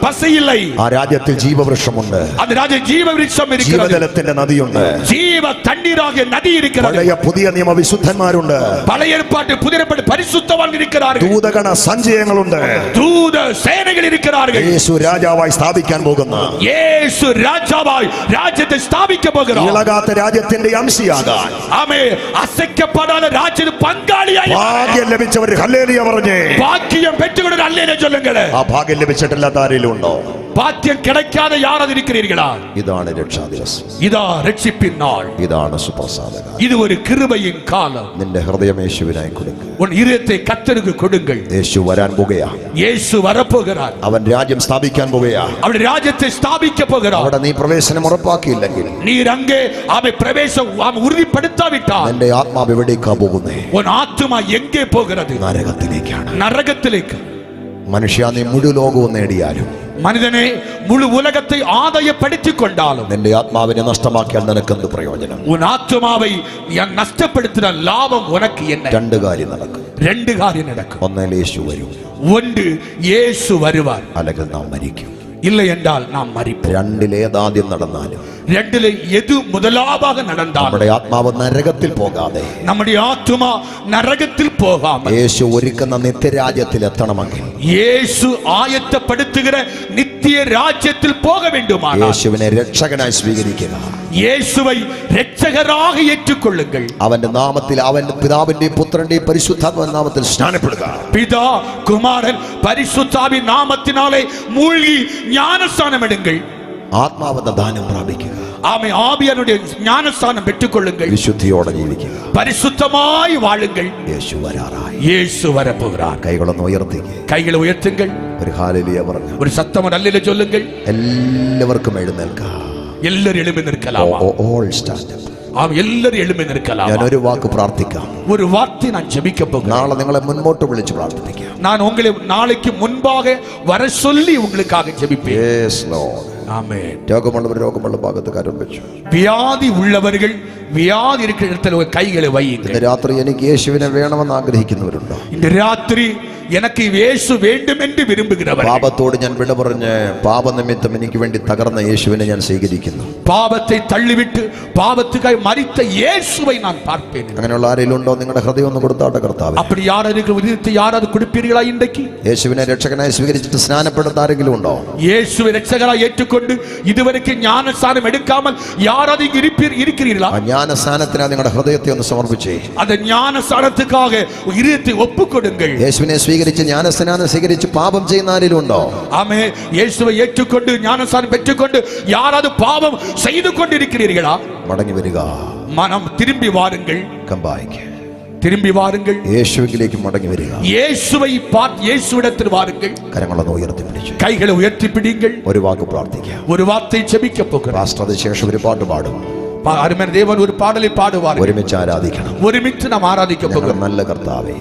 പസിയില്ല. ആ രാജ്യത്തിൽ ജീവവൃക്ഷമുണ്ട്. அந்த രാജ്യത്തിൽ ജീവവൃക്ഷം ഇരിക്കുന്നത്, ജീവജലത്തിന്റെ നദിയുണ്ട്, ജീവ തണ്ണീരാകിയ നദി ഇരിക്കുന്നത്. പഴയ പുതിയ നിയമ വിശുദ്ധന്മാരുണ്ട്, പഴയ ഏർപ്പാട്ട് പുതിയ ഏർപ്പാട്ട് പരിശുദ്ധവാൻ ഇരിக்கிறார்கள், ദൂതഗണ സഞ്ചയങ്ങളുണ്ട്, ദൂത സേനകൾ ഇരിக்கிறார்கள். യേശു രാജാവായി സ്ഥാപിക്കാൻ പോകുന്ന, യേശു രാജാവായി രാജ്യത്തെ സ്ഥാപിക്കാൻ പോകുന്നു. ഇളകാത്ത രാജ്യത്തിന്റെ അംശിയാകാൻ, ആമേ അസയ്ക്കപ്പെടാതെ രാജ്യത്തിൽ പങ്കാളിയായി ഭാഗ്യം ലഭിച്ചവർ ഹല്ലേലൂയ പറഞ്ഞേ. ഭാഗ്യം പെറ്റുകൊണ്ട് ഹല്ലേലൂയ ചൊല്ലുങ്ങളെ. ആ ഭാഗ്യം ലഭിച്ചിട്ടില്ലാത്ത ആരെങ്കിലും ഉണ്ടോ? ഭാഗ്യം கிடைக்காத யாராவது இருக்கிறீர்களா? ഇതാണ് രക്ഷാ ദിവസം, ഇതാ രക്ഷിപ്പിൻ നാൾ, ഇതാണ് സുപ്രസാദകാലം. ഇത് ഒരു കൃപയിൻ കാലം. നിന്റെ ഹൃദയം യേശുവിനായി കൊടുക്കുക. உன் இதயத்தை கர்த்தருக்கு கொடுங்கள். യേശു വരാൻ പോകുകയാ. യേശു வரப்போகிறார். അവൻ രാജ്യം സ്ഥാപിക്കാൻ പോകുകയാ. അവന്റെ രാജ്യത്തെ സ്ഥാപിക്കാൻ പോകുகிறார். അവിടെ നീ പ്രവേശനം ഉറപ്പാക്കിയില്ലെങ്കിൽ, നീ അங்கே ആമേ പ്രവേശം ഉറപ്പാക്കാവിട്ടാൽ, നിന്റെ ആത്മാവ് എവിടേക്കാ പോകുന്നേ? ഉൻ ആത്മാ എங்கே പോകുന്നത്? നരകത്തിലേക്കാണ്. നരകത്തിലേക്ക്. മനുഷ്യ, നീ മുഴു ലോകവും നേടിയാലും മനുഷ്യനെ മുഴു ഉലകത്തെ ആദായപ്പെടുത്തിக் കൊണ്ടാലും നിന്റെ ആത്മാവിനെ നഷ്ടമാക്കിയാൽ നിനക്കെന്ത് പ്രയോജനം? ഉൻ ആത്മാவை നഷ്ടപ്പെടുത്തിയ ലാഭം ഉനക്ക് என்ன? രണ്ട് കാര്യം നടക്കും. രണ്ട് കാര്യം നടക്കും. ഒന്നേൽ യേശു വരും, ഒന്ന് യേശു വരുവാൻ, അല്ലെങ്കിൽ നാം മരിക്കും. இல்லை என்றால் நாம் மரிப்போம். രണ്ടിലേതാദ്യം നടന്നാലും, രണ്ടിലെ എതു മുതലാവാക നടന്നാൽ നമ്മുടെ ആത്മാവ് നരകത്തിൽ പോകാതെ, നമ്മുടെ ആത്മ നരകത്തിൽ പോകാമ യേശു ഒരുക്കുന്ന നിത്യരാജ്യത്തിൽ എത്തണമെങ്കിൽ, യേശു ആയത്തപ്പെടുത്തുകിற നിത്യ രാജ്യത്തിൽ പോക വേണ്ടുമാണ്, യേശുവിനെ രക്ഷകനായി സ്വീകരിക്കുക. യേശുவை രക്ഷകராக ஏற்றுக்கொள்ளுங்கள். അവന്റെ നാമത്തിൽ, അവന്റെ പിതാവിന്റെയും പുത്രന്റെയും പരിശുദ്ധാത്മാവിന്റെ നാമത്തിൽ സ്നാനപ്പെടുക. പിതാ കുമാരൻ പരിശുദ്ധാവിൻ നാമത്തിനാലെ മൂழ்கி ஞானஸ்நானம் எடுங்கள். ആത്മാവെന്ന ദാനം പ്രാപിക്കുക. ആമേ ആവിയാനുடைய ஞானஸ்நானம் பெற்றுக்கொள்ளுங்கள். വിശുദ്ധിയോടെ ജീവിക്കുക. പരിശുദ്ധമായി വാഴുங்கள். യേശു വരാറായി. യേശു വരപ്പോகிறார். കൈകളൊന്ന് ഉയർത്തുക. കൈകളെ ഉയർത്തുங்கள். ഒരു ഹല്ലേലൂയ പറഞ്ഞു. ഒരു സത്തം ഹല്ലേലൂയ ചൊല്ലുங்கள். എല്ലാവർക്കും എഴുന്നേൽക്കാം. എല്ലാവരും എഴുമ്പി നിൽക്കലാമോ? All stand up. എല്ലാവരും എഴുമ്പി നിൽക്കലാമോ? ഞാൻ ഒരു വാക്ക് പ്രാർത്ഥിക്കാം. ഒരു വാർത്ത ഞാൻ ജപിக்க പോകുகிறேன். നാളെ നിങ്ങളെ മുൻപോട്ട് വിളിച്ച് പ്രാർത്ഥിപ്പിക്കാം. நான் உங்களை நாளைக்கு முன்பாக வர சொல்லி உங்களுக்காக ஜெபிப்பேன். Yes Lord. ஆமென். രോഗമുള്ളവർ രോഗമുള്ള ഭാഗത്ത് കരം വെച്ചു. വ്യാധി ഉള്ളവர்கள் വ്യാധി இருக்கிற இடத்துல கைகளை வையுங்கள். ഇന്ന് രാത്രി എനിക്ക് യേശുവിനെ വേണമെന്ന് ആഗ്രഹിക്കുന്നവരുണ്ടോ? இந்த ராத்திரி எனக்கு இயேசு வேண்டும் என்று விரும்புகிறவர், പാപത്തോട് ഞാൻ വിട പറഞ്ഞ് പാപനിമിത്തം എനിക്ക് വേണ്ടി തകർന്ന യേശുവിനെ ഞാൻ സ്വീകരിക്കുന്നു. പാപത്തെ തള്ളിവിട്ട് പാപத்துக்காய் മരിத்த இயேசுவை நான் பார்ப்பேன். അങ്ങനെയുള്ള ആരെങ്കിലും ഉണ്ടോ? നിങ്ങളുടെ ഹൃദയം ഒന്ന് കൊടുത്താട്ടെ കർത്താവേ. அப்படி யாராருக்கு விருத்தி யாராவது கொடுப்பீர்களா? இன்றைக்கு യേശുവിനെ രക്ഷകനായി സ്വീകരിച്ചിട്ട് സ്നാനപ്പെടുന്ന ആരെങ്കിലും ഉണ്ടോ? இயேசுவை രക്ഷകനായി ஏற்றுக்கொண்டு இதுவரைக்கும் ஞானஸ்நானம் எடுக்காமல் யாராவது இங்கு இருக்கிறீர்களா? ആ ജ്ഞാനസ്നാനത്തിനാ നിങ്ങളുടെ ഹൃദയത്തെ ഒന്ന് സമർപ്പിച്ചേ. அந்த ஞானஸ்நானத்துக்காக இதயத்தை ஒப்புக்கொடுங்கள். യേശുവിനെ സ്വീകരിച്ച് ജ്ഞാനസ്നാനം സ്വീകരിച്ച് പാപം ചെയ്യുന്ന ആരെങ്കിലും ഉണ്ടോ? ஆமே இயேசுவை ஏற்றுக்கொண்டு ஞானஸ்நானம் பெற்றுக்கொண்டு யாராவது பாவம் செய்து கொண்டிருக்கிறீர்களா? മടങ്ങി വരിക. மனம் திரும்பி வாருங்கள். കമ്പായിക്ക് திரும்பி வாருங்கள். യേശുവിലേക്ക് മടങ്ങി വരിക. இயேசுவை பார்த்து இயேசுவிடத்தில் வாருங்கள். കരങ്ങളൊന്ന് ഉയർത്തി പിടിച്ചു. கைகளை உயர்த்தி பிடிங்கள். ഒരു വാക്ക് പ്രാർത്ഥിക്കാം. ஒரு வார்த்தை ஜெபிக்க போகிறோம். പാസ്റ്റർ അതിനുശേഷം ഒരു പാട്ട് പാടും. அருமையான தேவன் ஒரு பாடலை பாடுவார். ഒരുമിച്ച് ആരാധിക്കണം. ഒരുമിച്ച് നാം ആരാധിக்க போகிறோம். നല്ല കർത്താവേ,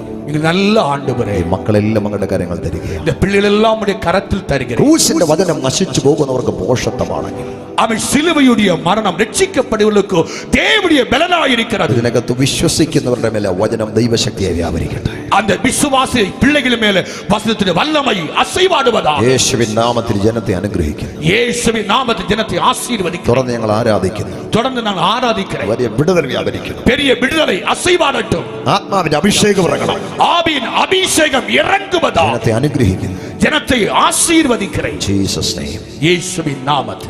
நல்ல ആண்டവരേ, ഈ മക്കളെല്ലാം അങ്ങയുടെ കരങ്ങൾ തരികയാണ്. இந்த பிள்ளைகளெல்லாம் உம்முடைய கரத்தில் தருகிறேன். ക്രൂശിന്റെ വചനം നശിച്ചു പോകുന്നവർക്ക് പോഷത്വമാണെങ്കിൽ, அவன் சிலுவையுடைய மரணம் രക്ഷിക്കപ്പെടുവർക്ക് தேவனுடைய பலனாய் இருக்கிறது. ഇതിനകത്ത് വിശ്വസിക്കുന്നവരുടെ മേലെ വചനം ദൈവശക്തിയെ വ്യാപരിക്കട്ടെ. அந்த விசுவாசி பிள்ளைகள் மேல வசனத்தின் வல்லமை அசைவாடுவதாக യേശുവിൻ നാമത്തിൽ ജനത്തെ അനുഗ്രഹിക്കുന്നു. இயேசுவின் நாமத்தில் ஜனத்தை ஆசீர்வதிக்கிறேன். തുടർന്ന് ഞങ്ങൾ ആരാധിക്കുന്നു. தொடர்ந்து நான் ஆராதிக்கிறேன். വലിയ വിടുതൽ വ്യാപരിക്കുന്നു. பெரிய விடுதலை அசைவாடட்டும். ആത്മാവിന്റെ അഭിഷേകം ഇറങ്ങണം. ஆவியின் அபிஷேகம் இறங்குவதாக ജനത്തെ അനുഗ്രഹിക്കുന്നു. ஜனத்தை ஆசீர்வதிக்கிறேன். Jesus name. இயேசுவின் நாமத்தில்.